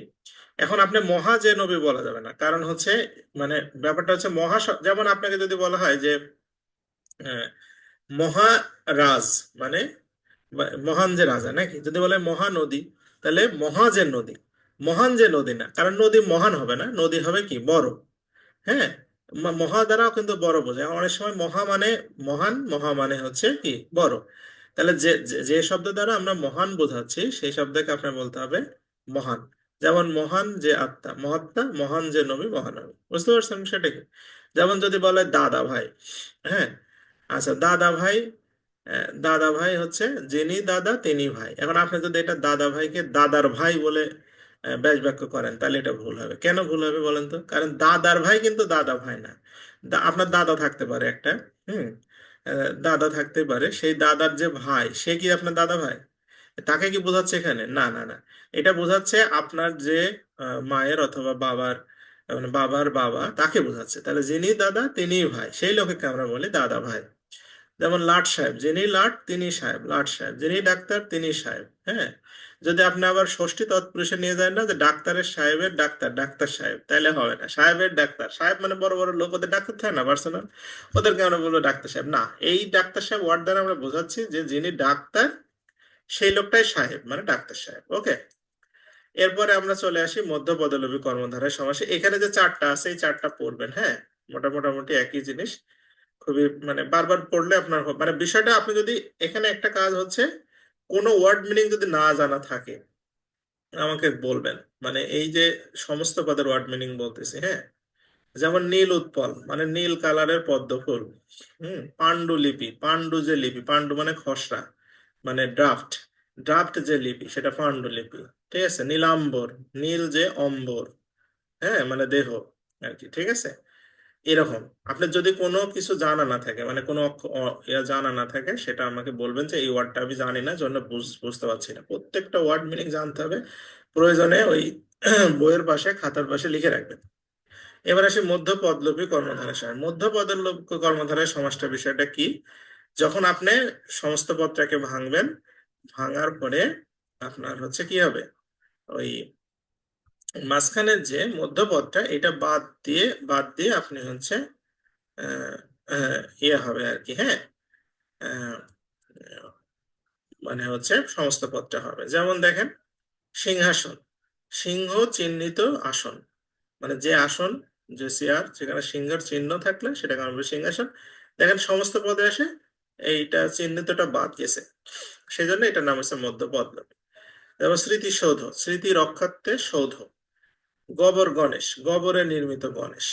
এখন আপনি মহা যে নবী বলা যাবে না, কারণ হচ্ছে মানে ব্যাপারটা হচ্ছে যেমন আপনাকে যদি বলা হয় যে আহ, মহারাজ মানে মহান যে রাজা নাকি, যদি বলে মহানদী, তাহলে মহা যে নদী, মহান যে নদী না, কারণ নদী মহান হবে না, নদী হবে কি বড়। হ্যাঁ, মহা দ্বারাও কিন্তু বড় বোঝায় অনেক সময়। মহা মানে মহান, মহা মানে হচ্ছে কি বড়। তাহলে যে যে যে শব্দ দ্বারা আমরা মহান বোঝাচ্ছি সেই শব্দকে আপনার বলতে হবে মহান। যেমন মহান যে আত্মা, মহাত্মা, মহান যে নবী, মহানবী। বুঝতে পারছেন সেটাকে? যেমন যদি বলে দাদা ভাই। হ্যাঁ, আচ্ছা দাদা ভাই, দাদা ভাই হচ্ছে যিনি দাদা তিনি ভাই। এখন আপনি যদি এটা দাদা ভাইকে দাদার ভাই বলে ব্যাস বাক্য করেন, তাহলে এটা ভুল হবে। কেন ভুল হবে বলেন তো? কারণ দাদার ভাই কিন্তু দাদা ভাই না। আপনার দাদা থাকতে পারে একটা, হুম, দাদা থাকতে পারে, সেই দাদার যে ভাই সে কি আপনার দাদা ভাই? তাকে কি বোঝাচ্ছে এখানে? না না না, এটা বোঝাচ্ছে আপনার যে মায়ের অথবা বাবার, মানে বাবার বাবা তাকে বোঝাচ্ছে। তাহলে যিনি দাদা তিনি ভাই, সেই লোককে আমরা বলি দাদা ভাই। যেমন লাট সাহেব, যিনি লাট তিনি সাহেব, লাট সাহেব। যিনি ডাক্তার তিনি সাহেব। হ্যাঁ, যদি আপনি আবার ষষ্ঠী তৎপুরুষে নিয়ে যায় না, যে ডাক্তারের সাহেবের ডাক্তার, ডাক্তার সাহেব, তাইলে হবে না। সাহেবের ডাক্তার, সাহেব মানে বড় বড় লোক, ওদের ডাক্তার থাকে না পার্সোনাল, ওদেরকে আমরা বলবো ডাক্তার সাহেব। না, এই ডাক্তার সাহেব ওয়ার্ড দ্বারা আমরা বোঝাচ্ছি যে যিনি ডাক্তার সেই লোকটাই সাহেব মানে ডাক্তার সাহেব। ওকে, এরপরে আমরা চলে আসি মধ্য পদলোপী কর্মধারয় সমাসে। এখানে যে চারটা আছে এই চারটা পড়বেন। হ্যাঁ, মোটামুটি একই জিনিস, খুবই মানে বারবার পড়লে আপনার মানে বিষয়টা, আপনি যদি এখানে একটা কাজ হচ্ছে কোনো ওয়ার্ড মিনিং যদি না জানা থাকে আমাকে বলবেন। মানে এই যে সমস্ত পদের ওয়ার্ড মিনিং বলতেছি। হ্যাঁ, যেমন নীল উৎপল মানে নীল কালারের পদ্ম ফুল। পাণ্ডুলিপি, পাণ্ডু যে লিপি, পাণ্ডু মানে খসড়া, মানে ড্রাফট, ড্রাফট যে লিপি সেটা পাণ্ডুলিপি। ঠিক আছে, নীলাম্বর, নীল যে অম্বর, হ্যাঁ মানে দেহ আর কি। ঠিক আছে, এরকম আপনার যদি কোনো কিছু জানা না থাকে, মানে কোনো ইয়া জানা না থাকে, সেটা আমাকে বলবেন যে এই ওয়ার্ডটা আমি জানি না, জন্য বুঝতে পারছি না। প্রত্যেকটা ওয়ার্ড মিনিং জানতে হবে, প্রয়োজনে ওই বইয়ের পাশে খাতার পাশে লিখে রাখবেন। এবার আসি মধ্য পদলোপী কর্মধারয় সমাস। মধ্য পদলোপী কর্মধারয় সমাসটা বিষয়টা কি? যখন আপনি সমস্ত পদটাকে ভাঙবেন, ভাঙার পরে আপনার হচ্ছে কি হবে, ওই মাঝখানের যে মধ্যপদটা এটা বাদ দিয়ে আপনি হচ্ছে আহ, ইয়ে হবে আর কি, হ্যাঁ। আহ, মানে হচ্ছে সমস্ত পদটা হবে, যেমন দেখেন সিংহাসন, সিংহ চিহ্নিত আসন, মানে যে আসন, যে চেয়ার যেখানে সিংহের চিহ্ন থাকলে সেটাকে আমরা বলি সিংহাসন। দেখেন সমস্ত পদে আসে এইটা চিহ্নিতটা বাদ গেছে, সেই জন্য এটার নাম হচ্ছে মধ্যপদ। যেমন স্মৃতিসৌধ, স্মৃতি রক্ষার্থে সৌধ। গোবর গণেশ, গোবরে নির্মিত গণেশ।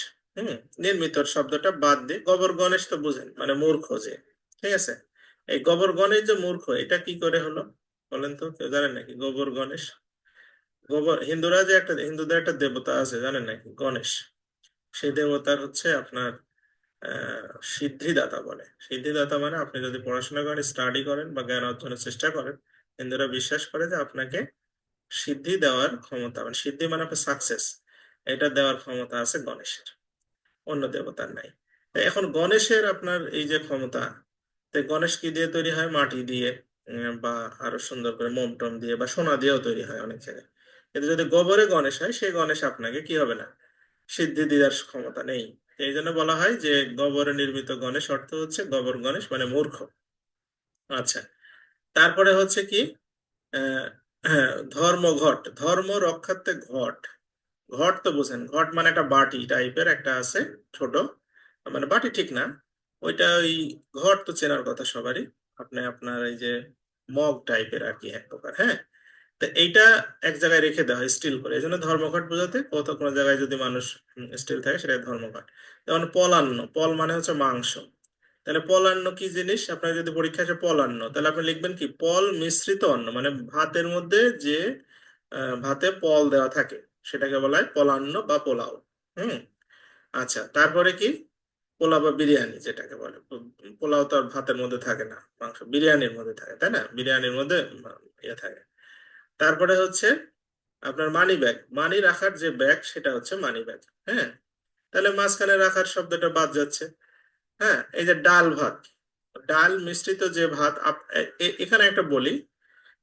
নির্মিত শব্দটা বাদ দিয়ে গোবর গণেশ তো বুঝেন, মানে মূর্খ যে, ঠিক আছে। এই গোবর গণেশ যে মূর্খ, এটা কি করে হলো বলেন তো, কেউ জানেন নাকি গোবর গণেশ? গোবর, হিন্দুদের একটা দেবতা আছে জানেন নাকি, গণেশ। সেই দেবতার হচ্ছে আপনার সিদ্ধিদাতা বলে। সিদ্ধিদাতা মানে আপনি যদি পড়াশোনা করেন, স্টাডি করেন বা জ্ঞান অর্জনের চেষ্টা করেন, হিন্দুরা বিশ্বাস করে যে আপনাকে সিদ্ধি দেওয়ার ক্ষমতা, মানে সিদ্ধি মানে আপনার সাকসেস, এটা দেওয়ার ক্ষমতা আছে গণেশের, অন্য দেবতার নাই। তো এখন গণেশের আপনার এই যে ক্ষমতা, তো গণেশ কি দিয়ে তৈরি হয়? মাটি দিয়ে, বা আরো সুন্দর করে মোম টোম দিয়ে বা সোনা দিয়েও তৈরি হয় অনেক জায়গায়। কিন্তু যদি গোবরে গণেশ হয়, সেই গণেশ আপনাকে কি হবে না, সিদ্ধি দেওয়ার ক্ষমতা নেই। এই জন্য বলা হয় যে গোবরে নির্মিত গণেশ অর্থ হচ্ছে গোবর গণেশ মানে মূর্খ। আচ্ছা, তারপরে হচ্ছে কি, আহ হ্যাঁ, ধর্মঘট, ধর্ম রক্ষার্থে ঘট। ঘট তো বুঝেন, ঘট মানে একটা বাটি টাইপের একটা আছে, ছোট, মানে বাটি ঠিক না, ওইটা ওই ঘট তো চেনার কথা সবারই, আপনি আপনার এই যে মগ টাইপের আর কি এক প্রকার, হ্যাঁ। তো এইটা এক জায়গায় রেখে দেওয়া হয় স্টিল করে, এই জন্য ধর্মঘট বোঝাতে কত কোনো জায়গায় যদি মানুষ স্টিল থাকে সেটা ধর্মঘট। যেমন পলান্ন, পল মানে হচ্ছে মাংস, তাহলে পলান্ন কি জিনিস? আপনার যদি পরীক্ষা আসে পলান্ন, তাহলে আপনি লিখবেন কি, পল মিশ্রিত অন্ন, মানে ভাতের মধ্যে যে ভাতে পল দেওয়া থাকে সেটাকে বলা হয় পলান্ন বা পোলাও। হুম। আচ্ছা, তারপরে কি, পোলাও বা বিরিয়ানি যেটাকে বলে, পোলাও তো আর ভাতের মধ্যে থাকে না, মাংস বিরিয়ানির মধ্যে থাকে, তাই না? বিরিয়ানির মধ্যে ইয়ে থাকে। তারপরে হচ্ছে আপনার মানি ব্যাগ, মানি রাখার যে ব্যাগ সেটা হচ্ছে মানি ব্যাগ, হ্যাঁ। তাহলে মাঝখানে রাখার শব্দটা বাদ যাচ্ছে। হ্যাঁ, এই যে ডাল ভাত, ডাল মিশ্রিত যে ভাত, এখানে একটা বলি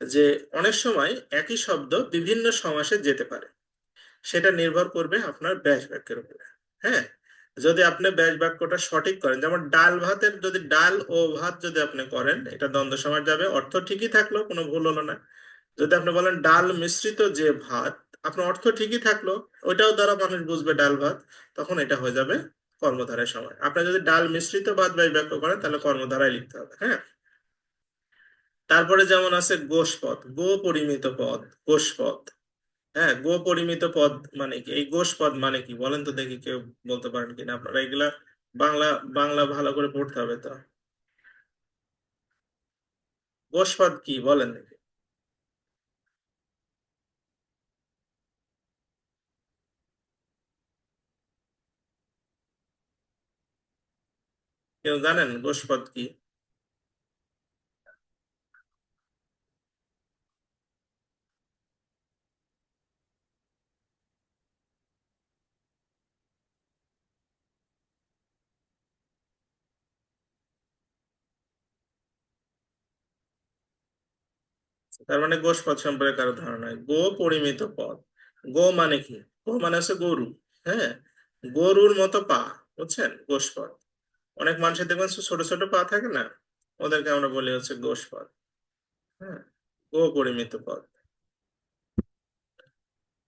যে অনেক সময় একই শব্দ বিভিন্ন সমাসে যেতে পারে, সেটা নির্ভর করবে আপনার ব্যাস বাক্যের উপরে। হ্যাঁ, যদি আপনি ব্যাস বাক্যটা সঠিক করেন, যেমন ডাল ভাতের যদি ডাল ও ভাত যদি আপনি করেন, এটা দ্বন্দ্ব সমাস যাবে, অর্থ ঠিকই থাকলো, কোনো ভুল হলো না। যদি আপনি বলেন ডাল মিশ্রিত যে ভাত, আপনার অর্থ ঠিকই থাকলো, ওইটাও দ্বারা মানুষ বুঝবে ডাল ভাত, তখন এটা হয়ে যাবে কর্মধারয় সময়। আপনি যদি ডাল মিশ্রিত ভাত ব্যাস বাক্য করেন, তাহলে কর্মধারায় লিখতে হবে, হ্যাঁ। তারপরে যেমন আছে গোষ্পদ, গো পরিমিত পদ, গোষ্পদ। হ্যাঁ, গো পরিমিত পদ মানে কি? এই গোষ পদ মানে কি বলেন তো দেখি, কেউ বলতে পারেন কিনা? আপনারা এগুলা বাংলা বাংলা ভালো করে পড়তে হবে তো। গোষ পদ কি বলেন দেখি? কেউ জানেন গোষ পদ কি? তার মানে গোষ পদ সম্পর্কে কারো ধারণা নাই। গো পরিমিত পদ, গো মানে কি? গো মানে হচ্ছে গরু, হ্যাঁ। গরুর মতো পা, বুঝছেন? গোষ পদ। অনেক মানুষের দেখবেন ছোট ছোট পা থাকে না, ওদেরকে আমরা বলি হচ্ছে গোষ পদ, হ্যাঁ। গো পরিমিত পদ।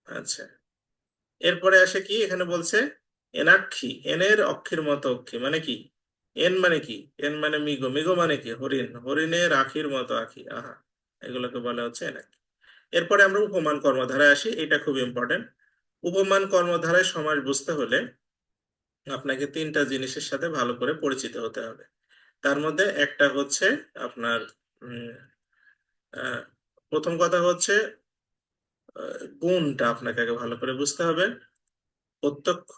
আচ্ছা, এরপরে আসে কি, এখানে বলছে এনাক্ষী, এনের অক্ষের মতো অক্ষী মানে কি? এন মানে কি? এন মানে মৃগ, মৃগ মানে কি? হরিণ, হরিণের আখির মতো আখি, আহা, এগুলোকে বলা হচ্ছে এনাক্ষী। এরপরে আমরা উপমান কর্মধারায় আসি, এটা খুব ইম্পর্টেন্ট। উপমান কর্মধারায় সমাস বুঝতে হলে আপনাকে তিনটা জিনিসের সাথে ভালো করে পরিচিত হতে হবে। তার মধ্যে একটা হচ্ছে আপনার উম আহ, প্রথম কথা হচ্ছে গুণটা আপনাকে আগে ভালো করে বুঝতে হবে। প্রত্যক্ষ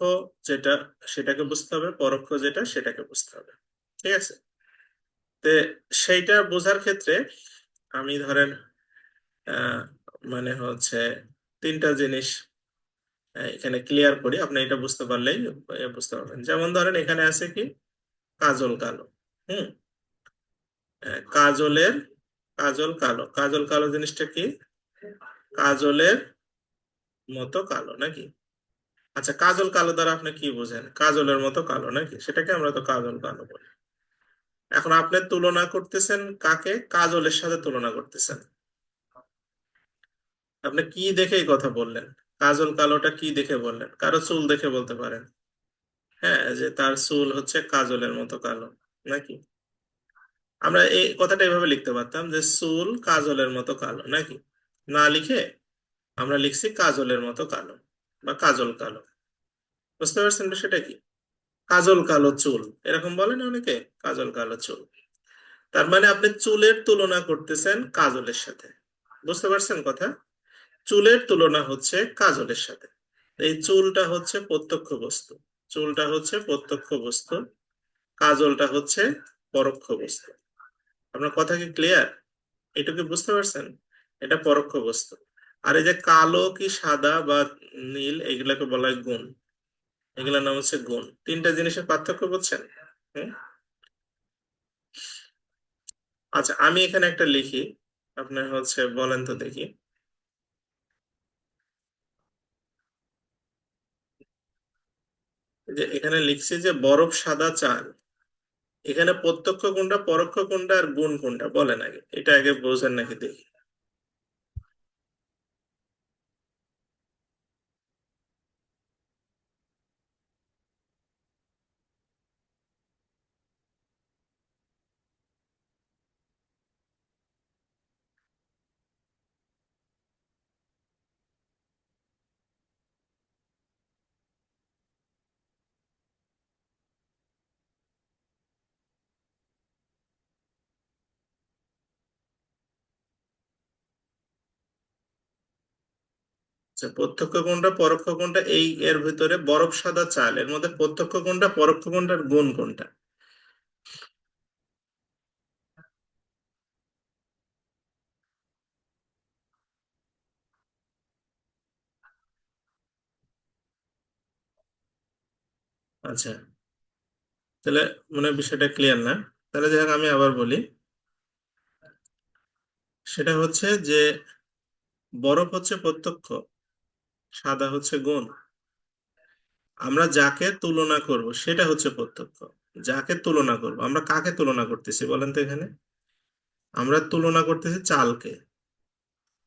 যেটা সেটাকে বুঝতে হবে, পরোক্ষ যেটা সেটাকে বুঝতে হবে, ঠিক আছে। তে সেইটা বোঝার ক্ষেত্রে আমি ধরেন আহ মানে হচ্ছে তিনটা জিনিস এখানে ক্লিয়ার করি, আপনি এটা বুঝতে পারলেই বুঝতে পারবেন। যেমন ধরেন এখানে আছে কি, কাজল কালো। হুম। কাজলের কাজল কালো, কাজল কালো জিনিসটা কি? কাজলের মতো কালো নাকি? আচ্ছা, কাজল কালো দ্বারা আপনি কি বোঝেন? কাজলের মতো কালো নাকি, সেটাকে আমরা তো কাজল কালো বলি। এখন আপনি তুলনা করতেছেন কাকে? কাজলের সাথে তুলনা করতেছেন। আপনি কি দেখে এই কথা বললেন? কাজল কালোটা কি দেখে বললেন? কারো চুল দেখে বলতে পারেন, হ্যাঁ, যে তার চুল হচ্ছে কাজলের মতো কালো নাকি? আমরা এই কথাটা এভাবে লিখতে পারতাম যে চুল কাজলের মতো কালো নাকি, না লিখে আমরা লিখছি কাজলের মতো কালো বা কাজল কালো। বুঝতে পারছেন বিষয়টা কি? কাজল কালো চুল, এরকম বলে না অনেকে, কাজল কালো চুল। তার মানে আপনি চুলের তুলনা করতেছেন কাজলের সাথে। বুঝতে পারছেন কথা? চুলের তুলনা হচ্ছে কাজলের সাথে। এই চুলটা হচ্ছে প্রত্যক্ষ বস্তু, চুলটা হচ্ছে প্রত্যক্ষ বস্তু, কাজলটা হচ্ছে পরোক্ষ বস্তু। আপনার কথা কি ক্লিয়ার? এটুকু বুঝতে পারছেন? এটা পরোক্ষ বস্তু। আর এই যে কালো কি সাদা বা নীল, এগুলাকে বলা হয় গুণ। এগুলোর নাম হচ্ছে গুণ। তিনটা জিনিসের পার্থক্য বুঝছেন? হুম? আচ্ছা, আমি এখানে একটা লিখি, আপনার হচ্ছে বলেন তো দেখি। যে এখানে লিখছি যে বরফ সাদা চাল, এখানে প্রত্যক্ষ কোনটা, পরোক্ষ কোনটা, আর গুণ কোনটা বলেন আগে, এটা আগে বোঝেন নাকি দেখি। আচ্ছা, প্রত্যক্ষ কোনটা, পরোক্ষ কোনটা, এই এর ভিতরে বরফ সাদা চাল, এর মধ্যে প্রত্যক্ষ কোনটা, পরোক্ষ কোনটা, আর গুণ কোনটা? আচ্ছা, তাহলে মনে হয় বিষয়টা ক্লিয়ার না। তাহলে যাই হোক, আমি আবার বলি। সেটা হচ্ছে যে বরফ হচ্ছে প্রত্যক্ষ, সাদা হচ্ছে গুণ। আমরা যাকে তুলনা করব সেটা হচ্ছে প্রত্যক্ষ। যাকে তুলনা করব, আমরা কাকে তুলনা করতেছি বলেন তো এখানে? আমরা তুলনা করতেছি চালকে।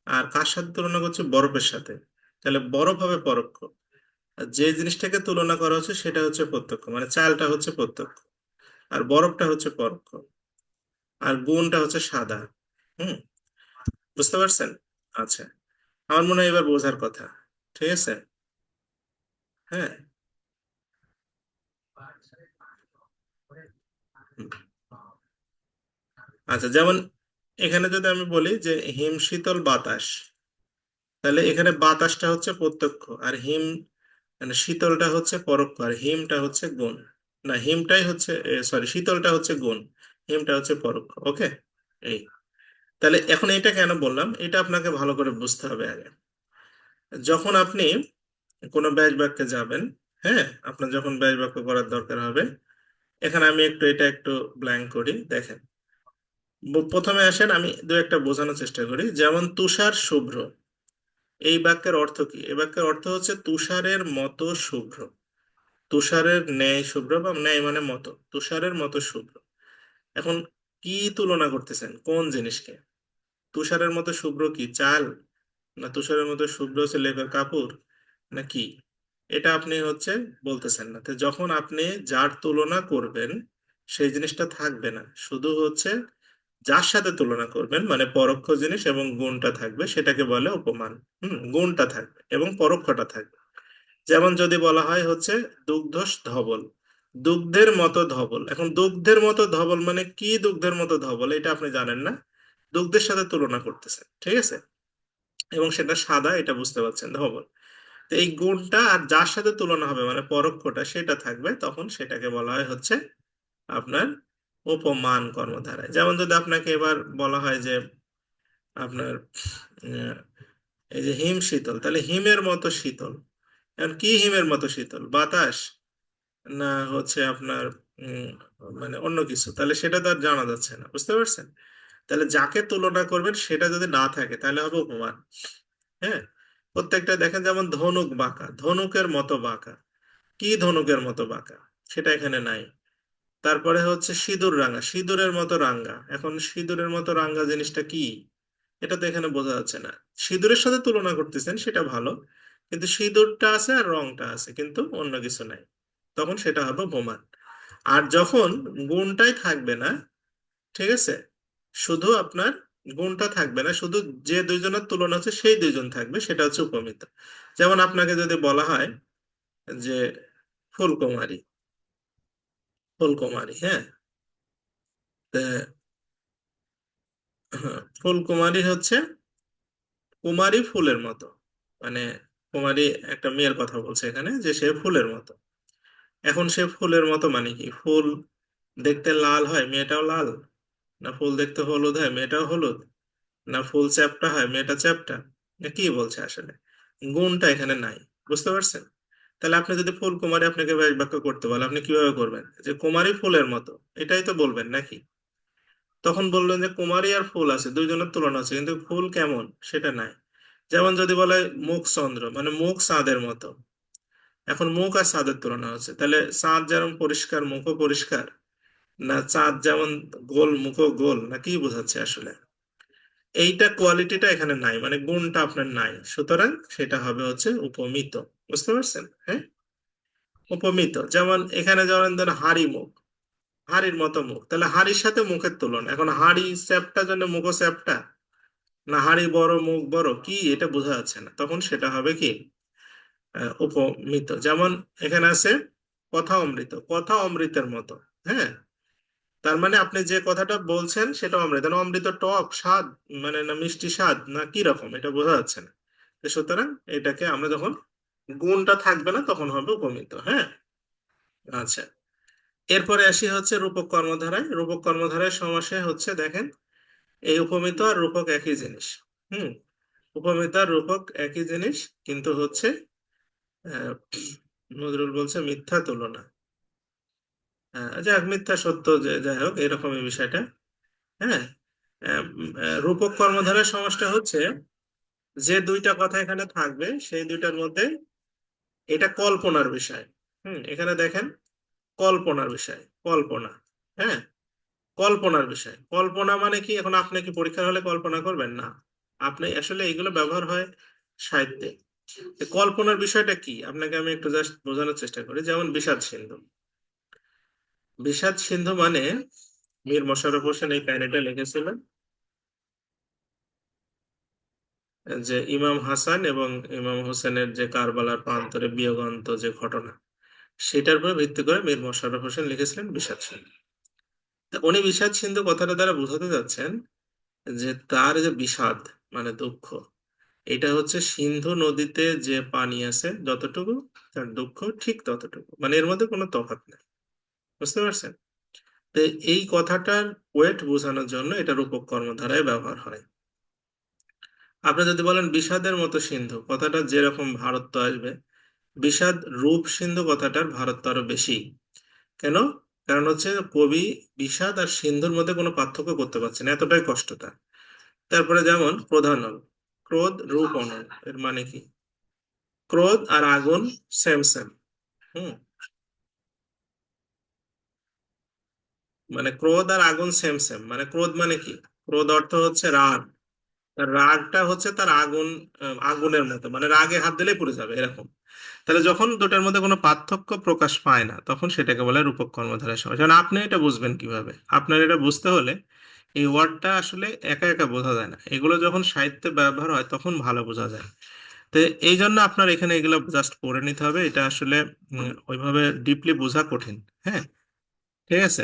আর কার সাথে তুলনা করছি? বরফের সাথে। তাহলে বরফ হবে পরোক্ষ, আর যে জিনিসটাকে তুলনা করা হচ্ছে সেটা হচ্ছে প্রত্যক্ষ, মানে চালটা হচ্ছে প্রত্যক্ষ, আর বরফটা হচ্ছে পরোক্ষ, আর গুণটা হচ্ছে সাদা। হুম, বুঝতে পারছেন? আচ্ছা, আমার মনে হয় এবার বোঝার কথা। ঠিক আছে? হ্যাঁ। হুম। আচ্ছা, যেমন এখানে যদি আমি বলি যে হিম শীতল বাতাস, তাহলে এখানে বাতাসটা হচ্ছে প্রত্যক্ষ, আর হিম মানে শীতলটা হচ্ছে পরোক্ষ, আর হিমটা হচ্ছে গুণ। না, হিমটাই হচ্ছে, সরি, শীতলটা হচ্ছে গুণ, হিমটা হচ্ছে পরোক্ষ। ওকে? এই, তাহলে এখন এটা কেন বললাম, এটা আপনাকে ভালো করে বুঝতে হবে আগে। যখন আপনি কোনো ব্যাস বাক্যে যাবেন, হ্যাঁ, আপনার যখন ব্যাস বাক্য করার দরকার হবে, এখানে আমি একটু এটা একটু ব্ল্যাঙ্ক করি, দেখেন। প্রথমে আসেন, আমি দু একটা বোঝানোর চেষ্টা করি। যেমন তুষার শুভ্র, এই বাক্যের অর্থ কি? এই বাক্যের অর্থ হচ্ছে তুষারের মতো শুভ্র, তুষারের ন্যায় শুভ্র, বা ন্যায় মানে মতো, তুষারের মতো শুভ্র। এখন কি তুলনা করতেছেন, কোন জিনিসকে? তুষারের মতো শুভ্র কি চাল, না তুষারের মতো শুভ্র হচ্ছে লেপের কাপড়, না কি? এটা আপনি হচ্ছে বলতেছেন না। তো যখন আপনি যার তুলনা করবেন সেই জিনিসটা থাকবে না, শুধু হচ্ছে যার সাথে তুলনা করবেন মানে পরোক্ষ জিনিস এবং গুণটা থাকবে, সেটাকে বলে উপমান। গুণটা থাকবে এবং পরোক্ষটা থাকবে। যেমন যদি বলা হয় হচ্ছে দুগ্ধ ধবল, দুগ্ধের মতো ধবল। এখন দুগ্ধের মতো ধবল মানে কি? দুগ্ধের মতো ধবল এটা আপনি জানেন না, দুগ্ধের সাথে তুলনা করতেছেন, ঠিক আছে? এবং সেটা সাদা, এটা বুঝতে পারছেন, ধবল। তো এই গুণটা আর যার সাথে তুলনা হবে মানে পরোক্ষটা সেটা থাকবে, তখন সেটাকে বলা হয় হচ্ছে আপনার উপমান কর্মধারায়। যেমন যদি আপনাকে এবার বলা হয় যে আপনার আহ, এই যে হিম শীতল, তাহলে হিমের মতো শীতল। এখন কি হিমের মতো শীতল? বাতাস, না হচ্ছে আপনার উম মানে অন্য কিছু? তাহলে সেটা তো আর জানা যাচ্ছে না, বুঝতে পারছেন? তাহলে যাকে তুলনা করবেন সেটা যদি না থাকে তাহলে হবে উপমান। হ্যাঁ, প্রত্যেকটা দেখেন, যেমন ধনুক বাঁকা, ধনুকের মতো বাঁকা, কি ধনুকের মতো বাঁকা, সেটা এখানে নাই। তারপরে হচ্ছে সিঁদুর রাঙা, সিঁদুরের মতো রাঙা, এখন সিঁদুরের মতো রাঙা জিনিসটা কি, এটা তো এখানে বোঝা যাচ্ছে না। সিঁদুরের সাথে তুলনা করতেছেন সেটা ভালো, কিন্তু সিঁদুরটা আছে আর রংটা আছে কিন্তু অন্য কিছু নাই, তখন সেটা হবে উপমান। আর যখন গুণটাই থাকবে না, ঠিক আছে, শুধু আপনার গুণটা থাকবে না, শুধু যে দুইজনের তুলনা হচ্ছে সেই দুইজন থাকবে, সেটা হচ্ছে উপমিত। যেমন আপনাকে যদি বলা হয় যে ফুলকুমারী, ফুলকুমারী, হ্যাঁ, তা, হ্যাঁ, ফুলকুমারী হচ্ছে কুমারী ফুলের মতো, মানে কুমারী একটা মেয়ের কথা বলছে এখানে, যে সে ফুলের মতো। এখন সে ফুলের মতো মানে কি, ফুল দেখতে লাল হয় মেয়েটাও লাল, না ফুল দেখতে হলুদ হয় মেয়েটাও হলুদ, না ফুল চ্যাপ্টা হয় মেয়েটা চ্যাপ্টা, না কি বলছে আসলে, গুণটা এখানে নাই। বুঝতে পারছেন? তাহলে আপনি যদি ফুল কুমারী আপনাকে ব্যাস বাক্য করতে বলে, আপনি কিভাবে করবেন, যে কুমারী ফুলের মতো, এটাই তো বলবেন নাকি? তখন বললেন যে কুমারী আর ফুল আছে, দুইজনের তুলনা আছে, কিন্তু ফুল কেমন সেটা নাই। যেমন যদি বলে মুখ চন্দ্র, মানে মুখ চাঁদের মতো, এখন মুখ আর চাঁদের তুলনা হচ্ছে, তাহলে চাঁদ যেমন পরিষ্কার মুখও পরিষ্কার, না চাঁদ যেমন গোল মুখও গোল, না কি বোঝাচ্ছে আসলে? এইটা কোয়ালিটিটা এখানে নাই, মানে গুণটা আপনার নাই, সুতরাং সেটা হবে হচ্ছে উপমিত। বুঝতে পারছেন? হ্যাঁ, উপমিত। যেমন এখানে যেমন ধরেন হাড়ি মুখ, হাড়ির মতো মুখ, তাহলে হাড়ির সাথে মুখের তুলনা, এখন হাড়ি চ্যাপ্টা জন্য মুখও চ্যাপ্টা, না হাড়ি বড় মুখ বড়, কি এটা বোঝা যাচ্ছে না, তখন সেটা হবে কি উপমিত। যেমন এখানে আছে কথা অমৃত, কথা অমৃতের মতো। হ্যাঁ, তার মানে আপনি যে কথাটা বলছেন সেটা অমৃত, না অমৃত টক স্বাদ, মানে না মিষ্টি স্বাদ, না কি রকম, এটা বোঝা যাচ্ছে না। তো সুতরাং এটাকে আমরা যখন গুণটা থাকবে না তখন হবে উপমিত। হ্যাঁ, আচ্ছা, এরপরে আসি হচ্ছে রূপক কর্মধারায়। রূপক কর্মধারায় সমাসে হচ্ছে দেখেন, এই উপমিত আর রূপক একই জিনিস। হুম, উপমিত আর রূপক একই জিনিস, কিন্তু হচ্ছে আহ, নজরুল বলছে মিথ্যা তুলনা, যাক মিথ্যা সত্য, যে যাই হোক এরকম এই বিষয়টা। হ্যাঁ, রূপক কর্মধারয় সমাসটা হচ্ছে যে দুইটা কথা এখানে থাকবে সেই দুইটার মধ্যে, এটা কল্পনার বিষয়। এখানে দেখেন, কল্পনার বিষয়, কল্পনা। হ্যাঁ, কল্পনার বিষয়, কল্পনা মানে কি, এখন আপনি কি পরীক্ষার হলে কল্পনা করবেন না, আপনি আসলে এগুলো ব্যবহার হয় সাহিত্যে। তো কল্পনার বিষয়টা কি আপনাকে আমি একটু জাস্ট বোঝানোর চেষ্টা করি। যেমন বিষাদ সিন্ধু, বিষাদ সিন্ধু মানে মীর মশাররফ হোসেন এই কাহিনীটা লিখেছিলেন, যে ইমাম হাসান এবং ইমাম হোসেনের যে কারবালার প্রান্তরে বিয়োগান্ত যে ঘটনা, সেটার উপর ভিত্তি করে মীর মশাররফ হোসেন লিখেছিলেন বিষাদ সিন্ধু। তা উনি বিষাদ সিন্ধু কথাটা দ্বারা বোঝাতে যাচ্ছেন যে তার যে বিষাদ মানে দুঃখ, এটা হচ্ছে সিন্ধু নদীতে যে পানি আছে যতটুকু, তার দুঃখ ঠিক ততটুকু, মানে এর মধ্যে কোনো তফাৎ নেই। বুঝতে পারছেন? তো এই কথাটার ওয়েট বোঝানোর জন্য এটা রূপক কর্মধারায় ব্যবহার হয়। আপনি যদি বলেন বিষাদের মতো সিন্ধু, কথাটা যেরকম ভারত আসবে, বিষাদ রূপ সিন্ধু কথাটার ভারত আরো বেশি। কেন? কারণ হচ্ছে কবি বিষাদ আর সিন্ধুর মধ্যে কোনো পার্থক্য করতে পারছেন, এতটাই কষ্ট তার। তারপরে যেমন প্রধানল, ক্রোধ রূপ অনল, এর মানে কি, ক্রোধ আর আগুন সেম সেম। হুম, মানে ক্রোধ আর আগুন সেম সেম, মানে ক্রোধ মানে কি, ক্রোধ অর্থ হচ্ছে রাগ, তার রাগটা হচ্ছে তার আগুন, আগুনের মতো, মানে রাগে হাত দিলেই পুড়ে যাবে এরকম। তাহলে যখন দুটার মধ্যে কোনো পার্থক্য প্রকাশ পায় না তখন সেটাকে বলে রূপক কর্মধারয় সমাস। কারণ আপনি এটা বুঝবেন কিভাবে, আপনার এটা বুঝতে হলে এই ওয়ার্ডটা আসলে একা একা বোঝা যায় না, এগুলো যখন সাহিত্যে ব্যবহার হয় তখন ভালো বোঝা যায়। তো এই জন্য আপনার এখানে এগুলো জাস্ট পড়ে নিতে হবে, এটা আসলে ওইভাবে ডিপলি বোঝা কঠিন। হ্যাঁ, ঠিক আছে।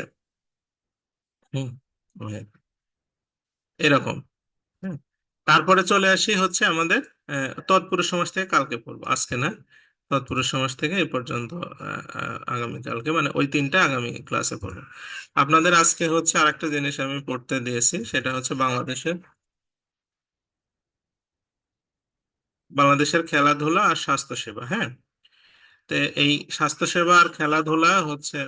হুম, ওই এরকম। হুম, তারপরে চলে আসি হচ্ছে আমাদের তৎপুরুষ সমাস থেকে কালকে পড়বো, আজকে না। তৎপুরুষ সমাস থেকে এ পর্যন্ত আগামীকালকে, মানে ওই তিনটা আগামী ক্লাসে পড়বো। আপনাদের আজকে হচ্ছে আরেকটা জিনিস আমি পড়তে দিয়েছি, সেটা হচ্ছে বাংলাদেশের খেলাধুলা আর স্বাস্থ্যসেবা। হ্যাঁ, তো এই স্বাস্থ্যসেবা আর খেলাধুলা হচ্ছে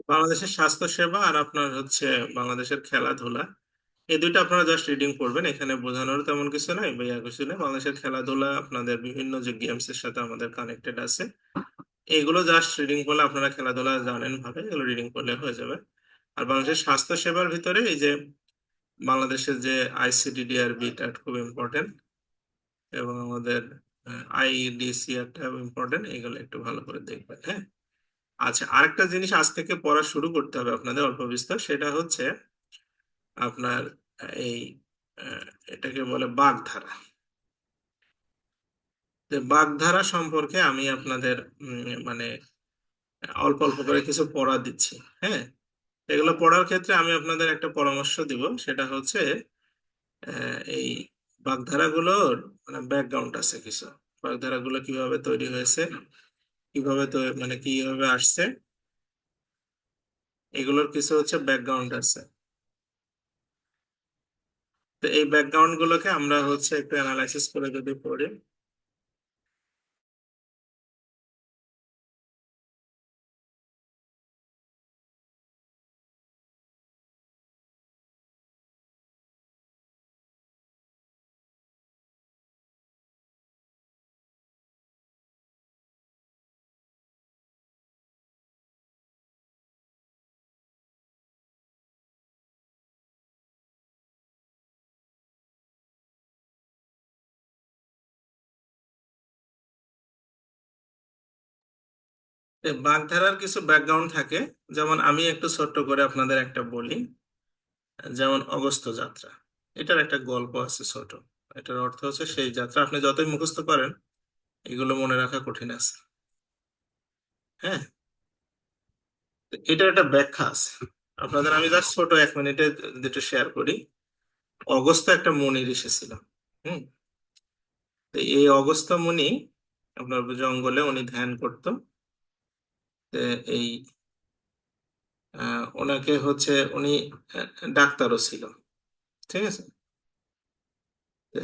বাংলাদেশের স্বাস্থ্য সেবা আর আপনার হচ্ছে বাংলাদেশের খেলাধুলা, এই দুইটা আপনারা জাস্ট রিডিং করবেন, এখানে বোঝানোর তেমন কিছু নাই বা ইয়া কিছু নেই। বাংলাদেশের খেলাধুলা আপনাদের বিভিন্ন যে গেমস এর সাথে আমাদের কানেক্টেড আছে, এইগুলো জাস্ট রিডিং করলে আপনারা খেলাধুলা জানেন ভাবে, এগুলো রিডিং করলে হয়ে যাবে। আর বাংলাদেশের স্বাস্থ্য সেবার ভিতরে এই যে বাংলাদেশের যে আইসিডিডিআরবিটা খুব ইম্পর্টেন্ট, এবং আমাদের আইডিসিআরটা ইম্পর্টেন্ট, এগুলো একটু ভালো করে দেখবেন, হ্যাঁ। আচ্ছা, আরেকটা জিনিস আজ থেকে পড়া শুরু করতে হবে আপনাদের অল্প বিস্তর, সেটা হচ্ছে আপনার এই আহ, এটাকে বলে বাগধারা। তো বাগধারা সম্পর্কে আমি আপনাদের মানে অল্প অল্প করে কিছু পড়া দিচ্ছি, হ্যাঁ। এগুলো পড়ার ক্ষেত্রে আমি আপনাদের একটা পরামর্শ দিব, সেটা হচ্ছে এই বাগধারাগুলোর মানে ব্যাকগ্রাউন্ড আছে কিছু। বাগধারাগুলো কিভাবে তৈরি হয়েছে, কিভাবে তো মানে কিভাবে আসছে, এগুলোর কিছু হচ্ছে ব্যাকগ্রাউন্ড আছে। তো এই ব্যাকগ্রাউন্ড গুলোকে আমরা হচ্ছে একটু অ্যানালাইসিস করে যদি পড়ি, এই বাগধারার কিছু ব্যাকগ্রাউন্ড থাকে। যেমন আমি একটু ছোট্ট করে আপনাদের একটা বলি, যেমন অগস্ত্য যাত্রা, এটার একটা গল্প আছে ছোট। এটার অর্থ হচ্ছে সেই যাত্রা আপনি যতই মুখস্থ করেন, এগুলো মনে রাখা কঠিন আছে, হ্যাঁ। তো এটার একটা ব্যাখ্যা আছে আপনাদের, আমি জাস্ট ছোট 1 মিনিটে যেটা শেয়ার করি। অগস্ত্য একটা মুনি ঋষি ছিল, হুম। তো এই অগস্ত্য মুনি আপনার জঙ্গলে উনি ধ্যান করতো। তো এই ওনাকে হচ্ছে উনি ডাক্তারও ছিল, ঠিক আছে। তো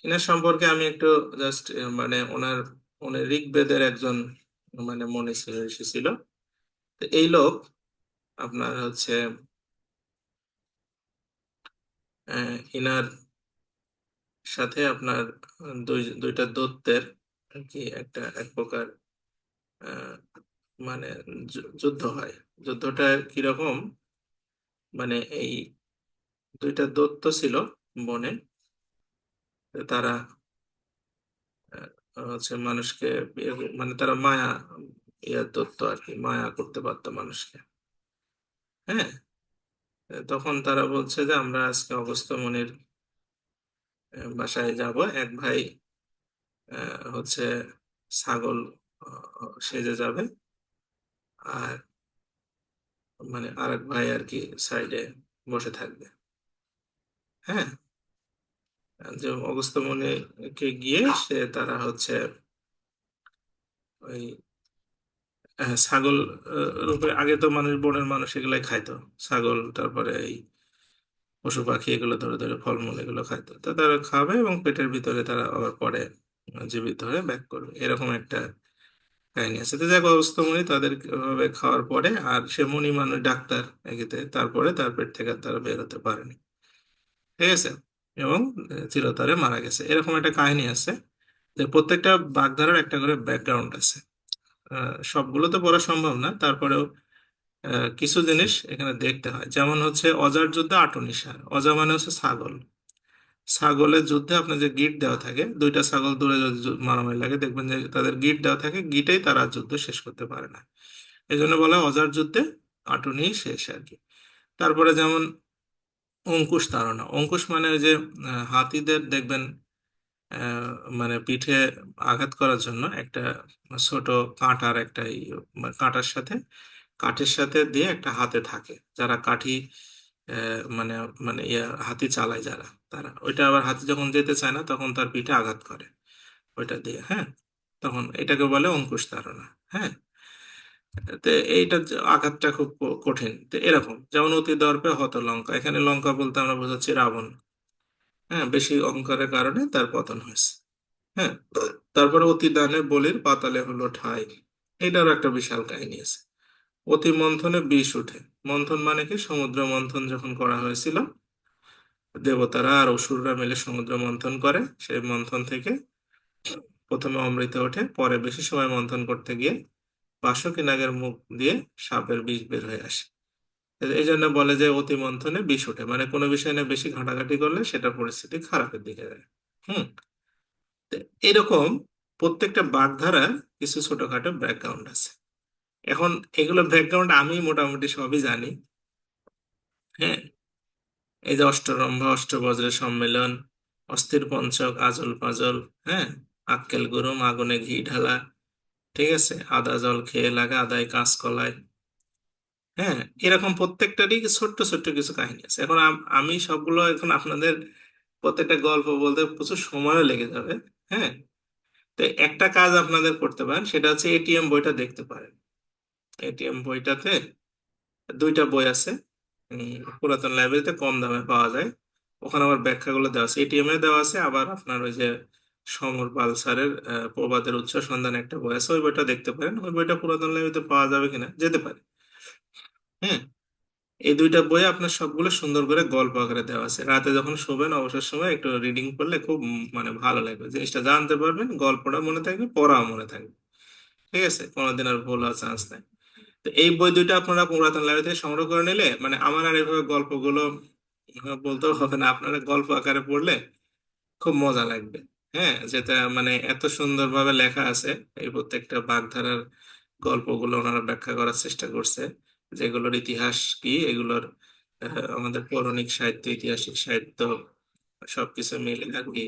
এনার সম্পর্কে আমি একটু জাস্ট মানে উনি ঋগ্বেদের একজন মানে মনি ছিল, ঋষি ছিল। তো এই লোক আপনার হচ্ছে ইনার সাথে আপনার দুইটা দৈত্যের আর কি একটা এক প্রকার আহ, মানে যুদ্ধ হয়। যুদ্ধটা কিরকম, মানে এই দুইটা দৈত্য ছিল বনে। তারা হচ্ছে মানুষকে মানে তারা মায়া দত্ত আর কি, মায়া করতে পারতো মানুষকে, হ্যাঁ। তখন তারা বলছে যে আমরা আজকে অগস্ত্য মুনির বাসায় যাব। এক ভাই হচ্ছে ছাগল সেজে যাবে, আর মানে আরেক ভাই আর কি সাইডে বসে থাকবে, হ্যাঁ। যে অগস্ত্য মুনিকে গিয়ে তারা হচ্ছে ওই ছাগল রূপে, আগে তো মানুষ বনের মানুষ এগুলাই খাইতো, ছাগল তারপরে এই পশু পাখি এগুলো ধরে ধরে ফলমূল এগুলো খাইতো। তো তারা খাবে এবং পেটের ভিতরে তারা আবার পরে জীবিত হয়ে ব্যাক করবে, এরকম একটা কাহিনী আছে। তো যাক, অবস্থা মুনি তাদের ভাবে খাওয়ার পরে, আর সে মুনি মানুষ ডাক্তার একেতে, তারপরে তার পেট থেকে আর তারা বের হতে পারেনি, ঠিক আছে। এবং চিরতরে মারা গেছে, এরকম একটা কাহিনী আছে। যে প্রত্যেকটা বাগধারার একটা করে ব্যাকগ্রাউন্ড আছে। সবগুলো তো পড়া সম্ভব না, তারপরেও কিছু জিনিস এখানে দেখতে হয়। যেমন হচ্ছে অজার যুদ্ধে আটুনি ষাঁড়, অজা মানে হচ্ছে ছাগল। ছাগলের যুদ্ধে আপনার যে গিট দেওয়া থাকে, দুইটা ছাগল দূরে যদি মারামারি লাগে, দেখবেন যে তাদের গিট দেওয়া থাকে, গিটেই তারা যুদ্ধ শেষ করতে পারে না। এই জন্য বলা হয় অজার যুদ্ধে আটুনি শেষ আর কি। তারপরে যেমন অঙ্কুশ তাড়না, অঙ্কুশ মানে ওই যে হাতিদের দেখবেন আহ, মানে পিঠে আঘাত করার জন্য একটা ছোট কাঁটার একটা মানে কাঁটার সাথে কাঠের সাথে দিয়ে একটা হাতে থাকে, যারা কাঠি মানে মানে হাতি চালায় যারা, তারা ওইটা আবার হাতি যখন যেতে চায় না তখন তার পিঠে আঘাত করে ওইটা দিয়ে, হ্যাঁ। তখন এটাকে বলে অঙ্কুশ তাড়না, হ্যাঁ। তো এইটা আঘাতটা খুব কঠিন। তো এরকম যেমন অতি দর্পে হত লঙ্কা, এখানে লঙ্কা বলতে আমরা বোঝাচ্ছি রাবণ, হ্যাঁ। বেশি অহংকারের কারণে তার পতন হয়েছে, হ্যাঁ। তারপরে অতি দানে বলির পাতালে হলো ঠাঁই, এটারও একটা বিশাল কাহিনী আছে। অতি মন্থনে বিষ উঠে। মন্থন মানে কি? সমুদ্র মন্থন যখন করা হয়েছিল, দেবতারা আর অসুররা মিলে সমুদ্র মন্থন করে, সেই মন্থন থেকে প্রথমে অমৃত ওঠে, পরে বেশি সময় মন্থন করতে গিয়ে বাসুকী নাগের মুখ দিয়ে সাপের বিষ বের হয়ে আসে। এই জন্য বলে যে অতি মন্থনে বিষ ওঠে, মানে কোনো বিষয় নিয়ে বেশি ঘাটাঘাটি করলে সেটা পরিস্থিতি খারাপের দিকে যায়। হুম। তো এরকম প্রত্যেকটা বাগধারার কিছু ছোটখাটো ব্যাকগ্রাউন্ড আছে। এখন এগুলো ব্যাকগ্রাউন্ড আমি মোটামুটি সবই জানি। হ্যাঁ, এই যে অষ্টরম্ভা অষ্টবজ্রের সম্মেলন, অস্থির পঞ্চক, আজল পাজল, হ্যাঁ, আক্কেল গুরুম, আগুনে ঘি ঢালা, ঠিক আছে, আদা জল খেয়ে লাগা, আদায় কাঁচকলায়, হ্যাঁ, এরকম প্রত্যেকটারই ছোট্ট ছোট্ট কিছু কাহিনী আছে। এখন আমি সবগুলো এখন আপনাদের প্রত্যেকটা গল্প বলতে প্রচুর সময়ও লেগে যাবে। হ্যাঁ, তো একটা কাজ আপনাদের করতে পারেন, সেটা হচ্ছে এটিএম বইটা দেখতে পারেন। এটিএম বইটাতে দুইটা বই আছে, পুরাতন লাইব্রেরিতে কম দামে পাওয়া যায়। ওখানে আবার ব্যাখ্যাগুলো দেওয়া আছে, এটিএম এ দেওয়া আছে, আবার আপনার ওই যে সমর পাল স্যারের প্রবাদের উৎস সন্ধান একটা বই আছে, ওই বইটা দেখতে পারেন। ওই বইটা পুরাতন লাইব্রেরিতে পাওয়া যাবে কিনা, যেতে পারে। হ্যাঁ, এই দুইটা বই আপনার সবগুলো সুন্দর করে গল্প আকারে দেওয়া আছে। রাতে যখন শোবেন অবসর সময় একটু রিডিং করলে খুব মানে ভালো লাগবে, জিনিসটা জানতে পারবেন, গল্পটা মনে থাকবে, পড়াও মনে থাকবে। ঠিক আছে, কোনোদিন আর ভুল হওয়ার চান্স নাই। তো এই বই দুইটা আপনারা পুরাতন লাইব্রেরি থেকে সংগ্রহ করে নিলে, মানে আমার আর এইভাবে গল্পগুলো বলতেও হবে না, আপনারা গল্প আকারে পড়লে খুব মজা লাগবে। হ্যাঁ, যেটা মানে এত সুন্দরভাবে লেখা আছে, এই প্রত্যেকটা বাগধারার গল্পগুলো ওনারা ব্যাখ্যা করার চেষ্টা করছে, যেগুলোর ইতিহাস কি, এগুলোর আমাদের পৌরাণিক সাহিত্য, ঐতিহাসিক সাহিত্য সবকিছু মিলে আর কি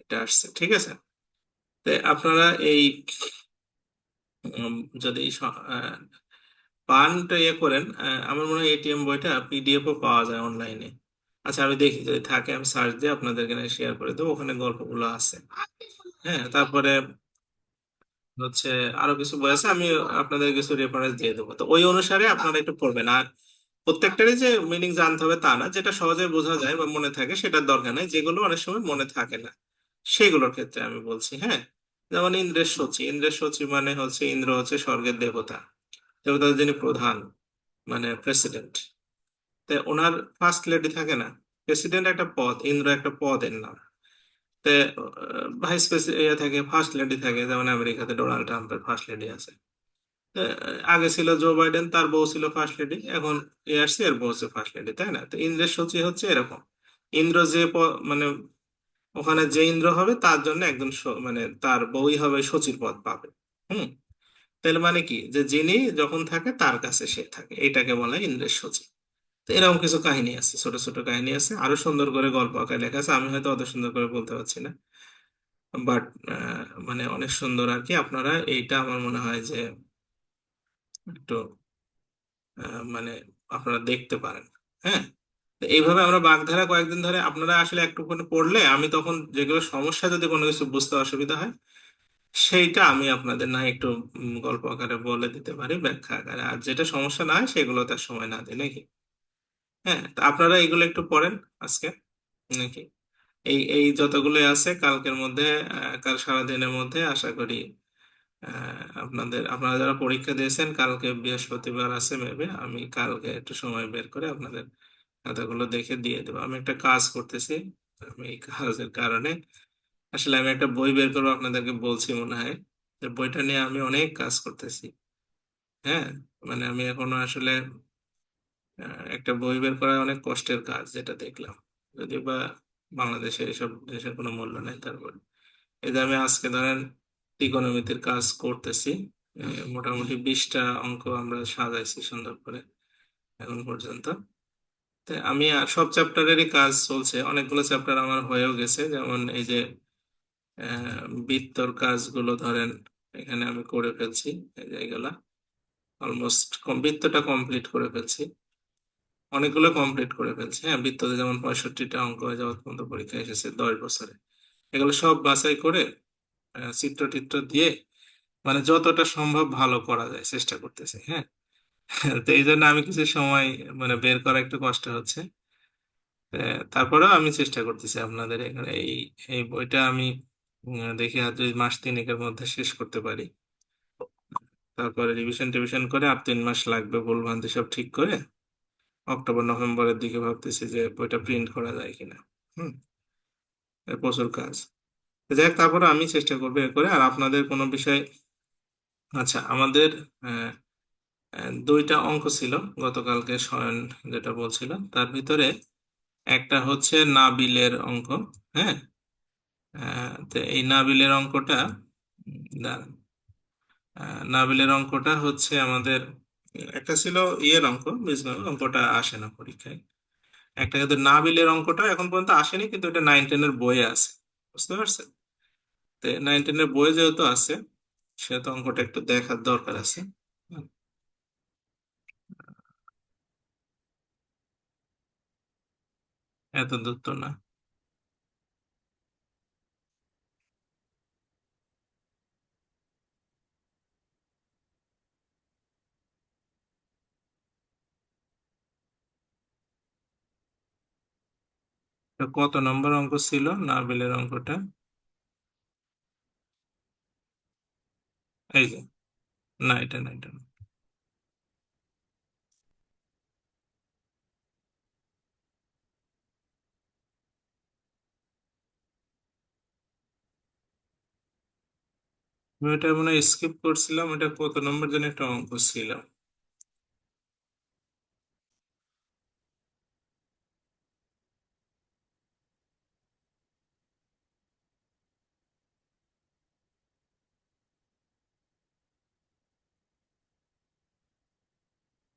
এটা আসছে। ঠিক আছে, তো আপনারা এই উম, যদি পানটা ইয়ে করেন, আমার মনে হয় এটিএম বইটা পিডিএফ ও পাওয়া যায় অনলাইনে। আচ্ছা, আমি দেখি যদি থাকে আমি সার্চ দিয়ে আপনাদেরকে শেয়ার করে দেবো, ওখানে গল্পগুলো আছে। হ্যাঁ, তারপরে হচ্ছে আরো কিছু বই আছে, আমি আপনাদের কিছু রেফারেন্স দিয়ে দেবো, তো ওই অনুসারে আপনারা একটু পড়বেন। আর প্রত্যেকটারই যে মিনিং জানতে হবে তা না, যেটা সহজে বোঝা যায় বা মনে থাকে সেটার দরকার নেই, যেগুলো অনেক সময় মনে থাকে না সেগুলোর ক্ষেত্রে আমি বলছি। হ্যাঁ, যেমন ইন্দ্রের শচী। ইন্দ্রের শচী মানে হচ্ছে ইন্দ্র হচ্ছে স্বর্গের দেবতা, দেবতাদের যিনি প্রধান, মানে প্রেসিডেন্ট। তো ওনার ফার্স্ট লেডি থাকে না, প্রেসিডেন্ট একটা পদ, ইন্দ্র একটা পদের নাম। তে ভাইস প্রেসিডেন্ট থাকে, ফার্স্ট লেডি থাকে, যেমন আমেরিকাতে ডোনাল্ড ট্রাম্পের ফার্স্ট লেডি আছে। তো, আগে ছিল জো বাইডেন, তার বউ ছিল ফার্স্ট লেডি, এখন এআরসি এর বউ হচ্ছে ফার্স্ট লেডি, তাই না? তো ইন্দ্রের সূচি হচ্ছে এরকম। ইন্দ্র যে মানে ওখানে যে ইন্দ্র হবে তার জন্য একজন মানে তার বউই হবে সচির পদ পাবে। হুম। তাহলে মানে কি, যে যিনি যখন থাকে তার কাছে সে থাকে, এটাকে বলা হয় ইন্দ্রের সূচি। তো এরকম কিছু কাহিনী আছে, ছোট ছোট কাহিনী আছে, আরো সুন্দর করে গল্প আকারে লেখা আছে, আমি হয়তো অত সুন্দর করে বলতে পারছি না, বাট মানে অনেক সুন্দর আর কি। আপনারা এইটা আমার মনে হয় যে একটু মানে আপনারা দেখতে পারেন। হ্যাঁ, তো এইভাবে আমরা বাগধারা কয়েকদিন ধরে আপনারা আসলে একটু করে পড়লে, আমি তখন যেগুলো সমস্যা, যদি কোনো কিছু বুঝতে অসুবিধা হয় সেইটা আমি আপনাদের না একটু গল্প আকারে বলে দিতে পারি, ব্যাখ্যা আকারে। আর যেটা সমস্যা না হয় সেগুলো তার সময় না দিই নাকি। হ্যাঁ, তো আপনারা এগুলো একটু পড়েন আজকে নাকি। এই এই যতগুলো আছে কালকের মধ্যে, কাল সারাদিনের মধ্যে আশা করি আপনারা যারা পরীক্ষা দিয়েছেন, কালকে বৃহস্পতিবার আছে মেবি, আমি কালকে একটু সময় বের করে আপনাদের খাতাগুলো দেখে দিয়ে দেবো। আমি একটা কাজ করতেছি, আমি এই কাজের কারণে আসলে আমি একটা বই বের করবো, আপনাদেরকে বলছি মনে হয়, যে বইটা নিয়ে আমি অনেক কাজ করতেছি। হ্যাঁ, মানে আমি এখনো আসলে একটা বই বের করা অনেক কষ্টের কাজ, যেটা দেখলাম। যদিও বা বাংলাদেশে এসব জিনিসের কোনো মূল্য নেই, তারপর এই যে আমি আজকে ধরেন ত্রিকোণমিতির কাজ করতেছি, মোটামুটি 20টা অঙ্ক আমরা সাজাইছি সুন্দর করে এখন পর্যন্ত। তো আমি আর সব চ্যাপ্টারেরই কাজ চলছে, অনেকগুলো চ্যাপ্টার আমার হয়েও গেছে, যেমন এই যে বৃত্তর কাজগুলো ধরেন এখানে আমি করে ফেলছি, এই যে এগুলা অলমোস্ট বৃত্তটা কমপ্লিট করে ফেলছি, অনেকগুলো কমপ্লিট করে ফেলছি। হ্যাঁ, বৃত্ততে যেমন 65টা অঙ্ক হয়ে যাওয়ার পর্যন্ত পরীক্ষা এসেছে 10 বছরে, এগুলো সব বাছাই করে চিত্র টিত্র দিয়ে মানে যতটা সম্ভব ভালো করা যায় চেষ্টা করতেছি। হ্যাঁ, তো এই জন্য আমি কিছু সময় মানে বের করা একটু কষ্ট হচ্ছে। তারপরেও আমি চেষ্টা করতেছি আপনাদের এখানে এই এই বইটা আমি দেখি আর যদি মাস তিনেকের মধ্যে শেষ করতে পারি, তারপরে রিভিশন টিভিশন করে আর 3 মাস লাগবে ভুলভ্রান্তি সব ঠিক করে অক্টোবর নভেম্বরের দিকে ভাবতেছি যে বইটা প্রিন্ট করা যায় কিনা। হুম। এর প্রচুর কাজ। তো যাই হোক, তারপরে আমি চেষ্টা করবো এ করে। আর আপনাদের কোনো বিষয়, আচ্ছা আমাদের আহ, 2টা অঙ্ক ছিল গতকালকে শয়ন যেটা বলছিল, তার ভিতরে একটা হচ্ছে নাবিলের অঙ্ক। হ্যাঁ। তো এই নাবিলের অঙ্কটা দাঁড়ান। নাবিলের অঙ্কটা হচ্ছে আমাদের একটা ছিল ইয়ের অঙ্ক, বীজগণিত অঙ্কটা আসে না পরীক্ষায়। একটা কিন্তু নাবিলের অঙ্কটা এখন পর্যন্ত আসেনি, কিন্তু এটা 9-10-এর বইয়ে আছে, বুঝতে পারছেন? তো 9-10-এর বইয়ে যেহেতু আছে, সেহেতু অঙ্কটা একটু দেখার দরকার আছে। হুম, এত দূর তো না। তো কত নম্বর অঙ্ক ছিল নাবিলের অঙ্কটা? এই যে, না এটা না, এটা না। আমি এটা মনে হয় স্কিপ করছিলাম, এটা কত নম্বর যেন একটা অঙ্ক ছিল।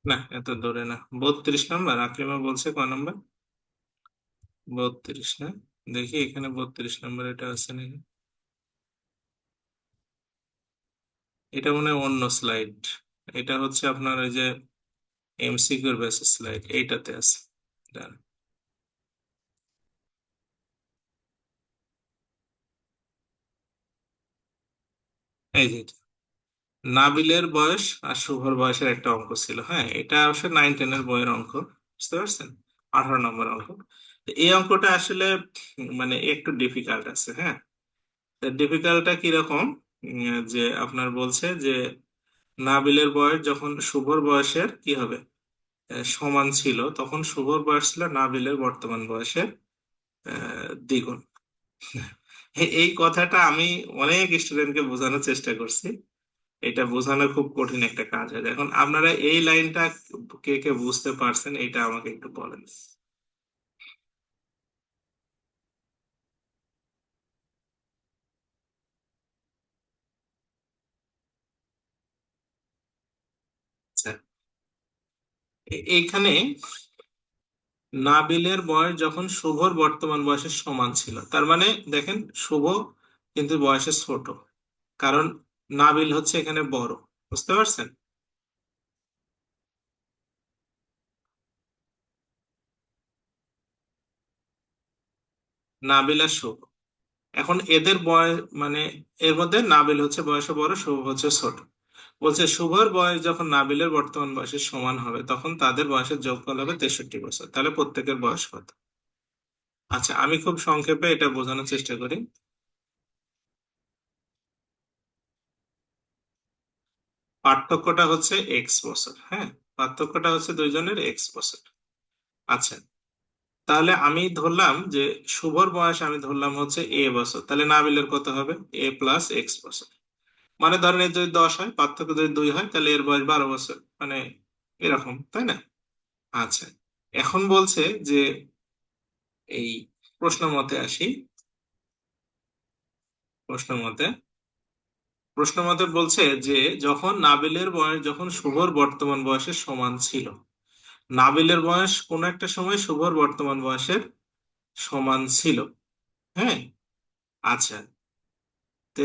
না, এত দূরে না। 32 নম্বর আকলিমা বলছে, ক নম্বর? 32 না? দেখি এখানে 32 নম্বর এটা আছে নাকি। এটা মনে হয় অন্য স্লাইড। এটা হচ্ছে আপনার ওই যে এমসিকিউর বেসিস স্লাইড, এইটাতে আছে। দাঁড়ান। এই যে এটা। নাবিলের বয়স আর শুভর বয়সের একটা অঙ্ক ছিল। হ্যাঁ, এটা অবশ্য 9-10-এর বইয়ের অঙ্ক, বুঝতে পারছেন? 18 নম্বর অঙ্ক। তো এই অঙ্কটা আসলে মানে একটু ডিফিকাল্ট আছে। হ্যাঁ, ডিফিকাল্টটা কিরকম? যে আপনার বলছে যে নাবিলের বয়স যখন শুভর বয়সের কি হবে, সমান ছিল, তখন শুভর বয়স ছিল নাবিলের বর্তমান বয়সের দ্বিগুণ। এই কথাটা আমি অনেক স্টুডেন্টকে বোঝানোর চেষ্টা করছি। এটা বোঝানো খুব কঠিন একটা কাজ হয়। এখন আপনারা এই লাইনটা কে কে বুঝতে পারছেন, এটা আমাকে একটু বলেন। আচ্ছা, এইখানে নাবিলের বয়স যখন শুভর বর্তমান বয়সের সমান ছিল, তার মানে দেখেন শুভ কিন্তু বয়সে ছোট, কারণ নাবিল হচ্ছে এখানে বড়, বুঝতে পারছেন? নাবিল আর শুভ, এখন এদের বয়স মানে এর মধ্যে নাবিল হচ্ছে বয়সে বড়, শুভ হচ্ছে ছোট। বলছে শুভর বয়স যখন নাবিলের বর্তমান বয়সের সমান হবে, তখন তাদের বয়সের যোগফল হবে 63 বছর। তাহলে প্রত্যেকের বয়স কত? আচ্ছা, আমি খুব সংক্ষেপে এটা বোঝানোর চেষ্টা করি। পার্থক্যটা হচ্ছে এক্স বছর। হ্যাঁ, পার্থক্যটা হচ্ছে দুইজনের এক্স বছর। আচ্ছা, তাহলে আমি ধরলাম যে শুভর বয়স আমি ধরলাম হচ্ছে বছর, তাহলে নাবিলের কত হবে? A+X বছর। মানে ধরেন এর যদি 10 হয়, পার্থক্য যদি 2 হয়, তাহলে এর বয়স 12 বছর, মানে এরকম, তাই না? আচ্ছা, এখন বলছে যে এই প্রশ্ন মতে আসি। প্রশ্ন মতে প্রশ্ন মতে বলছে যে যখন নাবিলের বয়স যখন শুভর বর্তমান বয়সের সমান ছিল, নাবিলের বয়স কোন একটা সময় শুভর বর্তমান বয়সের সমান ছিল। হ্যাঁ। আচ্ছা, তো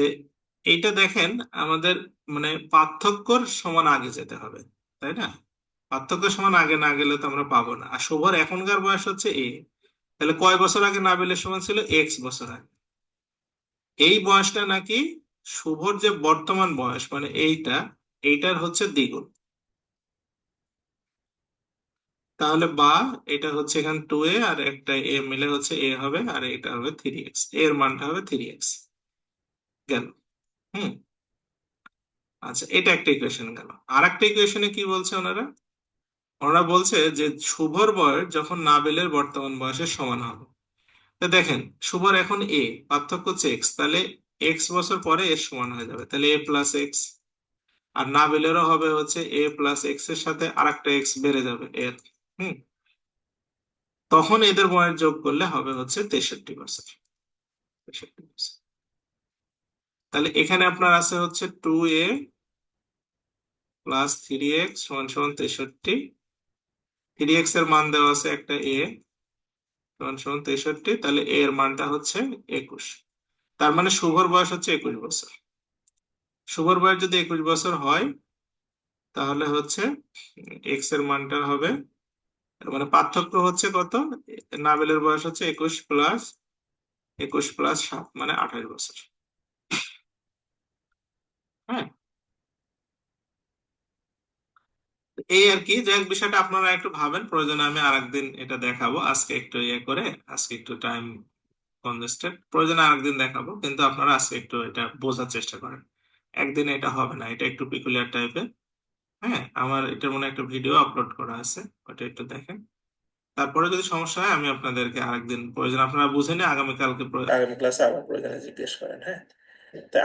এইটা দেখেন, আমাদের মানে পার্থক্যর সমান আগে যেতে হবে, তাই না? পার্থক্য সমান আগে না গেলে তো আমরা পাবো না। আর শুভর এখনকার বয়স হচ্ছে তাহলে কয় বছর আগে নাবিলের সমান ছিল? এক্স বছর আগে। এই বয়সটা নাকি শুভর যে বর্তমান বয়স মানে এইটার হচ্ছে দ্বিগুণ। তাহলে বা এটা হচ্ছে এখানে 2a আর একটা মিলে হচ্ছে হবে, আর এটা হবে 3x, এর মানটা হবে 3x। গেল। হুম। আচ্ছা, এটা একটা ইকুয়েশন গেল। আর একটা ইকুয়েশনে কি বলছে ওনারা? ওনারা বলছে যে শুভর বয়স যখন নাবিলের বর্তমান বয়সের সমান হবে। তো দেখেন, শুভর এখন এ, পার্থক্য হচ্ছে এক্স, তাহলে এক্স বছর পরে এর সমান হয়ে যাবে, তাহলে এ প্লাস এক্স। আর নাবিলেরও হবে হচ্ছে এ প্লাস এক্স এর সাথে আরেকটা এক্স বেড়ে যাবে এর। হুম। তখন এদের বয়স যোগ করলে হবে হচ্ছে 63 বছর। 63 বছর। তাহলে এখানে আপনার আছে হচ্ছে 2a প্লাস 3x সমান সমান 63। 3x এর মান দেওয়া আছে একটা a সমান সমান 63, তাহলে a এর মানটা হচ্ছে 21। তার মানে শুভর বয়স হচ্ছে 21 বছর। শুভর বয়স যদি 21 বছর হয়, তাহলে হচ্ছে x এর মানটা হবে, মানে পার্থক্য হচ্ছে কত? নাবিলের বয়স হচ্ছে 21 প্লাস 7 মানে 28 বছর। হ্যাঁ, এই আর কি। যাই হোক, বিষয়টা আপনারা একটু ভাবেন, প্রয়োজনে আমি আরেকদিন এটা দেখাবো। আজকে একটু ইয়ে করে, আজকে একটু টাইম কনজেস্টেড, প্রয়োজনে আরেকদিন দেখাবো, কিন্তু আপনারা আজকে একটু এটা বোঝার চেষ্টা করেন। একদিনে এটা হবে না, এটা একটু পিকুলিয়ার টাইপের। হ্যাঁ, আমার এটার মনে একটা ভিডিও আপলোড করা আছে, ওটা একটু দেখেন। তারপরে যদি সমস্যা হয় আমি আপনাদেরকে আরেকদিন, প্রয়োজন আপনারা বুঝে নিয়ে আগামী ক্লাসে আবার প্রয়োজনে জিজ্ঞেস করেন। হ্যাঁ।